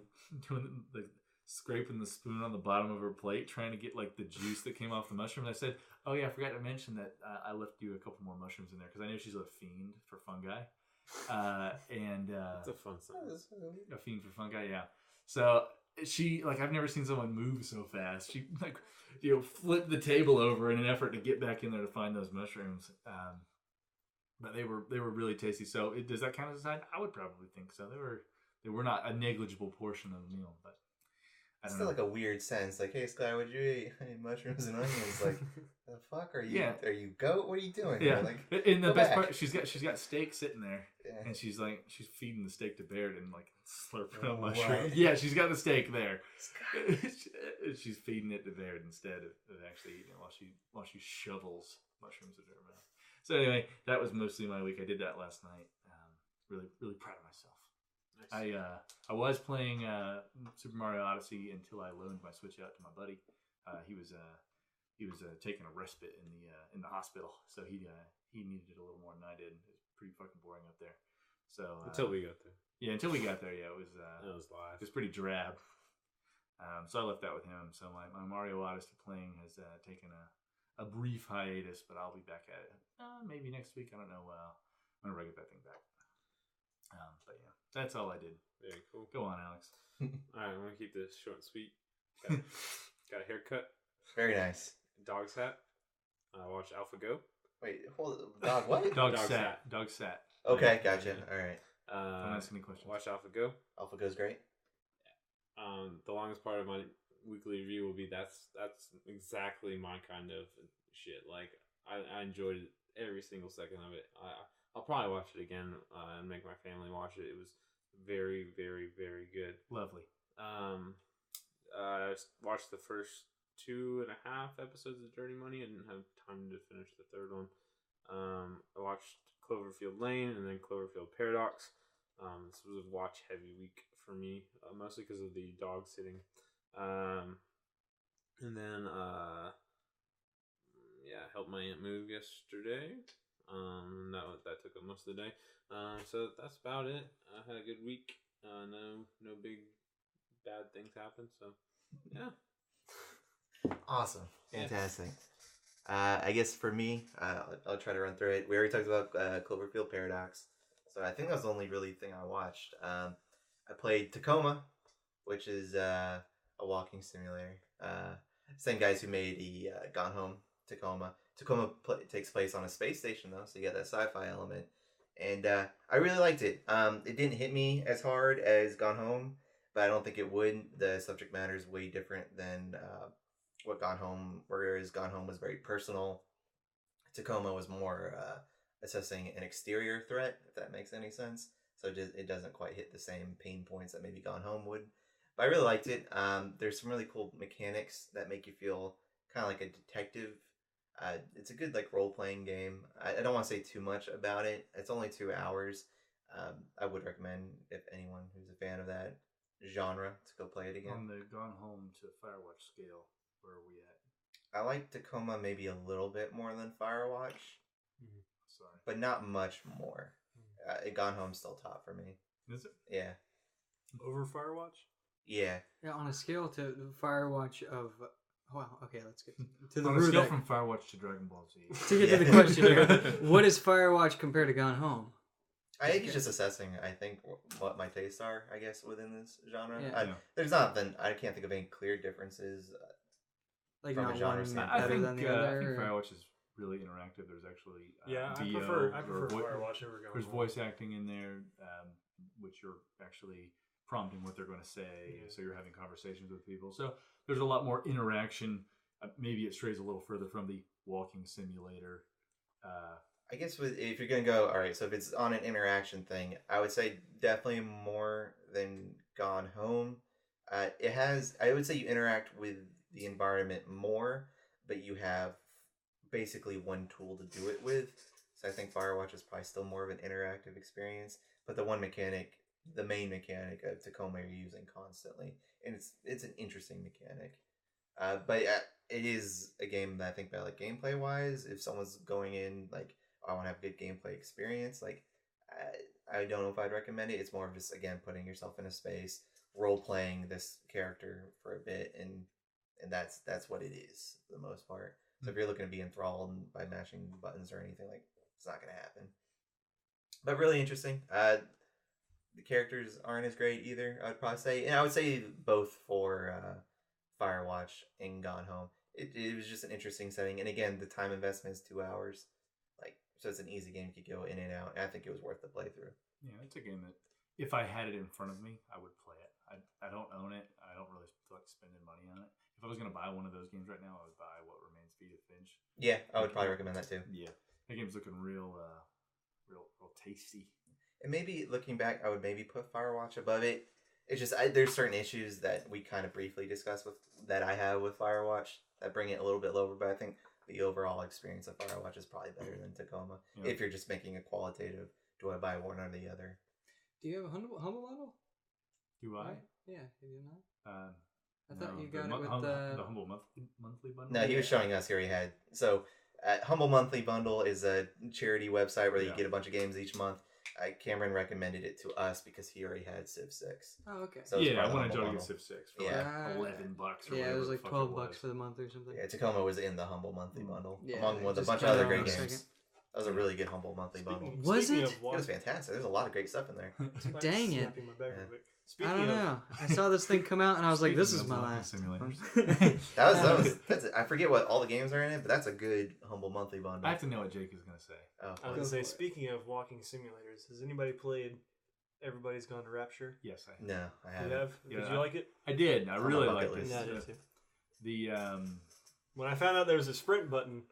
doing like scraping the spoon on the bottom of her plate, trying to get like the juice that came off the mushroom. And I said, "Oh yeah, I forgot to mention that I left you a couple more mushrooms in there because I know she's a fiend for fungi." It's a fun sentence. A fiend for fungi, yeah. So she like I've never seen someone move so fast. She like flipped the table over in an effort to get back in there to find those mushrooms. But they were really tasty. So does that count as a side? I would probably think so. They were not a negligible portion of the meal, but I don't Still know. like a weird sense. Like, hey, Sky, what'd you eat? I ate mushrooms and onions. Like, the fuck are you? Yeah. Are you goat? What are you doing? Yeah. Like, And the go best back. part, she's got steak sitting there, yeah. and she's feeding the steak to Baird and like slurping up What? mushroom. Yeah, she's got the steak there. She's feeding it to Baird instead of actually eating it while she shovels mushrooms into her mouth. So anyway, that was mostly my week. I did that last night. Really, really proud of myself. Nice. I was playing Super Mario Odyssey until I loaned my Switch out to my buddy. He was taking a respite in the hospital, so he needed it a little more than I did. It was pretty fucking boring up there. So Until we got there. yeah, until we got there, yeah, it was live. it was pretty drab. So I left that with him. So my Mario Odyssey playing has taken a brief hiatus, but I'll be back at it maybe next week. I don't know whenever I get that thing back. But yeah, that's all I did. Very cool. Go on, Alex. All right, I'm gonna keep this short and sweet. Got a haircut. Very nice. Dog's hat. I watched Alpha Go. Wait, hold it. Dog, what? Dog Dog sat. Dog sat. Okay, gotcha. All right. Don't ask any questions. Watch Alpha Go. Alpha goes great. The longest part of my weekly review will be that's exactly my kind of shit. Like I enjoyed every single second of it. I'll probably watch it again and make my family watch it. It was very, very, very good. Lovely. I watched the first 2.5 episodes of Dirty Money. I didn't have time to finish the third one. I watched Cloverfield Lane and then Cloverfield Paradox. This was a watch heavy week for me, mostly because of the dog sitting. And then helped my aunt move yesterday. That took up most of the day. So that's about it. I had a good week. No big bad things happened. So yeah. Awesome. Fantastic. I guess for me, I'll try to run through it. We already talked about Cloverfield Paradox. So I think that was the only really thing I watched. I played Tacoma, which is a walking simulator. Same guys who made the Gone Home Tacoma. Tacoma takes place on a space station, though, so you get that sci-fi element. And I really liked it. It didn't hit me as hard as Gone Home, but I don't think it would. The subject matter is way different than what Gone Home, whereas Gone Home was very personal. Tacoma was more assessing an exterior threat, if that makes any sense. So it doesn't quite hit the same pain points that maybe Gone Home would. But I really liked it. There's some really cool mechanics that make you feel kind of like a detective. It's a good like role-playing game. I don't want to say too much about it. It's only 2 hours. I would recommend if anyone who's a fan of that genre to go play it again. On the Gone Home to Firewatch scale, where are we at? I like Tacoma maybe a little bit more than Firewatch, Sorry. but not much more. Gone Home's still top for me. Is it? Yeah. Over Firewatch? Yeah. Yeah, on a scale to the Firewatch of Well, okay, let's get to the On a root scale of from Firewatch to Dragon Ball Z. to get to the Yeah. question here. What is Firewatch compared to Gone Home? I think he's just assessing. I think what my tastes are. I guess within this genre. Yeah. There's not. Then I can't think of any clear differences. Like From a not genre one standpoint. better than the I other. think or- Firewatch is really interactive. There's actually I prefer vo- Firewatch over Gone There's Home. voice acting in there, which you're actually prompting what they're going to say. Yeah. So you're having conversations with people. So there's a lot more interaction. Maybe it strays a little further from the walking simulator. I guess if you're gonna go, all right. So if it's on an interaction thing, I would say definitely more than Gone Home. It has. I would say you interact with the environment more, but you have basically one tool to do it with. So I think Firewatch is probably still more of an interactive experience. But the main mechanic of Tacoma, you're using constantly, and it's an interesting mechanic. But it is a game that I think, like gameplay wise, if someone's going in like, I want to have a good gameplay experience, like I don't know if I'd recommend it. It's more of just, again, putting yourself in a space, role playing this character for a bit, and that's what it is for the most part. So if you're looking to be enthralled by mashing buttons or anything, like, it's not gonna happen. But really interesting. The characters aren't as great either, I would probably say, and I would say both for Firewatch and Gone Home. It was just an interesting setting, and again, the time investment is 2 hours, like, so it's an easy game. You could go in and out, and I think it was worth the playthrough. Yeah, it's a game that if I had it in front of me, I would play it. I don't own it. I don't really feel like spending money on it. If I was going to buy one of those games right now, I would buy What Remains of Edith Finch. Yeah, I would probably recommend that too. Yeah, that game's looking real tasty. And maybe looking back, I would maybe put Firewatch above it. It's just there's certain issues that we kind of briefly discussed that I have with Firewatch that bring it a little bit lower. But I think the overall experience of Firewatch is probably better than Tacoma. Yeah. If you're just making a qualitative, do I buy one or the other? Do you have a humble model? Do I? Right? Yeah, you do not. I thought No, you the got it mon- with hum- the. the humble monthly bundle. No, he was showing us here. He had Humble Monthly Bundle is a charity website where you Yeah. get a bunch of games each month. Cameron recommended it to us because he already had Civ 6. Oh, okay. So it's Yeah, part I of the wanted Humble Joe to get Bundle. Civ 6 for Yeah. like $11 or Yeah, whatever it was the like fuck $12 it was. for the month or something. Yeah, Tacoma was in the Humble Monthly Bundle, Yeah, along with a just bunch of got other it great on a games. second. That was a really good Humble Monthly Bundle. Was Speaking it? of It was fantastic. There's a lot of great stuff in there. Dang it. Snapping my back real quick. I Speaking don't of, know. I saw this thing come out and I was like, this is Speaking my of last. walking simulators. That's I forget what all the games are in it, but that's a good Humble Monthly Bundle. I have to know what Jake is going to say. Oh, I was Go gonna say, for it. speaking of walking simulators, has anybody played Everybody's Gone to Rapture? Yes, I have. no, I You haven't. have? Yeah, Did you like it? I did. I It's on really my bucket liked it. list. Yeah, I did too. The When I found out there was a sprint button,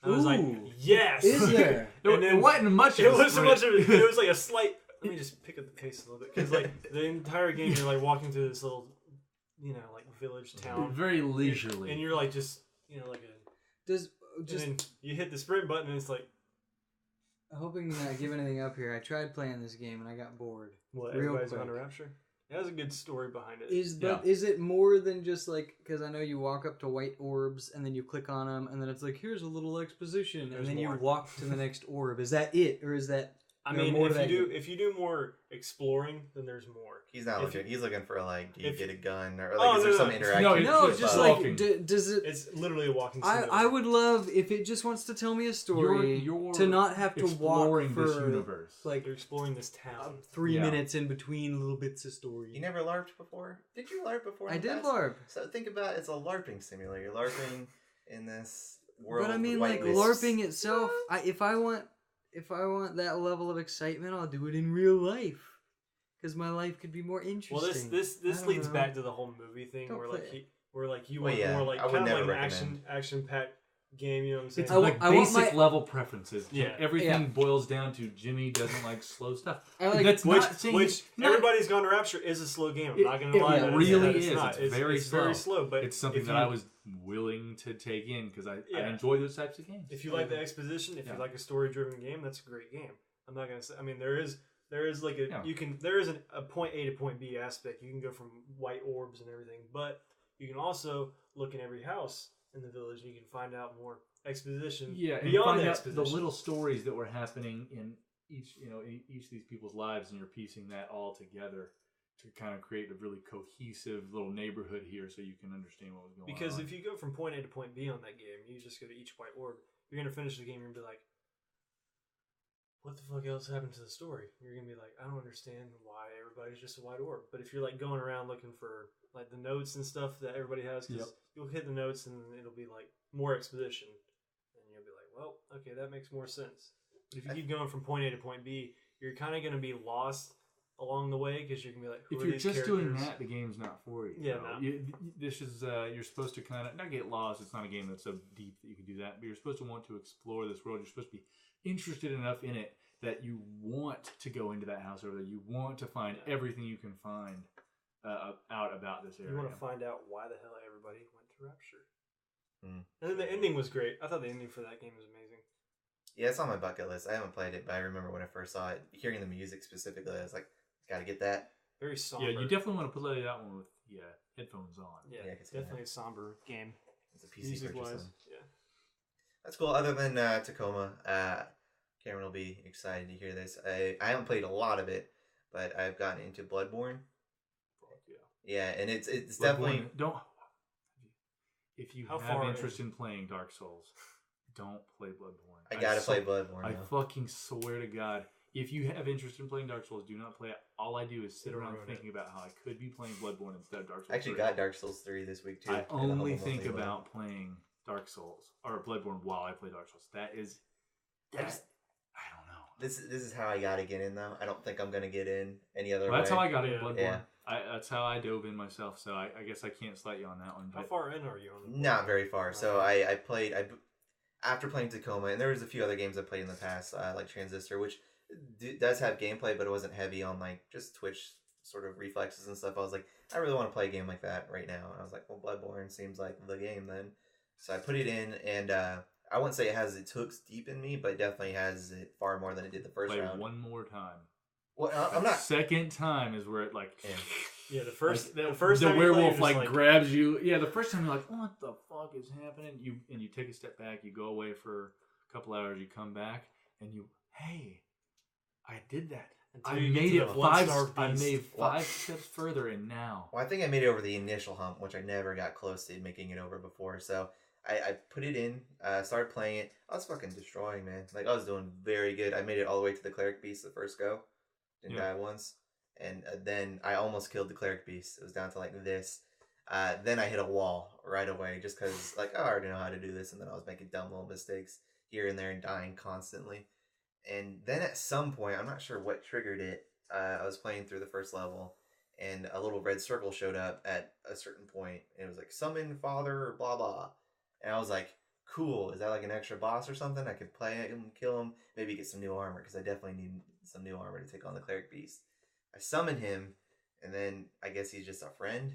I was like, Ooh. yes! Is there? And then- it wasn't much. It of a wasn't much of it. sprint. It was like a slight. Let me just pick up the pace a little bit, because like the entire game, you're like walking through this little, like village town, very leisurely. and you're like just like a. Does And just then you hit the sprint button, and it's like, hoping to not give anything up here. I tried playing this game and I got bored. what? Real Everybody's quick. Gone to Rapture. It has a good story behind it. Is it more than just like, because I know you walk up to white orbs and then you click on them and then it's like, here's a little exposition, There's and then more. you walk to the next orb. Is that it, or is that? I there mean, more to that if you do more exploring, then there's more. He's not If looking. He's looking for like, do you if- get a gun or Oh, like, is there no, some no. interaction? No, No, It's just walking. like does it? It's literally a walking I simulator. would love if it just wants to tell me a story You're to not have to walk exploring for this universe. like You're exploring this town. 3 Yeah. minutes in between little bits of story. You never LARPed before? Did you LARP before? I in the did past? LARP. So think about it's a LARPing simulator. You're LARPing in this world. But I mean, with like white wisps. LARPing itself. If I want that level of excitement, I'll do it in real life, because my life could be more interesting. Well, this I don't leads know. back to the whole movie thing, Don't where play like it. you Well, want yeah, more like I would kind of never like an recommend. action packed game. You know what I'm saying? It's I wa- like I want basic my- level preferences. Yeah. Everything Yeah. boils down to Jimmy doesn't like slow stuff. I like- That's which not saying which not- Everybody's Gone to Rapture is a slow game. I'm It- not gonna it lie. that really it's is. not. It's very very slow. slow. But it's something if that you- I was willing to take in because I Yeah. enjoy those types of games. If you like the exposition, if Yeah. you like a story driven game, that's a great game. I'm not gonna say. I mean, there is like a Yeah. there is a point A to point B aspect. You can go from white orbs and everything, but you can also look in every house in the village and you can find out more exposition. Yeah, and beyond find the out exposition. the little stories that were happening in each of these people's lives, and you're piecing that all together to kind of create a really cohesive little neighborhood here, so you can understand what was going on. Because if you go from point A to point B on that game, you just go to each white orb. You're gonna finish the game and be like, what the fuck else happened to the story? You're gonna be like, I don't understand why everybody's just a white orb. But if you're like going around looking for like the notes and stuff that everybody has, because you'll hit the notes and it'll be like more exposition, and you'll be like, well, okay, that makes more sense. But if you keep going from point A to point B, you're kind of gonna be lost along the way because you're gonna be like, who if are you're these just characters? doing that, the game's not for you. Yeah, no. no. This is you're supposed to kind of not get lost. It's not a game that's so deep that you can do that. But you're supposed to want to explore this world. You're supposed to be interested enough in it that you want to go into that house, or that you want to find everything you can find out about this area. You want to find out why the hell everybody went to Rapture. Mm. And then the ending was great. I thought the ending for that game was amazing. Yeah, it's on my bucket list. I haven't played it, but I remember when I first saw it, hearing the music specifically, I was like, gotta get that. Very somber. Yeah, you definitely want to play that one with headphones on. Yeah, Yeah, I can see definitely a somber game. It's a PC Music purchase. wise, then. yeah. That's cool. Other than Tacoma, Cameron will be excited to hear this. I haven't played a lot of it, but I've gotten into Bloodborne. Yeah, and it's definitely don't. If you How have far interest in playing Dark Souls, don't play Bloodborne. I gotta play Bloodborne. I though. fucking swear to God, if you have interest in playing Dark Souls, do not play it. All I do is sit around thinking about how I could be playing Bloodborne instead of Dark Souls. I actually 3. got Dark Souls 3 this week too. I in the only Humble think Monthly about playing Dark Souls or Bloodborne while I play Dark Souls. That is, I don't know. This is how I gotta get in though. I don't think I'm gonna get in any other Well, way. that's how I got in Yeah. Bloodborne. Yeah. That's how I dove in myself. So I guess I can't slight you on that one. How But far in are you on the Not very far. So I played after playing Tacoma, and there was a few other games I played in the past, like Transistor, which does have gameplay, but it wasn't heavy on like just Twitch sort of reflexes and stuff. I was like, I really want to play a game like that right now. And I was like, well, Bloodborne seems like the game then. So I put it in, and I wouldn't say it has its hooks deep in me, but it definitely has it far more than it did the first play round. one more time. Well, I'm not. Second time is where it like. Yeah. Yeah, the first the time you play, werewolf you're just like grabs you. Yeah, the first time you're like, what the fuck is happening? You take a step back. You go away for a couple hours. You come back and hey, I did that. Until I you get made to it the five. Bloodstarved I Beast. made 5 steps further, and now. Well, I think I made it over the initial hump, which I never got close to making it over before. So I put it in, started playing it. I was fucking destroying, man. Like, I was doing very good. I made it all the way to the Cleric Beast the first go. Didn't die once. And then I almost killed the Cleric Beast. It was down to like this. Then I hit a wall right away just because, like, I already know how to do this. And then I was making dumb little mistakes here and there and dying constantly. And then at some point, I'm not sure what triggered it. I was playing through the first level, and a little red circle showed up at a certain point, and it was like, summon father, or blah, blah. And I was like, cool, is that like an extra boss or something? I could play him, kill him, maybe get some new armor, because I definitely need some new armor to take on the Cleric Beast. I summoned him, and then I guess he's just a friend,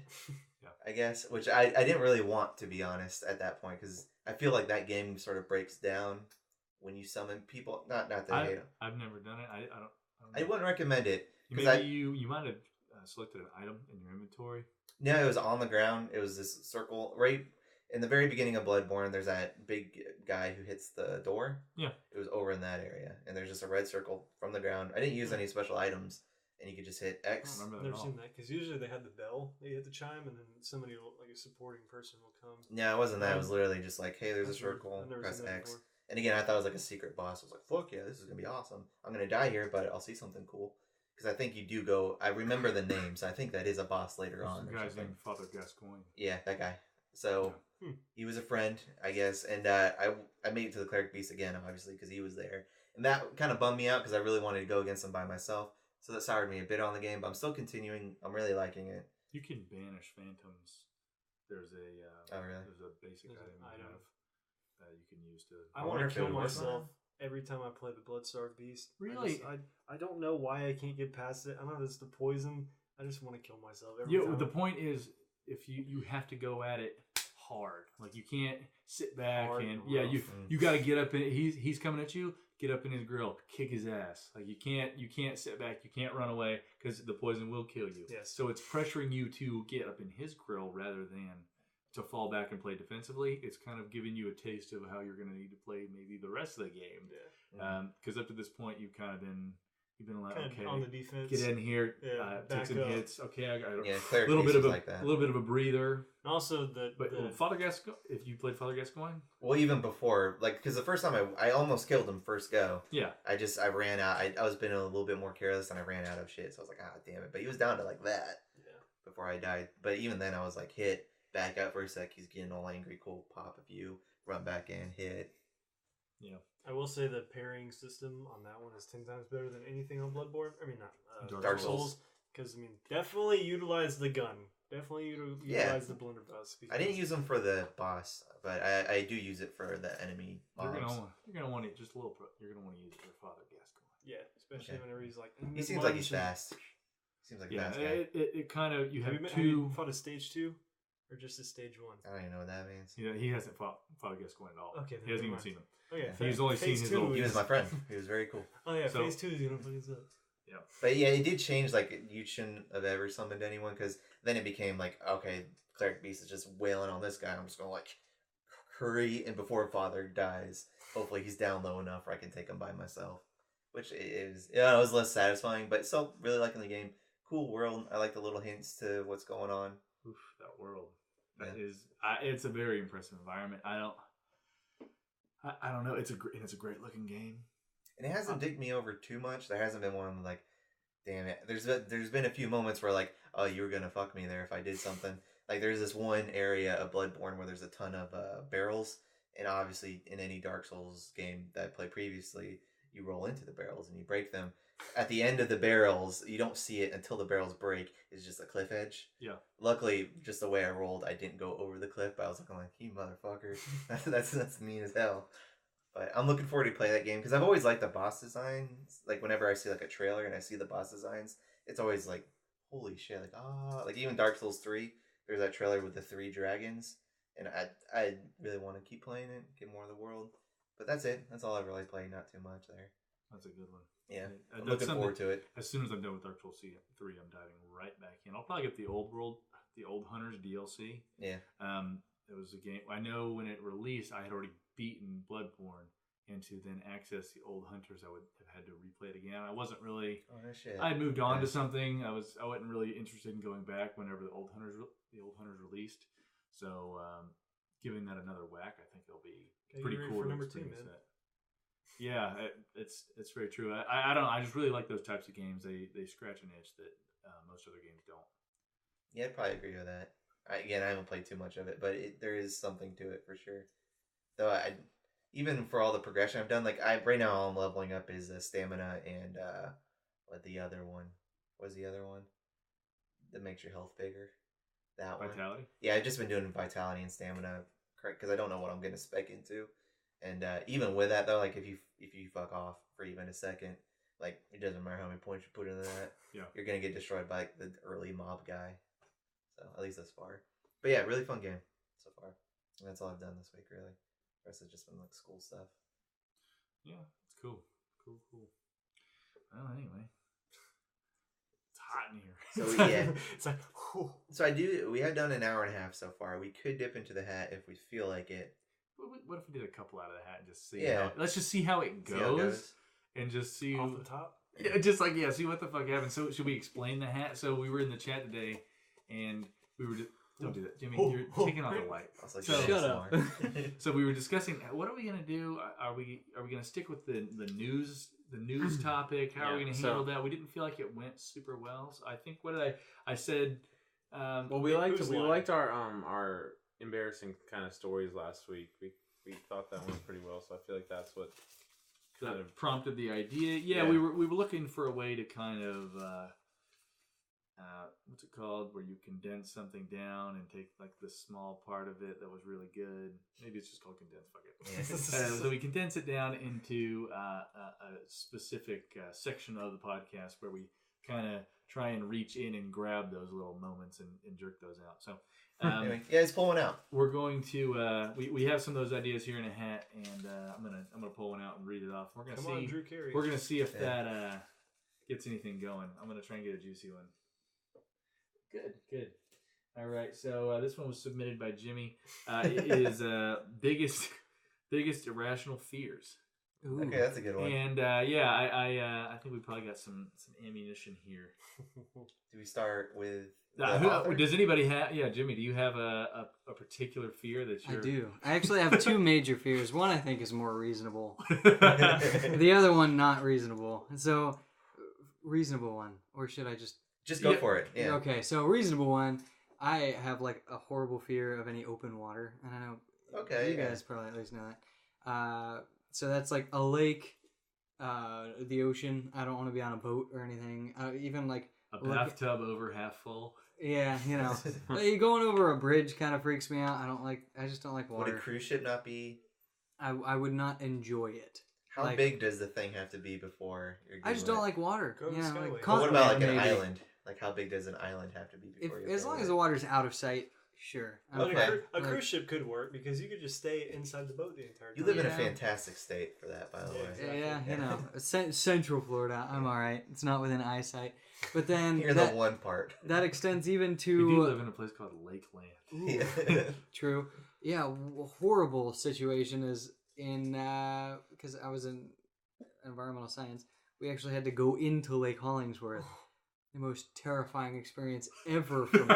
I guess, which I didn't really want, to be honest, at that point, because I feel like that game sort of breaks down when you summon people. Not that I hate them. I've never done it. I don't I wouldn't recommend it. Maybe you might have selected an item in your inventory. No, it was on the ground. It was this circle right in the very beginning of Bloodborne. There's that big guy who hits the door. Yeah, it was over in that area, and there's just a red circle from the ground. I didn't use any special items, and you could just hit X. I don't remember I've that never at all. seen that because usually they had the bell. They hit the chime, and then somebody, like a supporting person, will come. No, it wasn't that. It was literally just like, hey, there's a I've never- circle. I've never Press seen that X. before. And again, I thought it was like a secret boss. I was like, fuck yeah, this is gonna be awesome. I'm gonna die here, but I'll see something cool. Because I think you do go. I remember the name, so I think that is a boss later on. The or guy's something. named Father Gascoigne. Yeah, that guy. So he was a friend, I guess, and I made it to the Cleric Beast again, obviously, because he was there, and that kind of bummed me out because I really wanted to go against him by myself. So that soured me a bit on the game, but I'm still continuing. I'm really liking it. You can banish phantoms. There's a Oh, really? There's a basic There's an item you item. have that you can use to. I I want wonder to if it kill would work. myself every time I play the Bloodstarved Beast. Really? I don't know why I can't get past it. I don't know if it's the poison. I just want to kill myself every Yeah, time. the point is, if you have to go at it hard, like you can't sit back Hard and and yeah, rough. you got to get up in. He's coming at you. Get up in his grill, kick his ass. Like you can't sit back, you can't run away because the poison will kill you. Yes. So it's pressuring you to get up in his grill rather than to fall back and play defensively. It's kind of giving you a taste of how you're going to need to play maybe the rest of the game. Yeah. Because up to this point, you've kind of been You've been like, Kind okay, of on the defense. get in here, take back some up. hits. Okay, I got Yeah, a little bit of like that. a little bit of a breather. And also But Father Gascoigne, if you played Father Gascoigne, Well, even before, like, because the first time I almost killed him first go. yeah, I ran out. I was being a little bit more careless and I ran out of shit. So I was like, ah, damn it. But he was down to like that before I died. But even then, I was like, hit, back out for a sec. He's getting all angry. Cool, pop a few, run back in, hit. yeah. I will say the pairing system on that one is 10 times better than anything on Bloodborne. I mean, not Dark Souls. Because, I mean, definitely utilize the gun. Definitely utilize the blunderbuss. I didn't use them for the boss, but I do use it for the enemy mobs. You're gonna want it just a little. You're gonna want to use it for Father Gascoigne. Yeah, especially whenever he's like. He seems like he's fast. Seems like a fast guy. It kind of you have Have you fought a stage 2, or just a stage 1? I don't even know what that means. Yeah, he hasn't fought Father Gascoigne at all. Okay, he hasn't even seen him. Oh yeah, he's only seen his little. He was my friend. He was very cool. Oh yeah, So- phase 2 is gonna fuck us up. Yeah, But yeah, it did change. Like, you shouldn't have ever summoned anyone because then it became like, okay, Cleric Beast is just wailing on this guy. I'm just gonna like hurry and before Father dies, hopefully he's down low enough where I can take him by myself. Which is, it was less satisfying, but still really liking the game. Cool world. I like the little hints to what's going on. oof, that world. That is, it's a very impressive environment. I don't know. It's a great looking game. And it hasn't digged me over too much. There hasn't been one like, damn it. There's been a few moments where like, oh, you were gonna fuck me there if I did something. Like there's this one area of Bloodborne where there's a ton of barrels, and obviously in any Dark Souls game that I played previously, you roll into the barrels and you break them. At the end of the barrels, you don't see it until the barrels break. It's just a cliff edge. Yeah. Luckily, just the way I rolled, I didn't go over the cliff. But I was looking like, you motherfucker, that's mean as hell. But I'm looking forward to play that game because I've always liked the boss designs. Like whenever I see like a trailer and I see the boss designs, it's always like, holy shit! Like even Dark Souls 3, there's that trailer with the 3 dragons, and I really want to keep playing it, get more of the world. But that's it. That's all I really played. Not too much there. That's a good one. Yeah, I'm looking forward to it. As soon as I'm done with Dark Souls 3, I'm diving right back in. I'll probably get the old Hunters DLC. Yeah. It was a game. I know when it released, I had already beaten Bloodborne, and to then access the old Hunters, I would have had to replay it again. I wasn't really. Oh no shit. I had moved on to something. I wasn't really interested in going back whenever the old Hunters released. So giving that another whack, I think it'll be pretty cool for to number 2, experience man. that. Yeah, it's very true. I don't. I just really like those types of games. They scratch an itch that most other games don't. Yeah, I'd probably agree with that. I haven't played too much of it, but there is something to it for sure. Though even for all the progression I've done, like right now all I'm leveling up is stamina and what the other one? What was the other one that makes your health bigger? That one. Vitality. Yeah, I've just been doing vitality and stamina, correct? Because I don't know what I'm gonna spec into. And even with that though, like if you fuck off for even a second, like it doesn't matter how many points you put into that, you're gonna get destroyed by like, the early mob guy. So at least thus far. But yeah, really fun game so far. And that's all I've done this week really. The rest has just been like school stuff. Yeah, it's cool. Cool. Well, anyway, it's hot in here. So yeah, It's like, whew. so we have done an hour and a half so far. We could dip into the hat if we feel like it. What if we did a couple out of the hat and just see? Yeah. Let's just see how it goes, See how it goes. and just see Off the top. Yeah, just like see what the fuck happened. So should we explain the hat? So we were in the chat today, and we were don't do that, Jimmy. You're taking off the light. I was like, So- Shut up. So we were discussing what are we gonna do? Are we gonna stick with the news topic? How are we Yeah, gonna so- handle that? We didn't feel like it went super well. So I think I said. Well, we Who's lying? liked our embarrassing kind of stories last week. We thought that went pretty well, so I feel like that's what kind of prompted the idea. Yeah, Yeah. we were looking for a way to kind of what's it called, where you condense something down and take like the small part of it that was really good. Maybe it's just called condense. Fuck it. So we condense it down into a specific section of the podcast where we kind of try and reach in and grab those little moments and jerk those out. So. Anyway, yeah, let's pull one out. We're going to we have some of those ideas here in a hat, and I'm gonna pull one out and read it off. We're gonna Come see. on, Drew Carey. We're gonna see if that gets anything going. I'm gonna try and get a juicy one. Good. All right. So this one was submitted by Jimmy. It is biggest irrational fears. Ooh. Okay, that's a good one. And I think we probably got some ammunition here. Do we start with the author? Does anybody have? Yeah, Jimmy, do you have a particular fear that you're? I do. I actually have two major fears. One I think is more reasonable. The other one not reasonable. So, reasonable one, or should I just go for it? Yeah. Okay, so reasonable one. I have like a horrible fear of any open water, and I know you guys probably at least know that. So that's like a lake, the ocean. I don't want to be on a boat or anything. Even like a bathtub over half full. Yeah, you know, going over a bridge kind of freaks me out. I just don't like water. Would a cruise ship not be? I would not enjoy it. How big does the thing have to be before you're good? I just don't like water. Go to Yeah, Skyway. But what about like an maybe. island? Like how big does an island have to be before you're As long as the water's out of sight, sure. But Okay. a cruise ship could work because you could just stay inside the boat the entire time. You live in a Yeah. fantastic state for that, by the way. Exactly. Yeah, you know, Central Florida, I'm all right. It's not within eyesight. But then You're the one part. that extends even We to do live in a place called Lakeland. Yeah. True. Yeah, horrible situation is in because I was in environmental science. We actually had to go into Lake Hollingsworth. The most terrifying experience ever for me.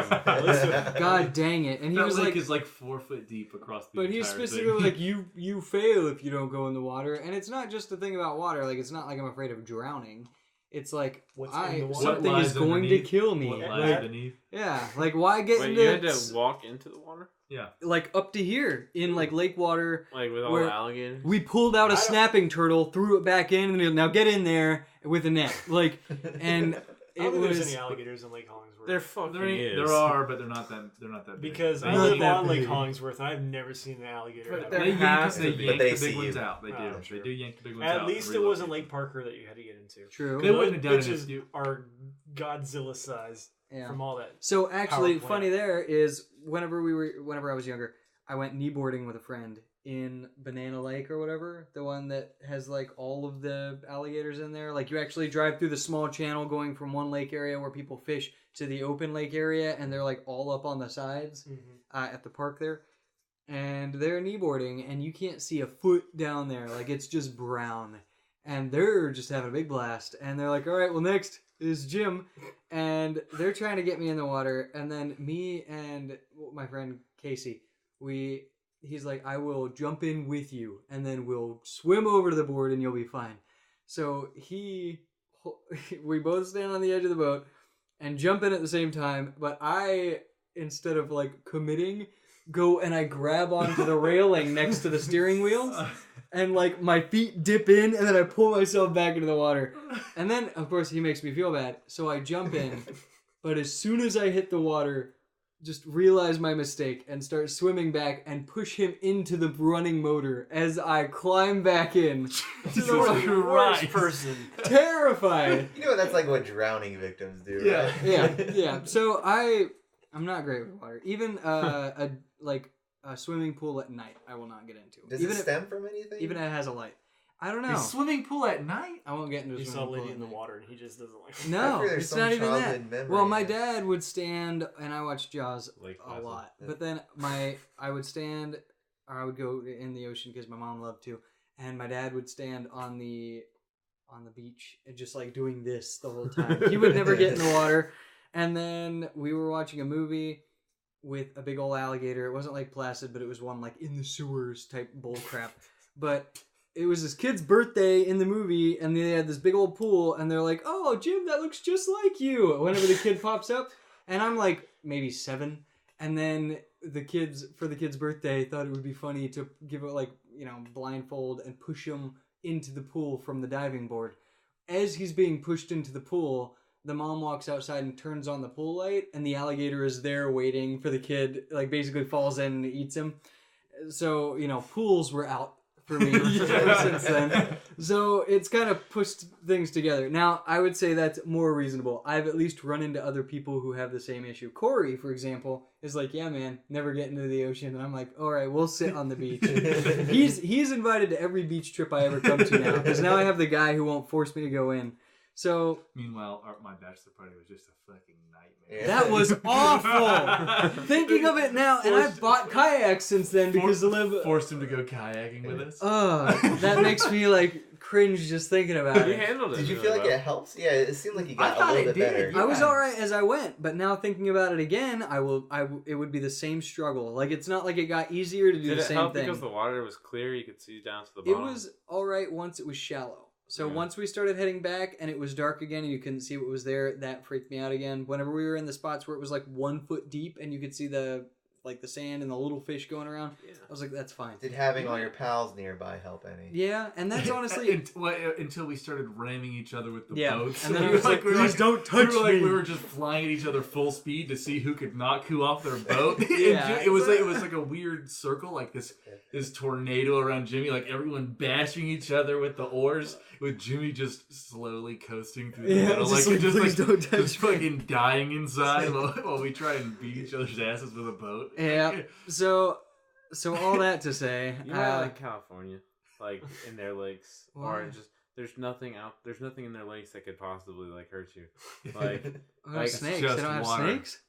God dang it! And he That was lake like, is like 4 foot deep across the but entire he's thing. specifically like, you fail if you don't go in the water. And it's not just the thing about water. Like, it's not like I'm afraid of drowning. It's like What's in the water? something What is lies going to underneath? kill me. What lies Right. beneath? Yeah, like why get Wait, into you had to walk into the water? Yeah. like up to here in like lake water? Like with all Where- the alligators? We pulled out I a don't- snapping turtle, threw it back in, and now get in there with a net. Like, and I don't it think there's was any alligators in Lake Hollingsworth. There fucking is. There are, but they're not that big. Because I Not live that on Lake big. Hollingsworth and I've never seen an alligator. But have there I? They has yank, to they be. yank But they the see big ones you. out. They Oh, do. sure. They do yank the big ones out. At least and it wasn't relocate. Lake Parker that you had to get into. true. They wouldn't have done it Bitches if you. are Godzilla sized Yeah. from all that. So actually, Power funny there is whenever I was younger, I went kneeboarding with a friend in Banana Lake or whatever, the one that has like all of the alligators in there. Like you actually drive through the small channel going from one lake area where people fish to the open lake area, and they're like all up on the sides at the park there. And they're kneeboarding, and you can't see a foot down there. Like it's just brown, and they're just having a big blast. And they're like, "All right, well next is Jim," and they're trying to get me in the water. And then me and my friend Casey, he's like, "I will jump in with you, and then we'll swim over to the board, and you'll be fine." So we both stand on the edge of the boat and jump in at the same time. But I, instead of like committing, go and I grab onto the railing next to the steering wheel, and like my feet dip in, and then I pull myself back into the water. And then, of course, he makes me feel bad, so I jump in. But as soon as I hit the water, just realize my mistake and start swimming back and push him into the running motor as I climb back in. You're Jesus the worst Christ. person. Terrified. You know that's like what drowning victims do, Yeah. right? Yeah. So I'm not great with water. Even a swimming pool at night, I will not get into. Does even it stem from anything? even if it has a light. I don't know. A swimming pool at night? I won't get into a He saw swimming pool Liddy at in the night. water and he just doesn't like it. I No, feel there's it's some not even that. childhood memory. Well, my dad would stand, and I watched Jaws Lake a Placid. lot. But then I would stand, or I would go in the ocean because my mom loved to, and my dad would stand on the beach and just like doing this the whole time. He would never get in the water. And then we were watching a movie with a big old alligator. It wasn't Lake Placid, but it was one like in the sewers type bull crap. But it was this kid's birthday in the movie, and they had this big old pool, and they're like, "Oh, Jim, that looks just like you." Whenever the kid pops up, and I'm like maybe 7, and then the kids for the kid's birthday thought it would be funny to give it like blindfold and push him into the pool from the diving board. As he's being pushed into the pool, the mom walks outside and turns on the pool light, and the alligator is there waiting for the kid, like basically falls in and eats him. So, pools were out for me ever since then. So it's kind of pushed things together. Now, I would say that's more reasonable. I've at least run into other people who have the same issue. Corey, for example, is like, "Yeah, man, never get into the ocean." And I'm like, "All right, we'll sit on the beach." He's invited to every beach trip I ever come to now, because now I have the guy who won't force me to go in. So Meanwhile, my bachelor party was just a fucking nightmare. Yeah. that was awful. Thinking of it now, and I've bought kayaks since then because to live. Forced him to go kayaking with us. That makes me like cringe just thinking about You it. handled it. Did you really feel like well. it helps? Yeah, it seemed like you I got a thought little it bit did, better. yeah. I was alright as I went, but now thinking about it again, it would be the same struggle. Like it's not like it got easier to do Did the it same help thing. because the water was clear? You could see down to the It bottom. was alright once it was shallow. So Yeah. once we started heading back and it was dark again and you couldn't see what was there, that freaked me out again. Whenever we were in the spots where it was like 1 foot deep and you could see the sand and the little fish going around, Yeah. I was like, that's fine. Did having all your pals nearby help any? Yeah, and that's honestly Until we started ramming each other with the Yeah, boats. and then We I were was like, "Please don't touch me." We were just flying at each other full speed to see who could knock who off their boat. Yeah. It was like a weird circle, like this tornado around Jimmy, like everyone bashing each other with the oars, with Jimmy just slowly coasting through the Yeah, middle, just like "Please don't touch just me." fucking dying inside while we try and beat each other's asses with a boat. Yeah. So all that to say, You might like California, like in their lakes, Why? or just there's nothing in their lakes that could possibly like hurt you. Like I don't have like, snakes. just They don't have water. snakes.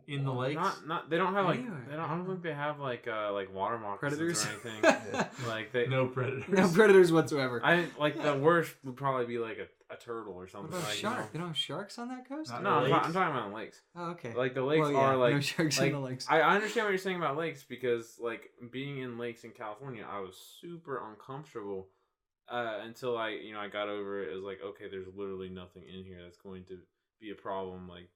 In the lakes. Not they don't have like Anywhere. I don't think they have like water moccasins Predators. or anything. Like they No predators. No predators whatsoever. I like the worst would probably be like a turtle or What something. about a like, shark? They don't have sharks on that coast? Not No, lakes. I'm talking about lakes. Oh, okay. Like the lakes Well, yeah, are like no sharks like, in the lakes. I understand what you're saying about lakes because like being in lakes in California, I was super uncomfortable until I got over it. It was like, okay, there's literally nothing in here that's going to be a problem. Like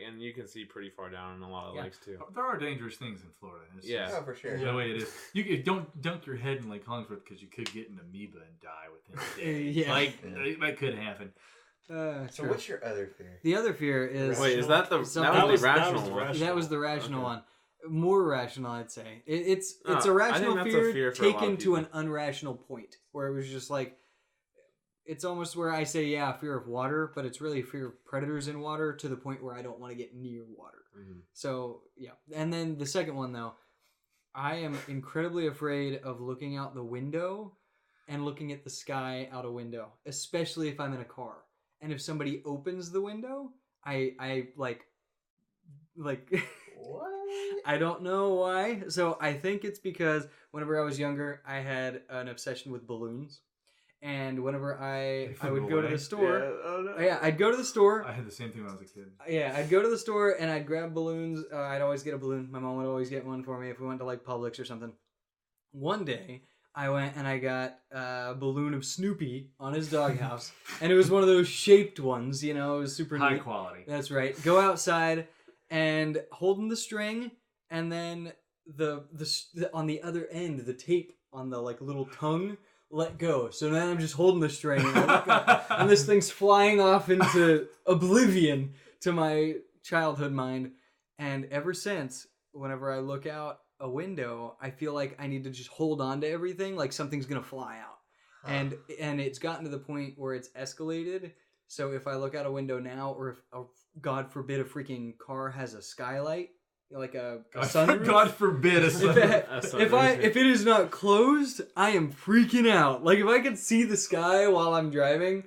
and you can see pretty far down in a lot of Yeah. lakes too. There are dangerous things in Florida. It's Yeah. just Oh, for sure. the way it is. You don't dunk your head in Lake Hollingsworth because you could get an amoeba and die within a day. Yeah. Like Yeah. that could happen. So True. what's your other fear? The other fear is Wait, is that the So that was the that rational was the one? rational. that was the rational Okay. one. More rational, I'd say. It's No, a I think rational that's a fear, fear for a lot of taken to an people. unrational point, where it was just like, it's almost where I say, yeah, fear of water, but it's really fear of predators in water to the point where I don't want to get near water. Mhm. So yeah, and then the second one though, I am incredibly afraid of looking out the window and looking at the sky out a window, especially if I'm in a car. And if somebody opens the window, I like What? I don't know why. So I think it's because whenever I was younger, I had an obsession with balloons. And whenever I flew would go to away? the store, Oh no. yeah, I'd go to the store. I had the same thing when I was a kid. Yeah, I'd go to the store and I'd grab balloons. I'd always get a balloon. My mom would always get one for me if we went to like Publix or something. One day, I went and I got a balloon of Snoopy on his doghouse, and it was one of those shaped ones. It was super High neat. quality. That's right. Go outside and holding the string, and then the on the other end, the tape on the like little tongue let go. So then I'm just holding the string, and I look up, and this thing's flying off into oblivion to my childhood mind. And ever since, whenever I look out a window, I feel like I need to just hold on to everything, like something's gonna fly out. And it's gotten to the point where it's escalated. So if I look out a window now, or if God forbid a freaking car has a skylight, like a sunroof, God forbid a sunroof. if it is not closed, I am freaking out. Like if I could see the sky while I'm driving,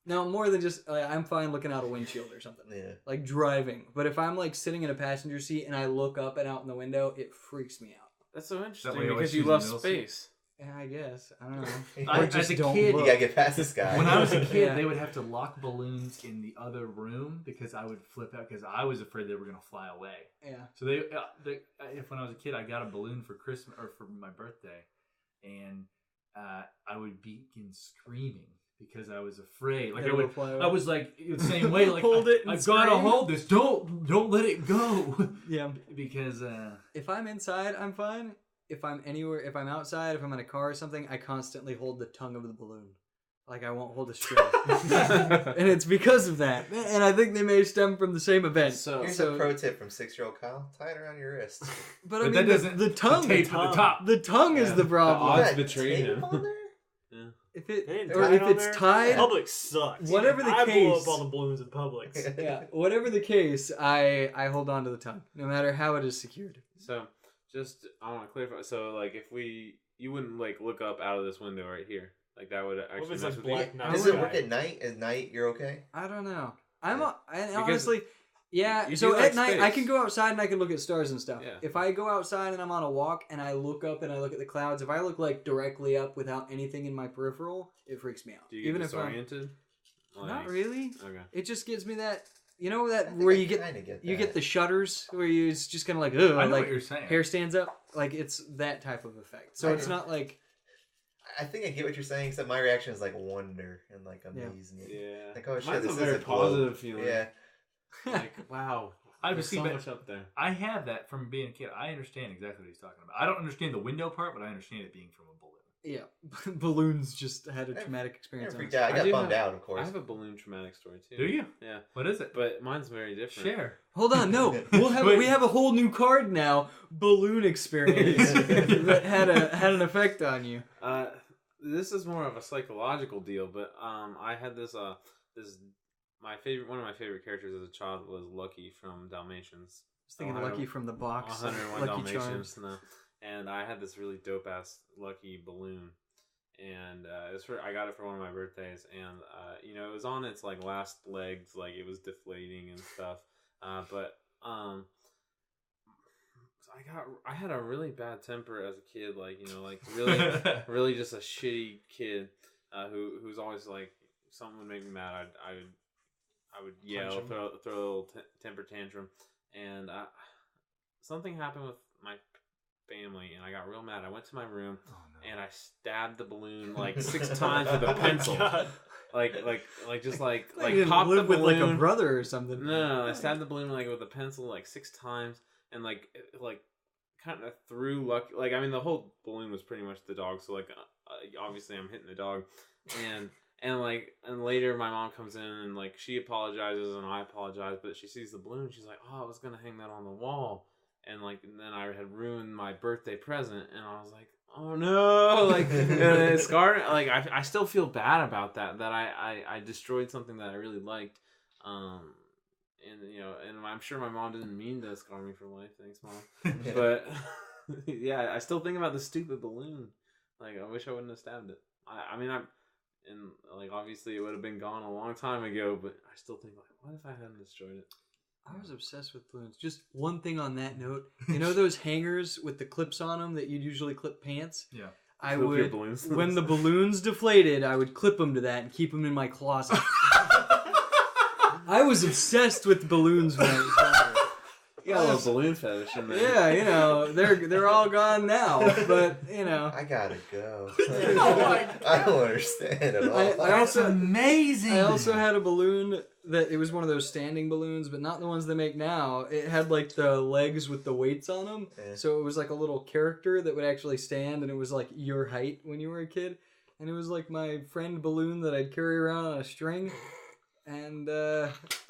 now more than just I'm fine looking out a windshield or something, Yeah. like driving. But if I'm like sitting in a passenger seat and I look up and out in the window, it freaks me out. That's so interesting why you always because you choose the love middle space. Yeah, I guess I don't know. I- Or as just a don't kid, You look. gotta get past this guy. When I was a kid, Yeah. they would have to lock balloons in the other room because I would flip out because I was afraid they were going to fly away. Yeah. So if when I was a kid, I got a balloon for Christmas or for my birthday, and I would begin screaming because I was afraid. Like It'll fly away. I was like the same way. Like Hold it and I've got to scream. hold this. Don't let it go. Yeah. Because If I'm inside, I'm fine. If I'm anywhere, if I'm outside, if I'm in a car or something, I constantly hold the tongue of the balloon. Like I won't hold a string. And it's because of that. And I think they may stem from the same event. So Here's a pro tip from 6-year-old Kyle: tie it around your wrist. But I But mean, that doesn't the tongue, the tape at the top. the tongue is Yeah. the problem. odds Got betrayed tape him. on there? If it They didn't or tie it if on it's there? tied, Publix sucks. Whatever the I blow case. up all the balloons at Publix. yeah, whatever the case, I hold on to the tongue, no matter how it is secured. So, just I want to clarify. So, like, if we, you wouldn't like look up out of this window right here. Like that would actually it's mess like with you. black night Does it sky? work at night? At night, you're okay? I don't know. Because Honestly, yeah. you So do at like night, space. I can go outside and I can look at stars and stuff. Yeah. If I go outside and I'm on a walk and I look up and I look at the clouds, if I look like directly up without anything in my peripheral, it freaks me out. Do you get Even if I'm disoriented? not really, Okay. it just gives me that. You know I that think where I you get kinda get you that. get the shudders where it's just kind of like I know like what you're saying. hair stands up, like it's that type of effect. So I it's know. not like I think I get what you're saying, except my reaction is like wonder and like amazement. Yeah. Like, oh shit, Mine's this a is very a globe. positive feeling. Yeah. Like, wow. I There's see, so but much up there. I have that from being a kid. I understand exactly what he's talking about. I don't understand the window part, but I understand it being from a balloon. yeah, balloons just had a traumatic I experience. freaked on out. I got do bummed have- out, of course. I have a balloon traumatic story too. Do you? Yeah. What is it? But mine's very different. Share. Hold on, no, Wait. we have a whole new card now. Balloon experience that had an effect on you. This is more of a psychological deal, but I had this one of my favorite characters as a child was Lucky from Dalmatians. I was thinking Lucky from the box. 101 Lucky Dalmatians. Charms. No. And I had this really dope ass Lucky balloon, and I got it for one of my birthdays, and it was on its like last legs, like it was deflating and stuff. But I had a really bad temper as a kid, like really really just a shitty kid who's always like something would make me mad. I would yell, throw a little temper tantrum, and something happened with my family, and I got real mad. I went to my room and I stabbed the balloon like 6 times with a pencil. God. Like just like You didn't pop the live with balloon. like a brother or something. No, I stabbed the balloon like with a pencil like 6 times, and like kind of threw Lucky. Like I mean, the whole balloon was pretty much the dog. So like obviously I'm hitting the dog, and later my mom comes in and like she apologizes and I apologize, but she sees the balloon. She's like, oh, I was gonna hang that on the wall, and then I had ruined my birthday present, and I was like, oh no, like it scarred. Like I still feel bad about that I destroyed something that I really liked, and I'm sure my mom didn't mean to scar me for life. Thanks, Mom. But yeah, I still think about the stupid balloon. Like I wish I wouldn't have stabbed it. And like obviously it would have been gone a long time ago, but I still think like, what if I hadn't destroyed it? I was obsessed with balloons. Just one thing on that note. You know those hangers with the clips on them that you'd usually clip pants? Yeah. I Clip your would, balloons. when the balloons deflated, I would clip them to that and keep them in my closet. I was obsessed with balloons when I was younger. You got a little balloon fetish in there. Yeah, they're all gone now, but I gotta go. Oh my I don't understand at all. I also amazing. I also had a balloon that it was one of those standing balloons, but not the ones they make now. It had like the legs with the weights on them, so it was like a little character that would actually stand, and it was like your height when you were a kid, and it was like my friend balloon that I'd carry around on a string. And I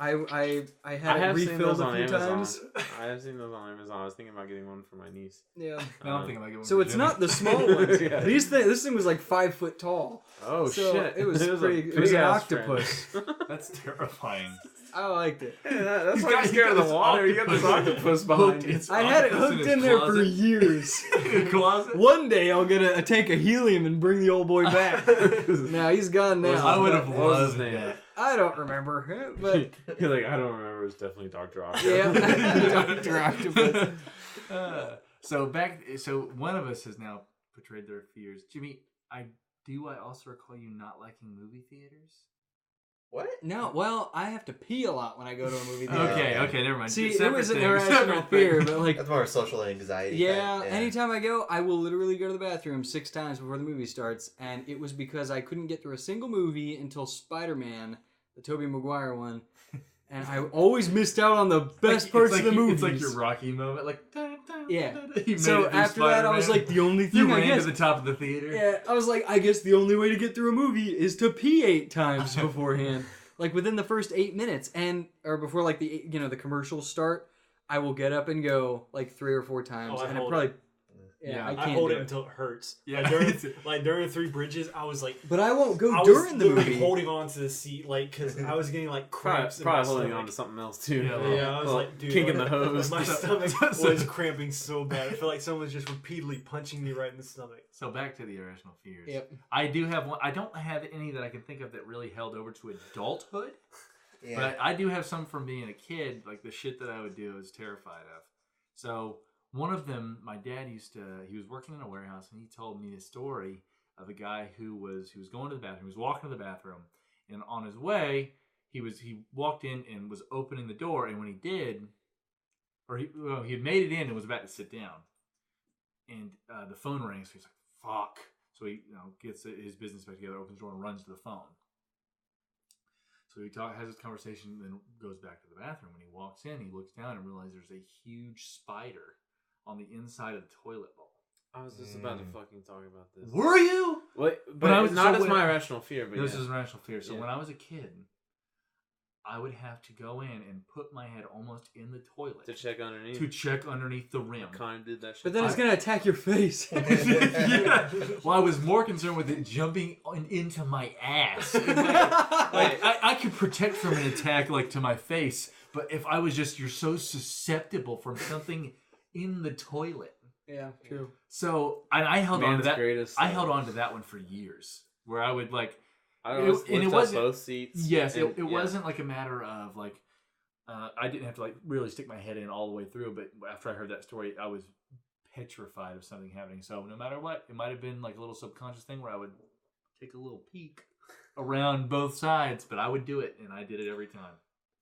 had it refilled a few times. I have seen those on Amazon. I was thinking about getting one for my niece. Yeah. No, I'm thinking about getting one So for it's Jimmy. not the small ones. Yeah. This thing was like 5 foot tall. Oh So shit! it was a pretty. It was an big-ass friend. octopus. That's terrifying. I liked it. Yeah, that's He's why got- you're he's scared got of the this water. You got this octopus behind you. It's I had it octopus hooked his in there for closet. years. In the closet. One day I'll get a tank of helium and bring the old boy back. Now he's gone now. I would have What was his loved name? that. I don't remember, but You're like, I don't remember. It's definitely Dr. Octopus. yeah, Dr. Octopus. So one of us has now portrayed their fears. Jimmy, I also recall you not liking movie theaters. What? No, well, I have to pee a lot when I go to a movie theater. Okay, never mind. See, it Separate was an thing, irrational separate fear, thing. but like, That's more social anxiety. yeah, type. anytime I go, I will literally go to the bathroom 6 times before the movie starts, and it was because I couldn't get through a single movie until Spider-Man, the Tobey Maguire one, and I always missed out on the best parts of the movie. It's like your Rocky moment, like Yeah. You So made it through after that, I was Spider-Man. like, the only thing You I ran guess. to the top of the theater. Yeah, I was like, I guess the only way to get through a movie is to pee 8 times beforehand, like within the first 8 minutes, or before like the commercials start. I will get up and go like 3 or 4 times, Oh, I and it hold probably. Yeah. I I can't hold do it until it hurts. Yeah. Like during Three Bridges, I was like, But I won't go I during was the literally movie. holding on to the seat, like, because I was getting like cramps in my Probably holding stomach. on to something else too. Yeah, I was like, dude, kinking like, the hose. My stomach was cramping so bad. I felt like someone was just repeatedly punching me right in the stomach. So back to the irrational fears. Yep. I do have one. I don't have any that I can think of that really held over to adulthood. Yeah. But I do have some from being a kid, like the shit that I would do I was terrified of. So one of them, my dad he was working in a warehouse, and he told me a story of a guy who was going to the bathroom. He was walking to the bathroom, and on his way, he walked in and was opening the door, and when he did, he had made it in and was about to sit down, and the phone rang, so he's like, fuck. So he gets his business back together, opens the door, and runs to the phone. So he has this conversation, then goes back to the bathroom. When he walks in, he looks down and realizes there's a huge spider on the inside of the toilet bowl. I was just about to fucking talk about this. Were you? Wait, but I was not so as my irrational fear, but This yeah. is an irrational fear. So Yeah. when I was a kid, I would have to go in and put my head almost in the toilet to check underneath. to check underneath the rim. I kind of did that shit. But then it's gonna attack your face. Yeah. Well, I was more concerned with it jumping into my ass. I could protect from an attack like to my face, but if I was you're so susceptible from something in the toilet. Yeah, true. So I held on to that. Greatest I held on to that one for years, where I would like. I always and it lift up wasn't- both seats. Yes, and- it wasn't like a matter of like. I didn't have to like really stick my head in all the way through, but after I heard that story, I was petrified of something happening. So no matter what, it might have been like a little subconscious thing where I would take a little peek around both sides, but I would do it, and I did it every time.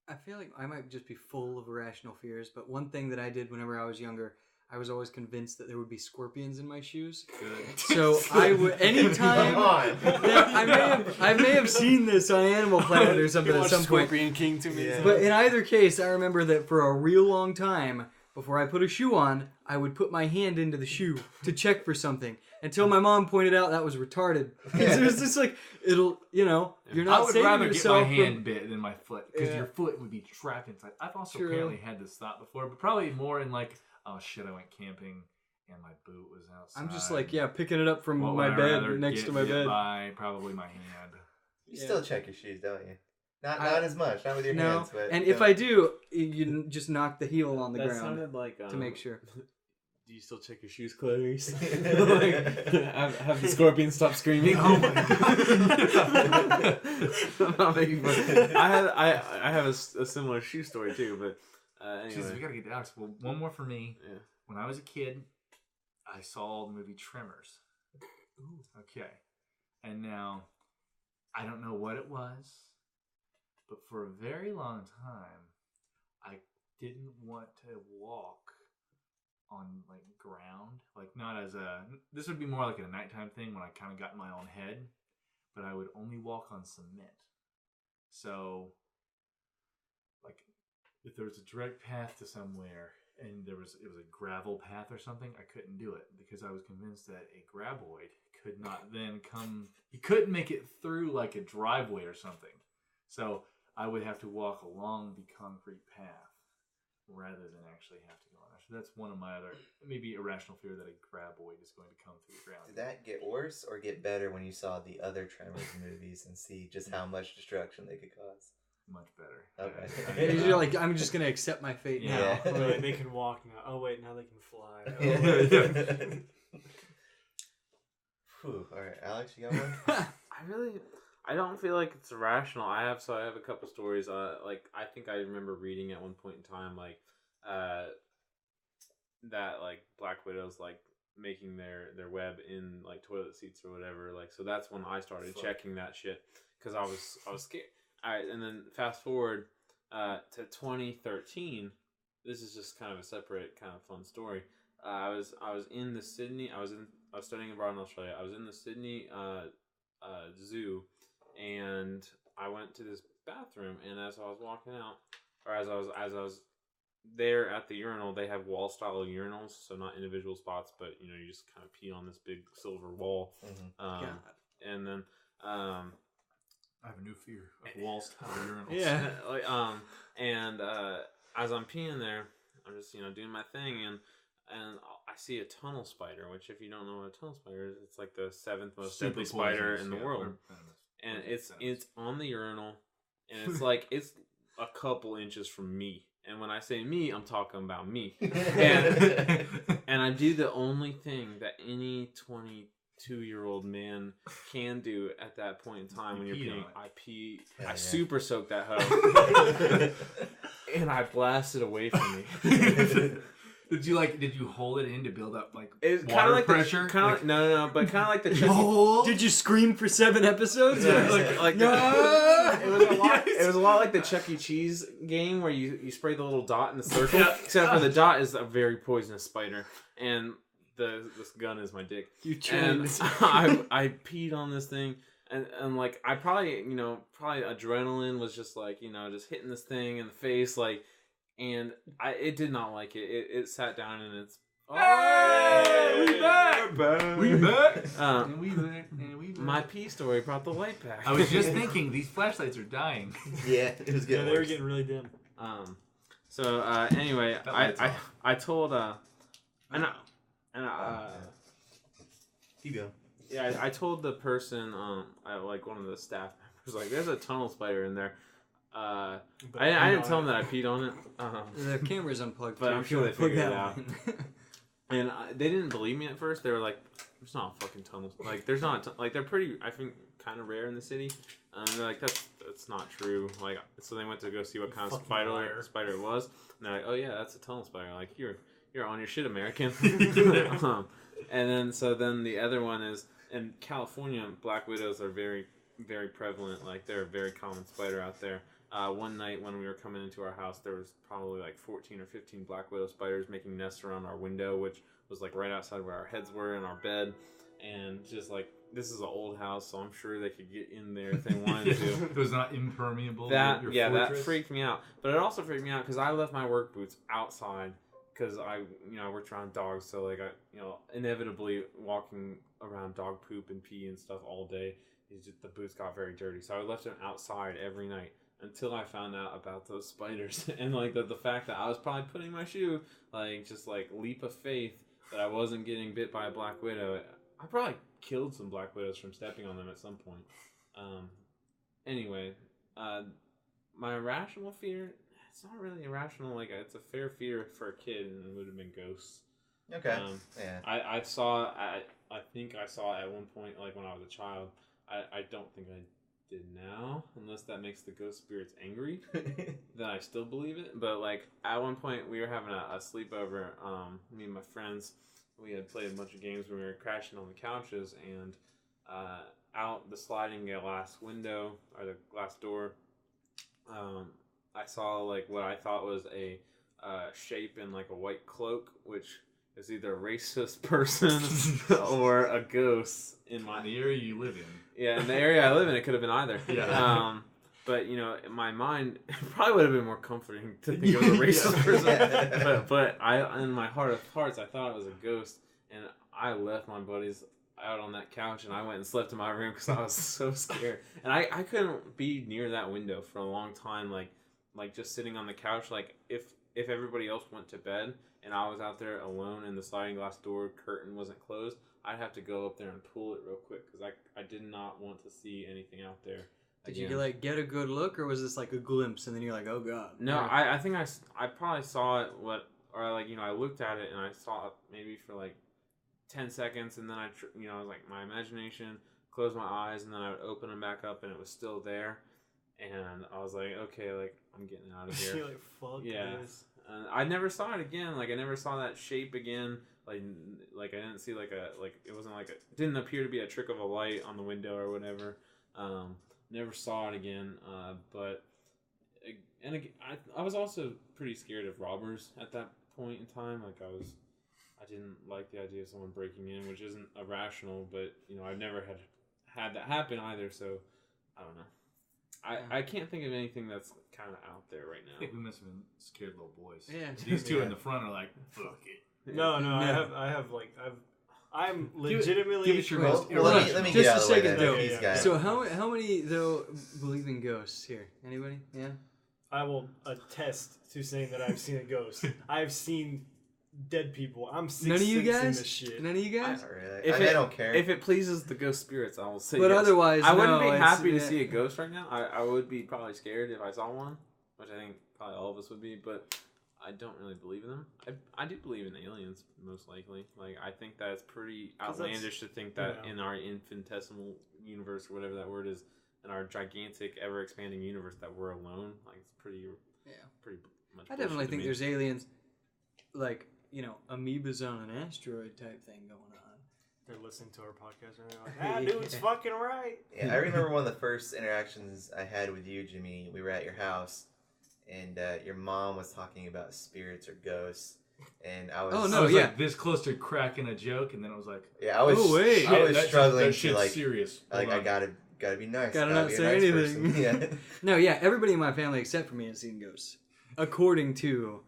I feel like I might just be full of irrational fears, but one thing that I did whenever I was younger, I was always convinced that there would be scorpions in my shoes. Good. So I would anytime. Come on. Yeah, I may have seen this on Animal Planet or something at some point. Scorpion King to me. Yeah. But in either case, I remember that for a real long time, before I put a shoe on, I would put my hand into the shoe to check for something. Until my mom pointed out that was retarded. It was just like, you're I not would saving rather get my yourself hand bit than my foot, because Yeah. your foot would be trapped inside. I've also True. apparently had this thought before, but probably more in like, oh shit, I went camping and my boot was outside. I'm just like, picking it up from What my would I bed rather next get to my hit bed. by? Probably my hand. You Yeah. still check your shoes, don't you? Not I- as much, not with your No, hands, but and if I do, you just knock the heel on the That ground sounded like to make sure. Do you still check your shoes, Clarice? have the scorpion stop screaming. Oh my god! I'm not making fun. I have a similar shoe story too, but anyway. Jesus, we gotta get to Alex. Well, one more for me. Yeah. When I was a kid, I saw the movie Tremors. Okay. And now, I don't know what it was, but for a very long time, I didn't want to walk on like ground. Like not as this would be more like a nighttime thing when I kind of got in my own head, but I would only walk on cement. So, like, if there was a direct path to somewhere, and it was a gravel path or something, I couldn't do it because I was convinced that a graboid could not then come. He couldn't make it through like a driveway or something. So I would have to walk along the concrete path rather than actually have to go on it. So that's one of my other maybe irrational fear that a graboid is going to come through the ground. Did that get worse or get better when you saw the other Tremors movies and see just how much destruction they could cause? Much better. Okay. You're like, I'm just gonna accept my fate now. Yeah. Oh, wait, they can walk now. Oh wait, now they can fly. Oh, Yeah. Whew. All right, Alex, you got one? I don't feel like it's irrational. I have a couple stories. Like I think I remember reading at one point in time, like, that like Black Widow's like making their web in like toilet seats or whatever. Like, so that's when I started checking that shit because I was scared. All right, and then fast forward to 2013. This is just kind of a separate kind of fun story. I was in the Sydney. I was studying abroad in Australia. I was in the Sydney zoo, and I went to this bathroom. And as I was walking out, or as I was there at the urinal, they have wall style urinals, so not individual spots, but you just kind of pee on this big silver wall. Mm-hmm. And then I have a new fear of wall style urinals. Yeah. and as I'm peeing there, I'm just doing my thing, and I see a tunnel spider, which if you don't know what a tunnel spider is, it's like the 7th most Super deadly spider poisonous, in the yeah, world. or venomous. And Venomous. it's on the urinal, and it's like it's a couple inches from me. And when I say me, I'm talking about me. And I do the only thing that any 22-year-old man can do at that point in time when you're peeing. I pee. I super soak that hoe, and I blast it away from me. Did you hold it in to build up like It's water kind of like pressure? no, but kind of like the Chucky. Did you scream for 7 episodes? Like No! It was a lot like the Chuck E. Cheese game where you spray the little dot in the circle, except for the dot is a very poisonous spider, and this gun is my dick. You trained. And I peed on this thing, and like I probably adrenaline was just like just hitting this thing in the face like, and it did not like it. It sat down and it's. Hey, we back! We back! And we back! And we back! My pee story brought the light back. I was just thinking, these flashlights are dying. Yeah, it was getting they were worse. getting really dim. So anyway, I told Keep going. yeah, I told the person like one of the staff members like there's a tunnel spider in there. I didn't tell them that I peed on it. The camera's unplugged, but too, I'm if you sure they wanna plug figured it that out. one. And they didn't believe me at first. They were like, "There's not a fucking tunnel. Like, there's not. Like, they're pretty. I think kind of rare in the city." They're like, "That's not true." Like, so they went to go see what kind of spider it was. And they're like, "Oh yeah, that's a tunnel spider." Like, you're on your shit, American. And then the other one is in California. Black widows are very, very prevalent. Like, they're a very common spider out there. One night when we were coming into our house, there was probably like 14 or 15 black widow spiders making nests around our window, which was like right outside where our heads were in our bed. And just like, this is an old house, so I'm sure they could get in there if they wanted to. It was not impermeable. That freaked me out. But it also freaked me out because I left my work boots outside because I worked around dogs, so like inevitably walking around dog poop and pee and stuff all day, the boots got very dirty. So I left them outside every night. Until I found out about those spiders and like the fact that I was probably putting my shoe just leap of faith that I wasn't getting bit by a black widow. I probably killed some black widows from stepping on them at some point. Anyway, my irrational fear, it's not really irrational. Like it's a fair fear for a kid, and it would have been ghosts. Okay. Yeah. I think I saw at one point like when I was a child. I don't think I did now, unless that makes the ghost spirits angry, then I still believe it. But like at one point we were having a sleepover, me and my friends, we had played a bunch of games when we were crashing on the couches, and out the sliding glass window or the glass door, I saw like what I thought was a shape in like a white cloak, which is either a racist person or a ghost in the area you live in. Yeah, in the area I live in, it could have been either. Yeah. But in my mind, it probably would have been more comforting to think it was a racist person. But I, in my heart of hearts, I thought it was a ghost, and I left my buddies out on that couch, and I went and slept in my room because I was so scared. And I couldn't be near that window for a long time, like just sitting on the couch. Like if everybody else went to bed and I was out there alone and the sliding glass door curtain wasn't closed, I'd have to go up there and pull it real quick because I did not want to see anything out there. Did you get a good look, or was this like a glimpse and then you're like, oh god? No, I think I probably saw it I looked at it and I saw it maybe for like 10 seconds, and then I was like, my imagination, closed my eyes, and then I would open them back up and it was still there, and I was like, okay, like I'm getting out of here. You're like, fuck this. And I never saw it again. Like I never saw that shape again. Like I didn't see it wasn't didn't appear to be a trick of a light on the window or whatever. Never saw it again. But I was also pretty scared of robbers at that point in time. Like I didn't like the idea of someone breaking in, which isn't irrational, but I've never had that happen either. So I don't know. I can't think of anything that's kind of out there right now. I think we must have been scared little boys. Yeah. These two in the front are like, fuck it. No, I'm legitimately. Give us your Well, most let me Just get out a of the way second, then. though. These guys. So how many though believe in ghosts here? Anybody? Yeah. I will attest to saying that I've seen a ghost. I've seen dead people. I'm None of you sixth guys. this shit. None of you guys. Not really. If I mean, it- I don't care. If it pleases the ghost spirits, I will say But yes. otherwise, I wouldn't no, be it's- happy to yeah. see a ghost right now. I would be probably scared if I saw one, which I think probably all of us would be, but I don't really believe in them. I do believe in aliens, most likely. Like, I think that it's pretty 'Cause outlandish to think that yeah. in our infinitesimal universe, or whatever that word is, in our gigantic, ever-expanding universe, that we're alone. Like, it's pretty much I definitely bullshit to think me. there's aliens, like, you know, amoebas on an asteroid type thing going on. They're listening to our podcast and they're like, "That dude's fucking right." Yeah, I remember one of the first interactions I had with you, Jimmy. We were at your house, and your mom was talking about spirits or ghosts, and I was. Oh, I no, was yeah. like this close to cracking a joke, and then it was like, Yeah, I was. Oh, wait. I was that struggling that to shit's like. serious. Like Hold I on. gotta be nice. Gotta gotta not be a say nice anything. person. Yeah. No, yeah, everybody in my family except for me has seen ghosts, according to,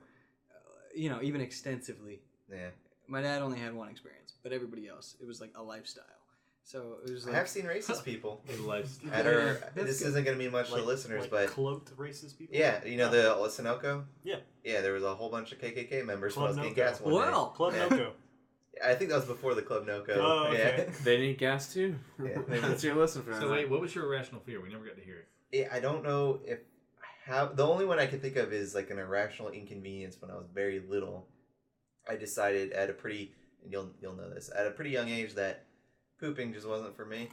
you know, even extensively. Yeah. My dad only had one experience, but everybody else, it was like a lifestyle. So it was I like, have seen racist people. A lifestyle. At our, Yeah, that's this good. isn't gonna mean much to the listeners, like but cloaked racist people. yeah, you know the Sunoco? Yeah. Yeah, there was a whole bunch of KKK members when I Club was getting Noco. gas one day. well, Club Yeah. Noco. I think that was before the Club Noco. Oh, okay. They need gas too. Yeah. That's your lesson for So that. wait, what was your irrational fear? We never got to hear it. Yeah, I don't know if I have. The only one I can think of is like an irrational inconvenience when I was very little. I decided at a pretty, and you'll know this, at a pretty young age that pooping just wasn't for me.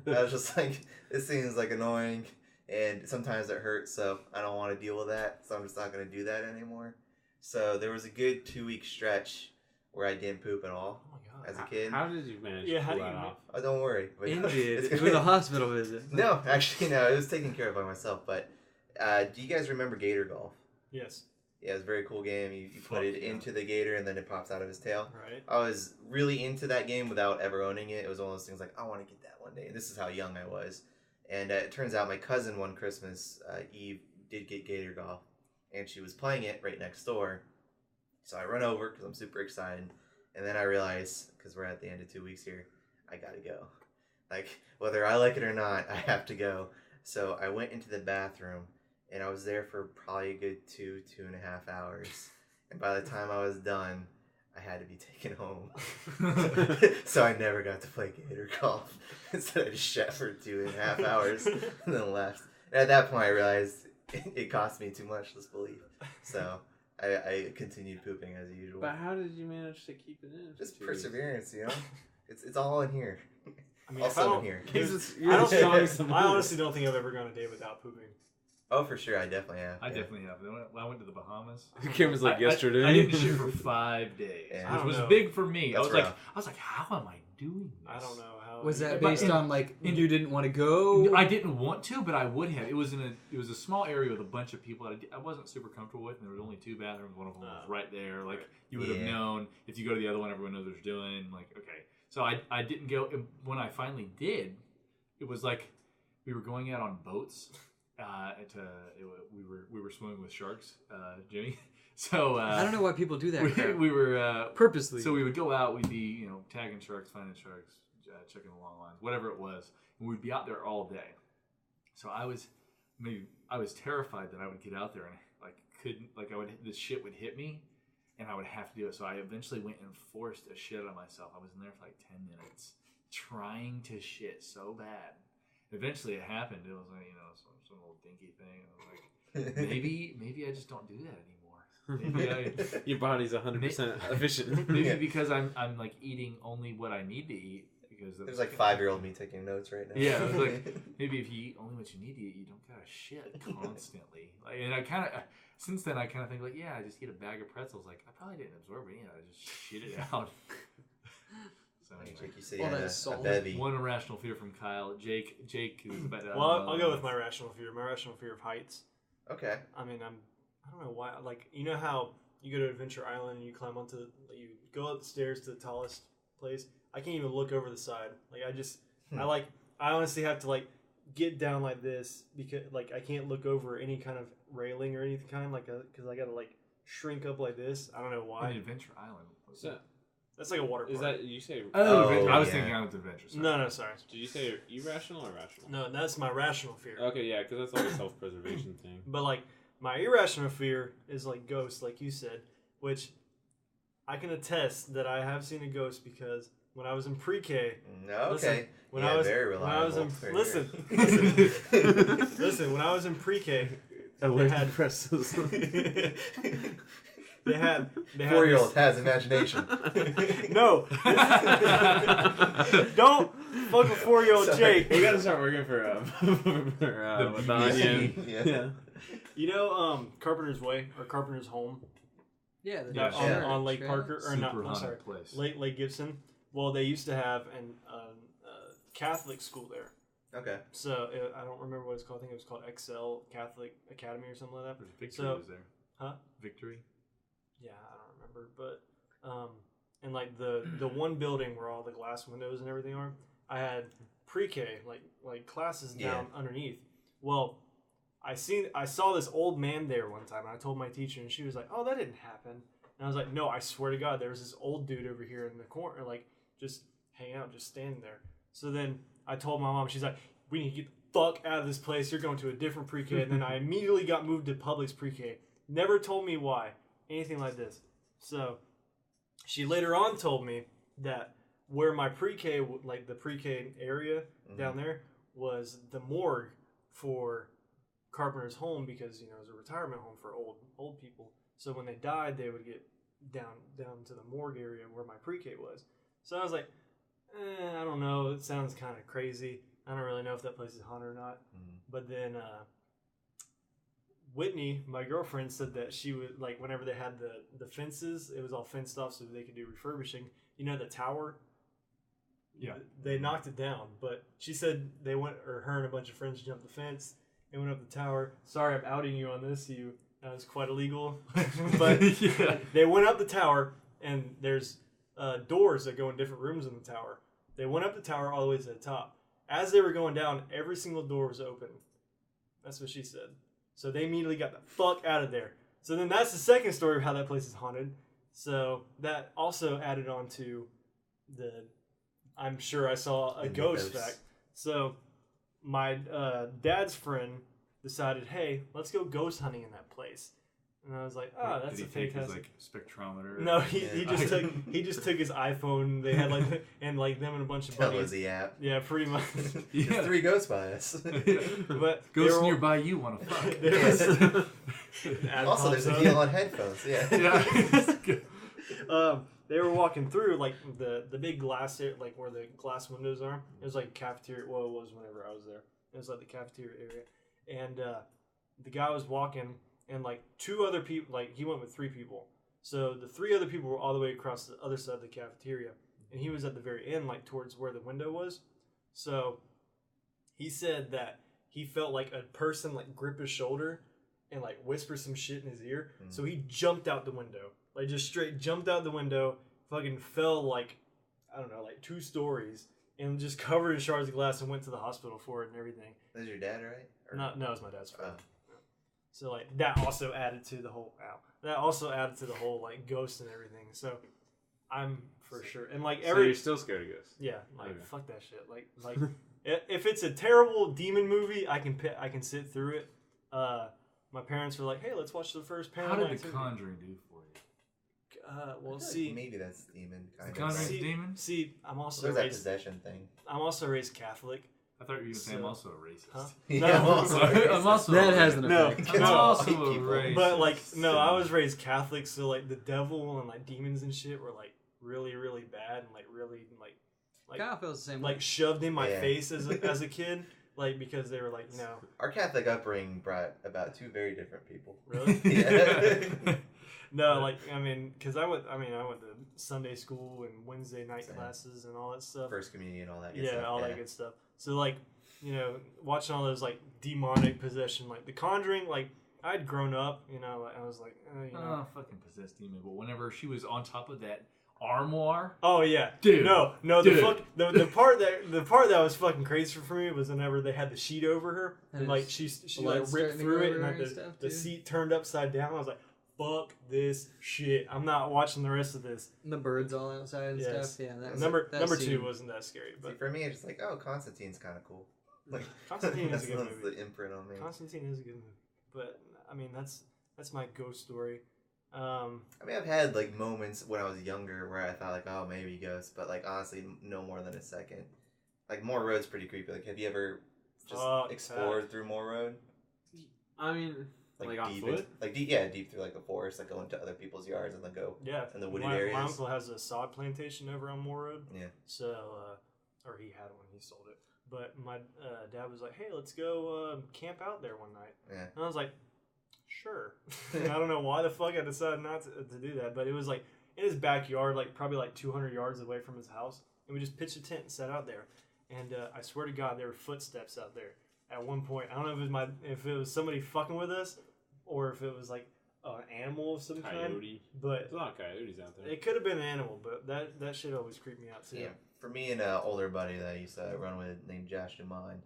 I was just like, this seems like annoying, and sometimes it hurts, so I don't want to deal with that. So I'm just not going to do that anymore. So there was a good 2-week stretch where I didn't poop at all Oh my god. as a kid. How did you manage Yeah, to how pull do that you off? Oh, don't worry. ended with a hospital visit. No, actually, no. It was taken care of by myself. But do you guys remember Gator Golf? Yes. Yeah, it was a very cool game. You Fuck put it yeah. into the gator and then it pops out of his tail. Right. I was really into that game without ever owning it. It was one of those things like, I want to get that one day. And this is how young I was. And it turns out my cousin one Christmas Eve did get Gator Golf. And she was playing it right next door. So I run over because I'm super excited. And then I realize, because we're at the end of 2 weeks here, I got to go. Like, whether I like it or not, I have to go. So I went into the bathroom. And I was there for probably a good 2.5 hours. And by the time I was done, I had to be taken home. So I never got to play Gator Golf. Instead, I just shat for 2.5 hours and then left. And at that point, I realized it cost me too much, this belief. So I continued pooping as usual. But how did you manage to keep it in? for Just 2 weeks? perseverance, you know? It's all in here. I mean, if I Also in don't, here. Jesus, I you're don't the think, strongest among I us. honestly don't think I've ever gone a day without pooping. Oh, for sure. I definitely have. I yeah. definitely have. I went to the Bahamas. Cameron's like, yesterday. I didn't shit for 5 days, Yeah. I which don't was know. big for me. That's I rough. was like, how am I doing this? I don't know how. Was that But based in- on like in- you didn't want to go? I didn't want to, but I would have. It was a small area with a bunch of people that I wasn't super comfortable with, and there was only 2 bathrooms. One of them was right there. Like you would have Yeah. known if you go to the other one, everyone knows what you're doing. Like okay, so I didn't go. When I finally did, it was like we were going out on boats. We were swimming with sharks, Jimmy. So I don't know why people do that. crap. we were Purposely. So we would go out, we'd be, tagging sharks, finding sharks, checking the long lines, whatever it was. And we'd be out there all day. So I was terrified that I would get out there and this shit would hit me and I would have to do it. So I eventually went and forced a shit on myself. I was in there for like 10 minutes trying to shit so bad. Eventually it happened. It was like, some little dinky thing. I was like, maybe I just don't do that anymore. Maybe Your body's 100% efficient. Maybe because I'm like eating only what I need to eat because There's like 5-year-old me taking notes right now. Yeah, I was like maybe if you eat only what you need to eat, you don't gotta shit constantly. And I kind of since then I kind of think like I just eat a bag of pretzels. Like I probably didn't absorb any. I just shit it out. So anyway. Jake, you say All you had that a salt. bevy. One irrational fear from Kyle. Jake is about to. Well, I'll go with my rational fear. My rational fear of heights. Okay. I mean, I don't know why. Like, you know how you go to Adventure Island and you climb you go up the stairs to the tallest place. I can't even look over the side. Like, I honestly have to like get down like this because like I can't look over any kind of railing or anything kind because I gotta like shrink up like this. I don't know why. Adventure Island. So, That's like a water park. is that you say? Oh, Oh, I was yeah. thinking I was Adventure. Sorry. No, sorry. Did you say irrational or rational? No, that's my rational fear. Okay, yeah, because that's like a self-preservation thing. But like my irrational fear is like ghosts, like you said, which I can attest that I have seen a ghost because when I was in pre-K. No, okay. Listen, when yeah, I was very reliable. listen, when I was in pre-K, They had presses. they had 4-year-old has imagination. No, don't fuck a 4-year-old Sorry. Jake. We gotta start working for with the onion. Yeah. You know, Carpenter's Way or Carpenter's Home Yeah, Yeah, on Lake Parker or not? Super I'm sorry, haunted place. Lake Gibson. Well, they used to have an Catholic school there. Okay. So I don't remember what it's called. I think it was called Excel Catholic Academy or something like that. Victory So- was there. Huh? Victory. Yeah, I don't remember, but and like the one building where all the glass windows and everything are, I had pre-K like classes down underneath. Well, I saw this old man there one time, and I told my teacher, and she was like, "Oh, that didn't happen." And I was like, "No, I swear to God, there was this old dude over here in the corner, like just hanging out, just standing there." So then I told my mom, she's like, "We need to get the fuck out of this place. You're going to a different pre-K." And then I immediately got moved to Publix pre-K. Never told me why, anything like this. So she later on told me that where my pre-K, like the pre-K area down there, was the morgue for Carpenter's Home because it was a retirement home for old people. So when they died, they would get down to the morgue area where my pre-K was. So I was like, I don't know. It sounds kind of crazy. I don't really know if that place is haunted or not. But then Whitney, my girlfriend, said that she would, like, whenever they had the fences, it was all fenced off so they could do refurbishing. You know, the tower? Yeah. They knocked it down, but she said they went, or her and a bunch of friends jumped the fence and went up the tower. Sorry, I'm outing you on this. That was quite illegal. But they went up the tower, and there's doors that go in different rooms in the tower. They went up the tower all the way to the top. As they were going down, every single door was open. That's what she said. So they immediately got the fuck out of there. So then that's the second story of how that place is haunted. So that also added on to I'm sure I saw a ghost fact. So my dad's friend decided, hey, let's go ghost hunting in that place. And I was like, oh, that's Did a he take his, fantastic. spectrometer? No, he just took his iPhone. They had and them and a bunch of buddies. the app. Yeah, pretty much. There's 3 ghosts by us. But Ghosts nearby you want to fuck. Also, there's a deal on headphones. Yeah. They were walking through like the big glass, like where the glass windows are. It was like cafeteria. Well, it was whenever I was there. It was like the cafeteria area, and the guy was walking, and like 2 other people. Like he went with 3 people. So the 3 other people were all the way across the other side of the cafeteria, and he was at the very end, like towards where the window was. So he said that he felt like a person like grip his shoulder and like whisper some shit in his ear. So he jumped out the window. Like, just straight jumped out the window, fucking fell, like, I don't know, like 2 stories, and just covered in shards of glass and went to the hospital for it and everything. That's your dad, right? Or... No, it was my dad's friend. So, like, that also added to the whole, like, ghost and everything. So, I'm for sure. And, like, So you're still scared of ghosts? Yeah, like, Okay. fuck that shit. Like if it's a terrible demon movie, I can sit through it. My parents were like, hey, let's watch the first Paranormal How did The Activity. Conjuring do for you? Well, see, maybe that's demon kind The of. Conjuring's Like, demon? See, I'm also there's that raised. possession thing. I'm also raised Catholic. I thought you were going to say I'm So- also a racist. Huh? Yeah, No. I'm also racist. I'm also That a has racist. an No, effect. I'm no. also White a people. racist. But like, no, I was raised Catholic, so like the devil and like demons and shit were like really, really bad and like really like Kyle feels the same like way. shoved in my Yeah. face as a kid, like because they were like, no, Our Catholic upbringing brought about 2 very different people. really. Yeah. No, like I mean, because I went to Sunday school and Wednesday night Same. classes and all that stuff. First communion, all that good Yeah, stuff. all that good stuff. So like, watching all those like demonic possession, like The Conjuring, like I'd grown up, like, I was like, Oh, fucking possessed demon. But whenever she was on top of that armoire, Oh yeah, Dude. No, Dude. the part that was fucking crazy for me was whenever they had the sheet over her and And like it's she blood like ripped starting to through go it and everywhere like and stuff, the too. seat turned upside down. I was like, fuck this shit. I'm not watching the rest of this. The birds all outside and Yes. stuff. Yeah, that Number that scene. 2 wasn't that scary, See, but for me, it's just like, oh, Constantine's kind of cool. Like Constantine is a good that's movie. the imprint on me. Constantine is a good movie. But I mean, that's my ghost story. I mean, I've had like moments when I was younger where I thought like, oh, maybe ghosts, but like honestly, no more than a second. Like Moore Road's pretty creepy. Like, have you ever just explored through Moore Road? I mean, like on deep foot? Deep through like the forest, like go into other people's yards and then go in the wooded areas. My uncle has a sod plantation over on Moore Road. Yeah. So, or he had one, he sold it. But my dad was like, hey, let's go camp out there one night. Yeah. And I was like, sure. I don't know why the fuck I decided not to do that, but it was like in his backyard, like probably like 200 yards away from his house. And we just pitched a tent and sat out there. And I swear to God, there were footsteps out there at one point. I don't know if it was somebody fucking with us or if it was like an animal of some kind. But there's a lot of coyotes out there. It could have been an animal, but that shit always creeped me out too. Yeah. For me and an older buddy that I used to run with named Josh DeMond,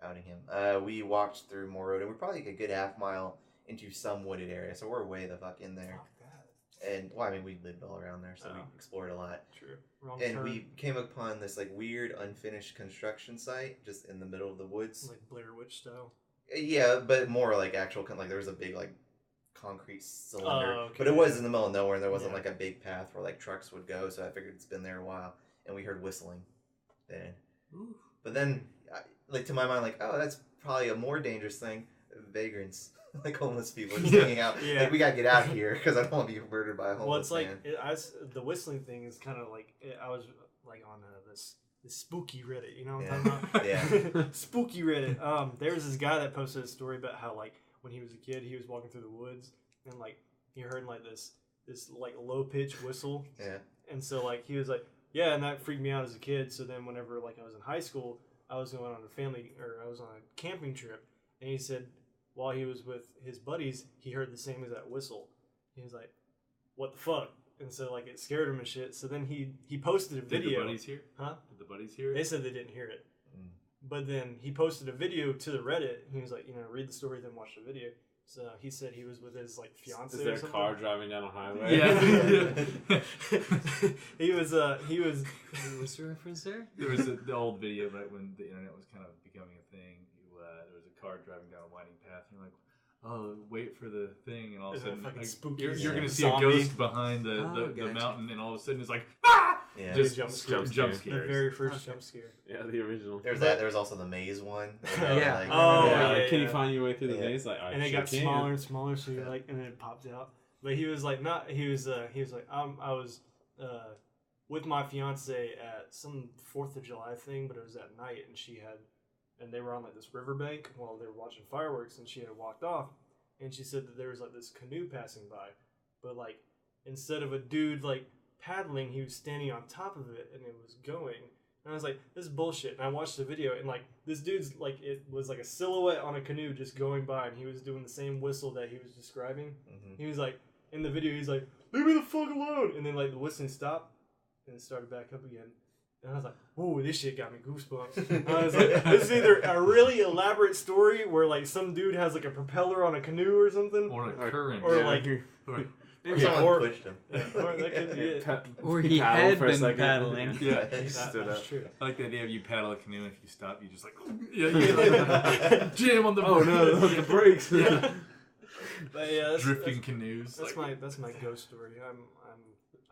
outing him, we walked through Moore Road and we're probably like a good half mile into some wooded area, so we're way the fuck in there. Fuck that. And well, I mean, we lived all around there, so we explored a lot. True. We came upon this like weird unfinished construction site just in the middle of the woods, like Blair Witch style. Yeah, but more like actual like there was a big like concrete cylinder, okay. But it was in the middle of nowhere, and there wasn't like a big path where like trucks would go. So I figured it's been there a while, and we heard whistling. Then, but then, like to my mind, like oh, that's probably a more dangerous thing. Vagrants. Like homeless people just hanging out. Yeah. Like we gotta get out of here because I don't want to be murdered by a homeless Well, it's man. like the whistling thing is kind of like I was like on this spooky Reddit. You know what I'm talking about? Yeah. Spooky Reddit. There was this guy that posted a story about how like when he was a kid, he was walking through the woods and like he heard like this like low pitched whistle. Yeah. And so like he was like, yeah, and that freaked me out as a kid. So then whenever like I was in high school, I was going on I was on a camping trip, and he said, while he was with his buddies, he heard the same exact whistle. He was like, what the fuck? And so, like, it scared him and shit. So then he posted a video. Did the buddies hear? Huh? Did the buddies hear it? They said they didn't hear it. But then he posted a video to the Reddit. He was like, read the story, then watch the video. So he said he was with his, like, fiance Is there or a something. car driving down a highway? Yeah. He was... What's the reference there? There was the old video right when the internet was kind of becoming a thing. There was a car driving down a winding path, and you're like, oh, wait for the thing, and all of a sudden, like, spooky you're going to see zombie. a ghost behind the gotcha. mountain, and all of a sudden it's like, ah! Yeah. Just jump jump The scares. very first jump scare. Yeah, the original. There's that. There was also the maze one. Yeah. Like, Oh, yeah, yeah, can you yeah. find your way through the Yeah. maze? Like, I And it sure got can. smaller and smaller, so you're like, and then it popped out. But he was like, he was like, I was with my fiance at some 4th of July thing, but it was at night, and they were on like this riverbank while they were watching fireworks, and she had walked off, and she said that there was like this canoe passing by, but like instead of a dude like paddling, he was standing on top of it, and it was going. And I was like, this is bullshit. And I watched the video, and like this dude's like, it was like a silhouette on a canoe just going by, and he was doing the same whistle that he was describing. He was like, in the video, he's like, leave me the fuck alone. And then like the whistling stopped, and it started back up again. And I was like, whoa, this shit got me goosebumps. And I was like, this is either a really elaborate story where like some dude has like a propeller on a canoe or something, Or a current. or like, Or someone pushed him. or that could be it. Or he paddle had for a been second. paddling. Yeah. Stood That's up. true. I like the idea of you paddle a canoe, and if you stop, you just like, you like jam on the Oh no, the brakes. Yeah. But yeah, Drifting canoes. That's like, my ghost story.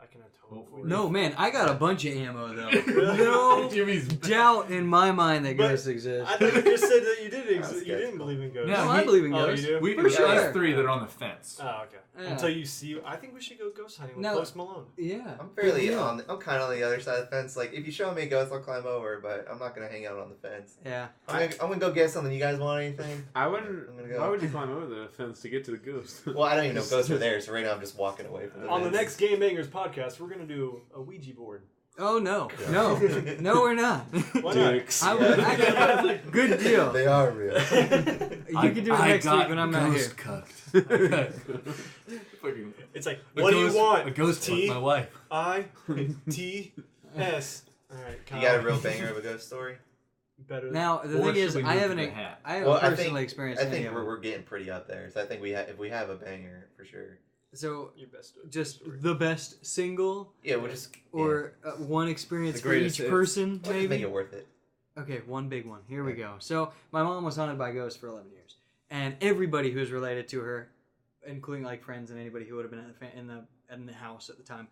I can atone for it. No, man, I got a bunch of ammo, though. Really? No Jimmy's doubt in my mind that But ghosts exist. I thought you just said that you did That's you didn't believe in ghosts. No, No, I believe in Oh, ghosts. you do? we For there's sure. us three that are on the fence. Oh, okay. Yeah. Until you see, I think we should go ghost hunting with No. Post Malone. Yeah. I'm fairly Yeah. I'm kind of on the other side of the fence. Like, if you show me a ghost, I'll climb over, but I'm not gonna hang out on the fence. Yeah. I'm gonna go get something. You guys want anything? I wouldn't. I'm gonna go. Why would you climb over the fence to get to the ghost? Well, I don't even know if ghosts are there, so right now I'm just walking away from the On the fence. next Game Bangerz podcast, we're gonna do a Ouija board. Oh, no. Yeah. No. No, we're not. Why not? Dicks. I would, I, good deal. They are real. You can do it next week when I'm not here. Fucking, It's like, a what do you ghost- want? A ghost T fucked my wife. I T S. All right, Kyle. You got a real banger of a ghost story? better. Now, the Or thing should is, we I move haven't to the hat? Well, I personally think experienced I any think of we're, them. we're getting pretty up there. So I think if we have a banger for sure. So, Your best story. just the best single Yeah, we'll just or one experience The for greatest each hits. person, we'll just make maybe? it worth it. Okay, one big one. Here we go. So, my mom was haunted by ghosts for 11 years. And everybody who's related to her including like friends and anybody who would have been at in the house at the time,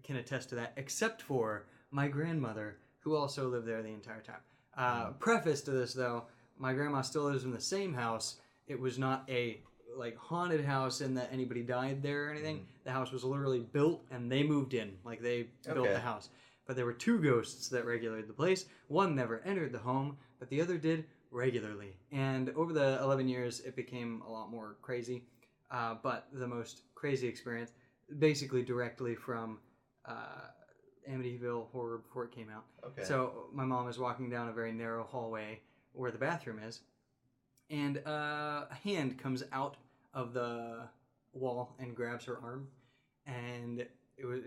can attest to that. Except for my grandmother, who also lived there the entire time. Preface to this though, my grandma still lives in the same house. It was not a like haunted house in that anybody died there or anything. The house was literally built and they moved in, like they built the house. But there were 2 ghosts that regulated the place. One never entered the home, but the other did regularly. And over the 11 years, it became a lot more crazy. But the most crazy experience, basically directly from Amityville Horror before it came out. Okay. So my mom is walking down a very narrow hallway where the bathroom is, and a hand comes out of the wall and grabs her arm, and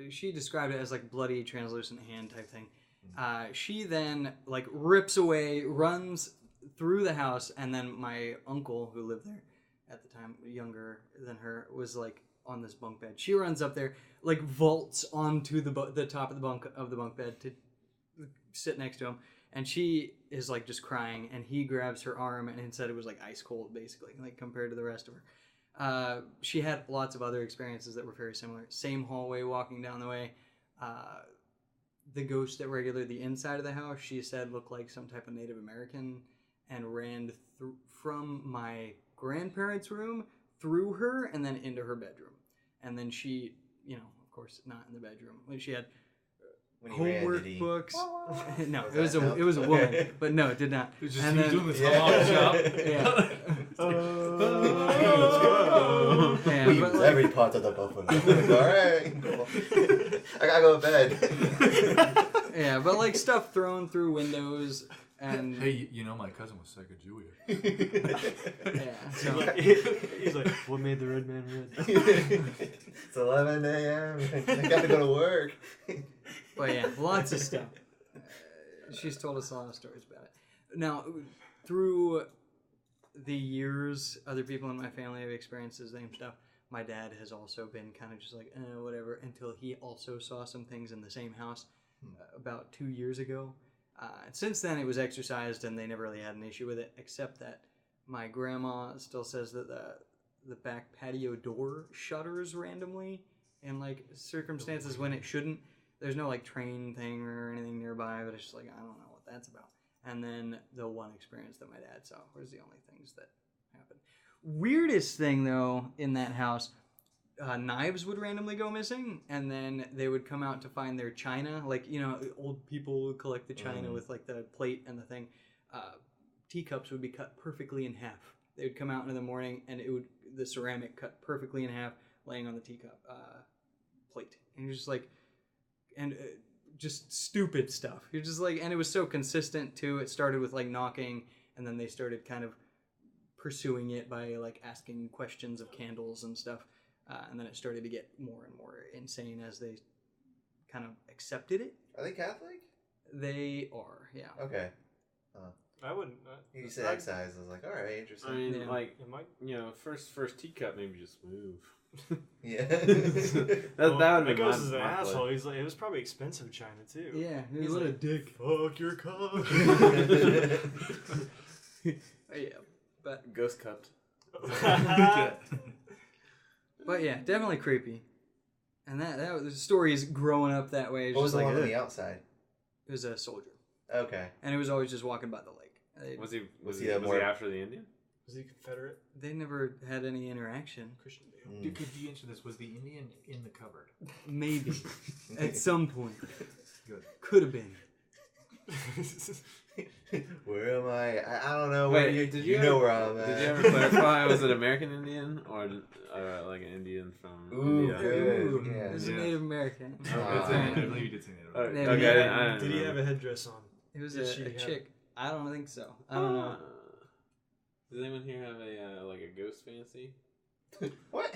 she described it as like bloody translucent hand type thing. She then like rips away, runs through the house, and then my uncle who lived there at the time, younger than her, was like on this bunk bed. She runs up there, like vaults onto the top of the bunk bed to sit next to him, and she is like just crying, and he grabs her arm and said it was like ice cold basically, like compared to the rest of her. She had lots of other experiences that were very similar. Same hallway walking down the way. The ghost that regulated the inside of the house, she said looked like some type of Native American and ran from my grandparents' room through her and then into her bedroom. And then she, of course, not in the bedroom. She had homework books. No, it was a woman, but no, it did not. It was just and you then, doing this job. Yeah. We use every part of the buffalo. Alright, cool. I gotta go to bed. Yeah, but like stuff thrown through windows and Hey, my cousin was Sacagawea. yeah. So He's like, what made the red man red? It's 11 a.m. I gotta go to work. But yeah, lots of stuff. She's told us a lot of stories about it. Now, through the years, other people in my family have experienced the same stuff. My dad has also been kind of just like, whatever, until he also saw some things in the same house about 2 years ago. And since then, it was exorcised, and they never really had an issue with it, except that my grandma still says that the back patio door shutters randomly in like circumstances when it shouldn't. There's no like train thing or anything nearby, but it's just like, I don't know what that's about. And then the one experience that my dad saw was the only things that happened. Weirdest thing though in that house, knives would randomly go missing, and then they would come out to find their china. Like, old people would collect the china with like the plate and the thing. Teacups would be cut perfectly in half. They would come out in the morning, and the ceramic cut perfectly in half, laying on the teacup plate. And you're just like, just stupid stuff. You're just like, and it was so consistent too. It started with like knocking, and then they started kind of pursuing it by like asking questions of candles and stuff. And then it started to get more and more insane as they kind of accepted it. Are they Catholic? They are, yeah. Okay. I wouldn't. You said excise. I was like, all right, interesting. I mean, Yeah. like, It might. first teacup, maybe just move. Yeah. that would have been goes as an my asshole. play. He's like, it was probably expensive china too. Yeah, He's what a like, dick. Fuck your cock. Yeah, but Ghost cupped. But yeah, definitely creepy. And that was the stories growing up that way. What was Just the like, one on the outside? it was a soldier, Okay. and it was always just walking by the lake. Was he he more- after the Indian? Was he Confederate? They never had any interaction. Christian Bale. Dude, could you answer this? Was the Indian in the cupboard? Maybe at some point. Good. Could have been. Where am I? I don't know. Wait, where did you you know ever- where I'm at? Did you ever clarify? Was it American Indian or like an Indian from Ooh, India? good. Ooh, Yeah. it was a Yeah. Native American. I believe you did say that. Okay, Maybe. I didn't Did he have remember. a headdress on? It was Did a she have- chick. I don't think so. I don't know. Does anyone here have a like a ghost fantasy? What?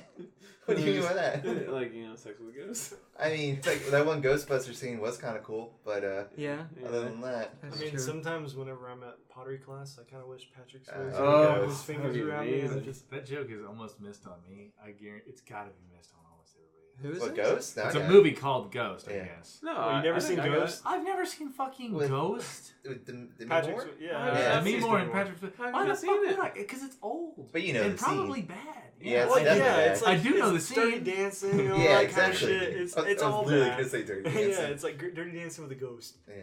What do you mean by that? Like sex with ghosts. I mean, like, that one Ghostbuster scene was kind of cool, but Yeah, other than that, that's I mean, true. sometimes whenever I'm at pottery class, I kind of wish Patrick Swayze Oh, would have his that'd fingers be around me. And amazing. just, That joke is almost missed on me. I guarantee it's got to be missed on almost everybody. Who is What, this? Ghost? No, It's I a got movie called Ghost, I Yeah. guess. No, Oh, you never seen I got Ghost? I've never seen fucking With- Ghost. it. With Demi Patrick, Moore? yeah. Yeah, Demi he's Moore Demi and Moore. Patrick. I've Why the not fuck seen would it. I? Because it's old. But you know and the scene. probably bad. Yeah, it's Well, definitely yeah, bad. it's like I do know it's the Dirty scene. Dancing and all Yeah, that exactly. kind of shit. It's I was all literally bad. gonna say Dirty Yeah, Dancing. it's like Dirty Dancing with a ghost. Yeah.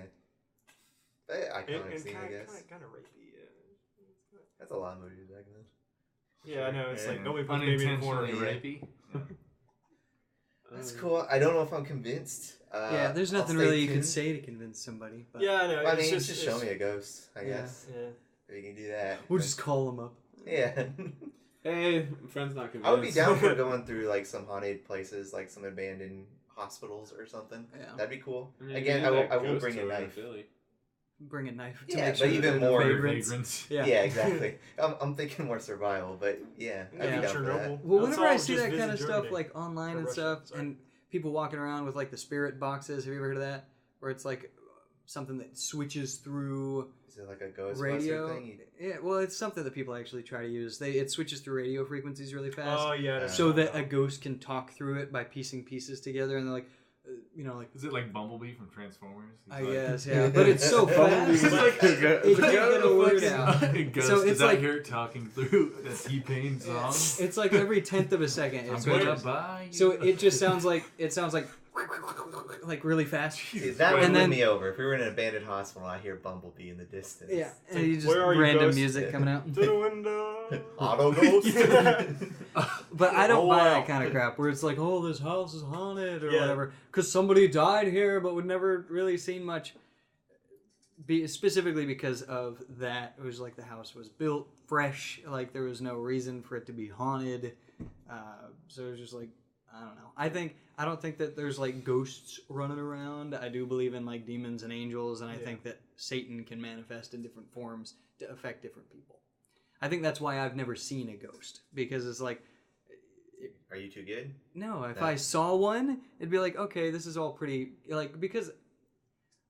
Iconic And scene, I guess. kind of rapey. Yeah. That's a lot of movies back then. Yeah, I know. It's Yeah. like nobody puts baby in the corner. Unintentionally rapey. That's cool. I don't know if I'm convinced. Yeah, there's I'll nothing stay really you could tuned. say to convince somebody. But Yeah, I know. I it's mean, just, just show me a ghost, I Yeah. guess. Yeah. We can do that. we'll just call them up. Yeah. Hey, friend's not convinced. I would be down for going through like some haunted places, like some abandoned hospitals or something. Yeah. That'd be cool. I mean, Again, you I do will- that I will ghost bring a tour in knife. Philly. Bring a knife to Yeah, make but sure that even they're more vagrants. Vagrants. Yeah. Yeah, exactly. I'm thinking more survival, but yeah, I'd Yeah. be down for that. Chernobyl. Well, That's whenever I all see just that kind visit of stuff, Germany. like online Or and Russia, stuff, sorry. and people walking around with like the spirit boxes, have you ever heard of that? Where it's like something that switches through Is it like a Ghostbuster radio. thing? Yeah, well, it's something that people actually try to use. It switches through radio frequencies really fast, Oh yeah. that's so not that bad. a ghost can talk through it by piecing pieces together, and they're like, like. Is it like Bumblebee from Transformers? He's I like- guess, yeah, but it's so fast. It's like it can't get a word out. Ghost So is it's out like- here talking through the T-Pain song. It's like every 10th of a second it I'm switches. gonna buy you. So it just sounds like really fast. See, that would And win then- me over. If we were in an abandoned hospital, I hear Bumblebee in the distance. Yeah, It's and like, you just where are you, random ghost? music coming out. To the window. Auto Ghost. But I don't Oh, buy wow. that kind of crap where it's like, oh, this house is haunted or Yeah. whatever, because somebody died here, but we've never really seen much. Specifically because of that, it was like the house was built fresh, like there was no reason for it to be haunted. So it was just like, I don't know. I don't think that there's like ghosts running around. I do believe in like demons and angels, and I Yeah. think that Satan can manifest in different forms to affect different people. I think that's why I've never seen a ghost, because it's like, Are you too good? no, if No. I saw one, it'd be like, okay, this is all pretty, like, because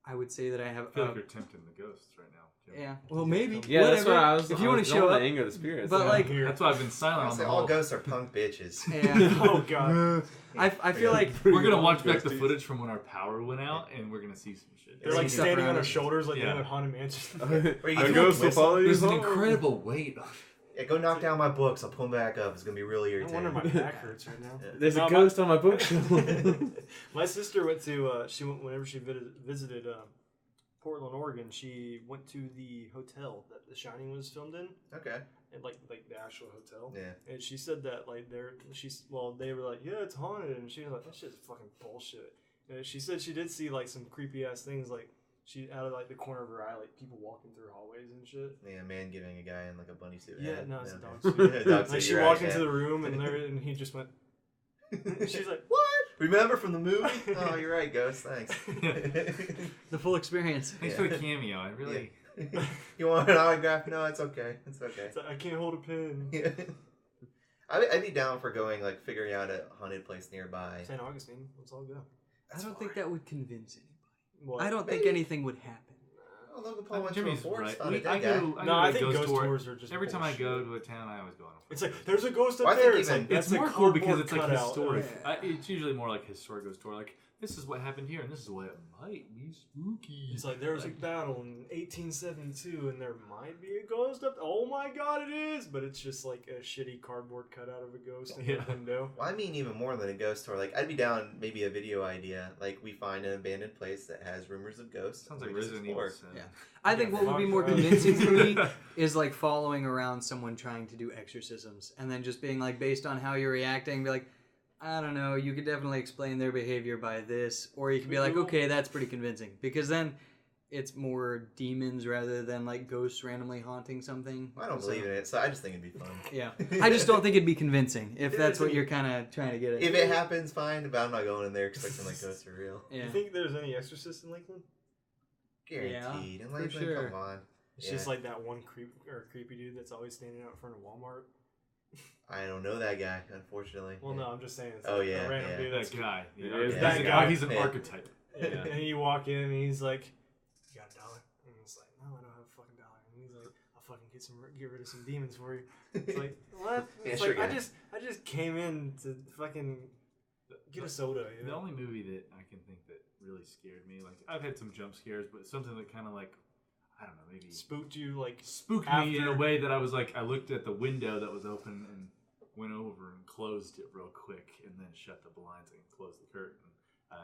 I would say that I have, I feel like you're tempting the ghosts right now, Jim. yeah, well, maybe, Yeah, whatever. that's what I was. If you want to show the up, anger of the spirits. but yeah. like, Here. That's why I've been silent on Honestly, the all whole. ghosts are punk bitches. yeah. Oh god. I feel like We're gonna watch back the footage from when our power went out, and we're gonna see some shit. They're like Stuff standing around on our it. shoulders like Yeah. they're in a haunted mansion. Or you a can ghost will whistle. follow you. There's an home. incredible weight. Yeah, go knock down my books. I'll pull them back up. It's gonna be really I irritating. wonder my back hurts right now. Yeah. There's No, a ghost on my bookshelf. My sister went to whenever she visited Portland, Oregon. She went to the hotel that The Shining was filmed in, Okay. and like the actual hotel. Yeah. And she said that like they were like, yeah, it's haunted, and she was like, that shit's fucking bullshit. And she said she did see like some creepy ass things, like she out of like the corner of her eye, like people walking through hallways and shit. Yeah, a man giving a guy in like a bunny suit. Yeah, head. no, it's a Okay. dog suit. Yeah, dog Like suit, she you're walked right, into yeah. the room and he just went. She's like, What? Remember from the movie? Oh, you're right, Ghost. Thanks. the full experience. Thanks for the cameo. I really. You want an autograph? No, it's okay. It's okay. It's like, I can't hold a pin. Yeah. I'd be down for going, like, figuring out a haunted place nearby. St. Augustine, let's all go. I don't think that would convince anybody. Well, I don't think maybe. anything would happen. Oh, Logan Paul went to a Jimmy's forest, right. found a I dead go. guy. I No, go I to a think ghost tour. tours are just Every time I bullshit. go to a town, I always go on a. It's like there's a ghost up Well, I there. think It's even- like It's that's a more cool because cardboard it's like cutout. historic. Yeah. It's usually more like historic ghost tour. Like this is what happened here, and this is what it might be spooky. It's like there was a battle in 1872, and there might be a ghost up. Oh my god, it is! But it's just like a shitty cardboard cutout of a ghost in Yeah. the window. Well, I mean even more than a ghost tour. Like, I'd be down maybe a video idea. Like, we find an abandoned place that has rumors of ghosts. Sounds and like we just Resident Evil explore. 7. Yeah. I think Yeah, what would be more fuck, convincing for me is like following around someone trying to do exorcisms, and then just being like, based on how you're reacting, be like, I don't know, you could definitely explain their behavior by this, or you could be like, okay, that's pretty convincing, because then it's more demons rather than like ghosts randomly haunting something. I don't So, believe in it, so I just think it'd be fun. Yeah, I just don't think it'd be convincing if that's what you're kind of trying to get at. If it happens, fine, but I'm not going in there expecting like ghosts are real. Yeah. You think there's any exorcists in Lakeland? Guaranteed. And like, sure. come on. It's Yeah. just like that one creepy dude that's always standing out in front of Walmart. I don't know that guy, unfortunately. Well, Yeah. no, I'm just saying. It's Oh, like yeah, a random yeah. dude That that's guy. It Yeah, is he's that a guy. He's an Yeah. archetype. And, Yeah. and you walk in and he's like, "You got $1?" And he's like, "No, I don't have a fucking dollar." And he's like, "I'll fucking get rid of some demons for you." It's like, what? Yeah, It's sure, like guy. I just came in to fucking Get a soda. You The know? only movie that I can think that really scared me, like I've had some jump scares, but something that kind of like, I don't know, maybe Spooked you like spooked me in a way that I was like, I looked at the window that was open and went over and closed it real quick, and then shut the blinds and closed the curtain.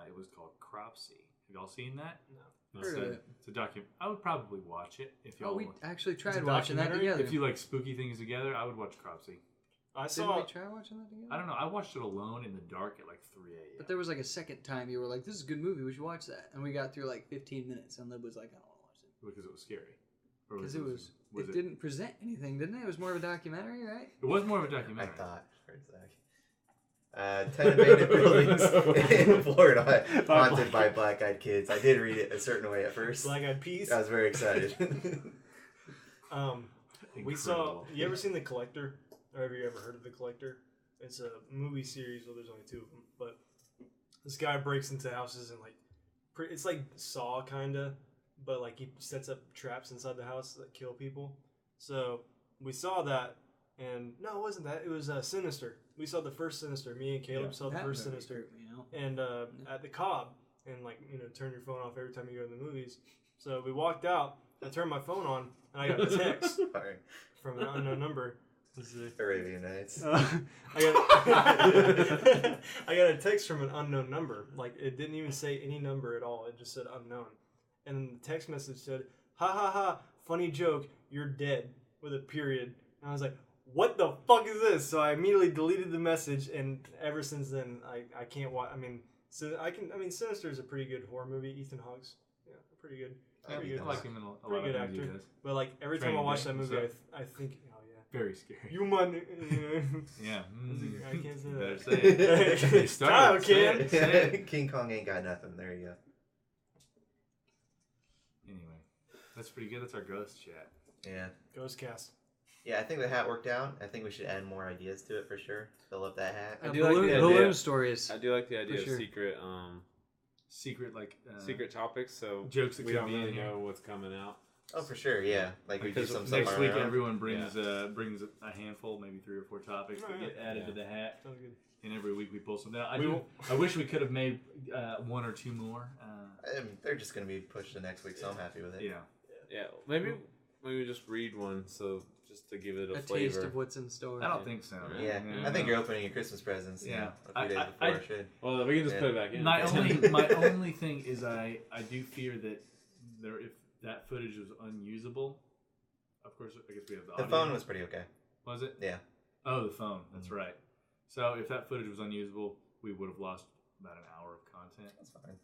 It was called Cropsy. Have y'all seen that? No. Heard of it. It's a document. I would probably watch it if y'all. Oh, we actually It's tried a watching that documentary? together. If you like spooky things together, I would watch Cropsy. I Didn't saw. we try watching that together? I don't know. I watched it alone in the dark at like 3 a.m. But there was like a second time you were like, "This is a good movie. We should watch that." And we got through like 15 minutes, and Lib was like, "I don't want to watch it." Because it was scary. Or Because it didn't present anything, didn't it? It was more of a documentary, right? It was more of a I documentary. thought for a sec. 10 abandoned buildings in Florida haunted by black-eyed kids. I did read it a certain way at first. Black-eyed peas. I was very excited. We saw. Incredible. You ever seen The Collector? Or have you ever heard of The Collector? It's a movie series. Well, there's only 2 of them, but this guy breaks into houses and like, it's like Saw kinda, but like he sets up traps inside the house that kill people. So we saw that, and no, it wasn't that. It was Sinister. We saw the first Sinister. Me and Caleb saw the That first movie Sinister, creeped me out. and at the Cobb, and like turn your phone off every time you go to the movies. So we walked out. I turned my phone on, and I got a text Sorry. from an unknown number. Arabian Nights. I got a text from an unknown number. Like it didn't even say any number at all. It just said unknown. And the text message said, "Ha ha ha, funny joke, you're dead," with a period. And I was like, "What the fuck is this?" So I immediately deleted the message, and ever since then I can't watch. I mean, Sinister is a pretty good horror movie. Ethan Hawke's, pretty good. Pretty I good. like him in a lot Pretty of good things he actor. does. But like every time I Training watch Day, that movie, what's I think, oh yeah, Very scary. you might. Yeah. I can't say Better that. say it. They started. Style, Say kid. it, say it. King Kong ain't got nothing. There you go. Anyway, that's pretty good. That's our ghost chat. Yeah. Ghost Cast. Yeah, I think the hat worked out. I think we should add more ideas to it for sure. Fill up that hat. I do like the balloon idea. stories. I do like the idea For sure. of secret, Secret like secret topics. So jokes that we could don't be in really here. know what's coming out. Oh, for sure, yeah. Like we do Because some next stuff week, on our own. everyone brings brings a handful, maybe 3 or 4 topics that get added Yeah. to the hat, Sounds good. and every week we pull some down. We will- I wish we could have made 1 or 2 more. I mean, they're just going to be pushed to next week, so I'm happy with it. Yeah, maybe just read one, so just to give it a A flavor. taste of what's in store. I don't think so. Yeah, I think you're opening your Christmas presents. Yeah. A few days before I should. Well, we can just Yeah. put it back in. My only thing is I do fear that if that footage was unusable, of course I guess we have the The audio. phone was pretty okay. Was it? Yeah. Oh, the phone. That's right. So if that footage was unusable, we would have lost about an hour of content. That's fine.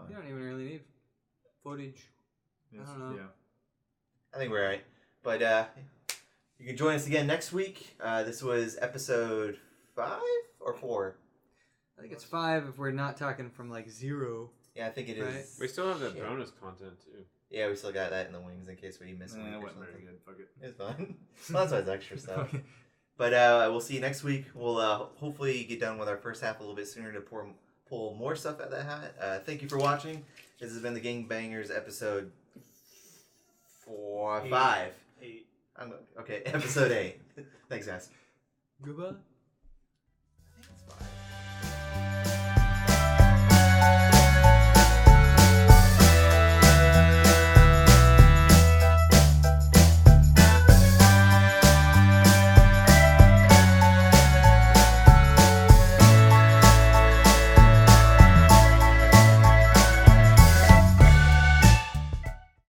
You don't even really need footage. It's- I don't know. Yeah. I think we're alright. But you can join us again next week. This was episode 5 or 4? I think it's 5 if we're not talking from like 0. Yeah, I think it is. Right. We still have that Shit. bonus content too. Yeah, we still got that in the wings in case we miss a week It or wasn't something. very good. Fuck it. It's fine. Well, that's why it's extra stuff. Okay. But we'll see you next week. We'll hopefully get done with our first half a little bit sooner to pull more stuff out of that hat. Thank you for watching. This has been the Bangerz episode 5. 8. Okay, episode 8. Thanks, guys. Goodbye.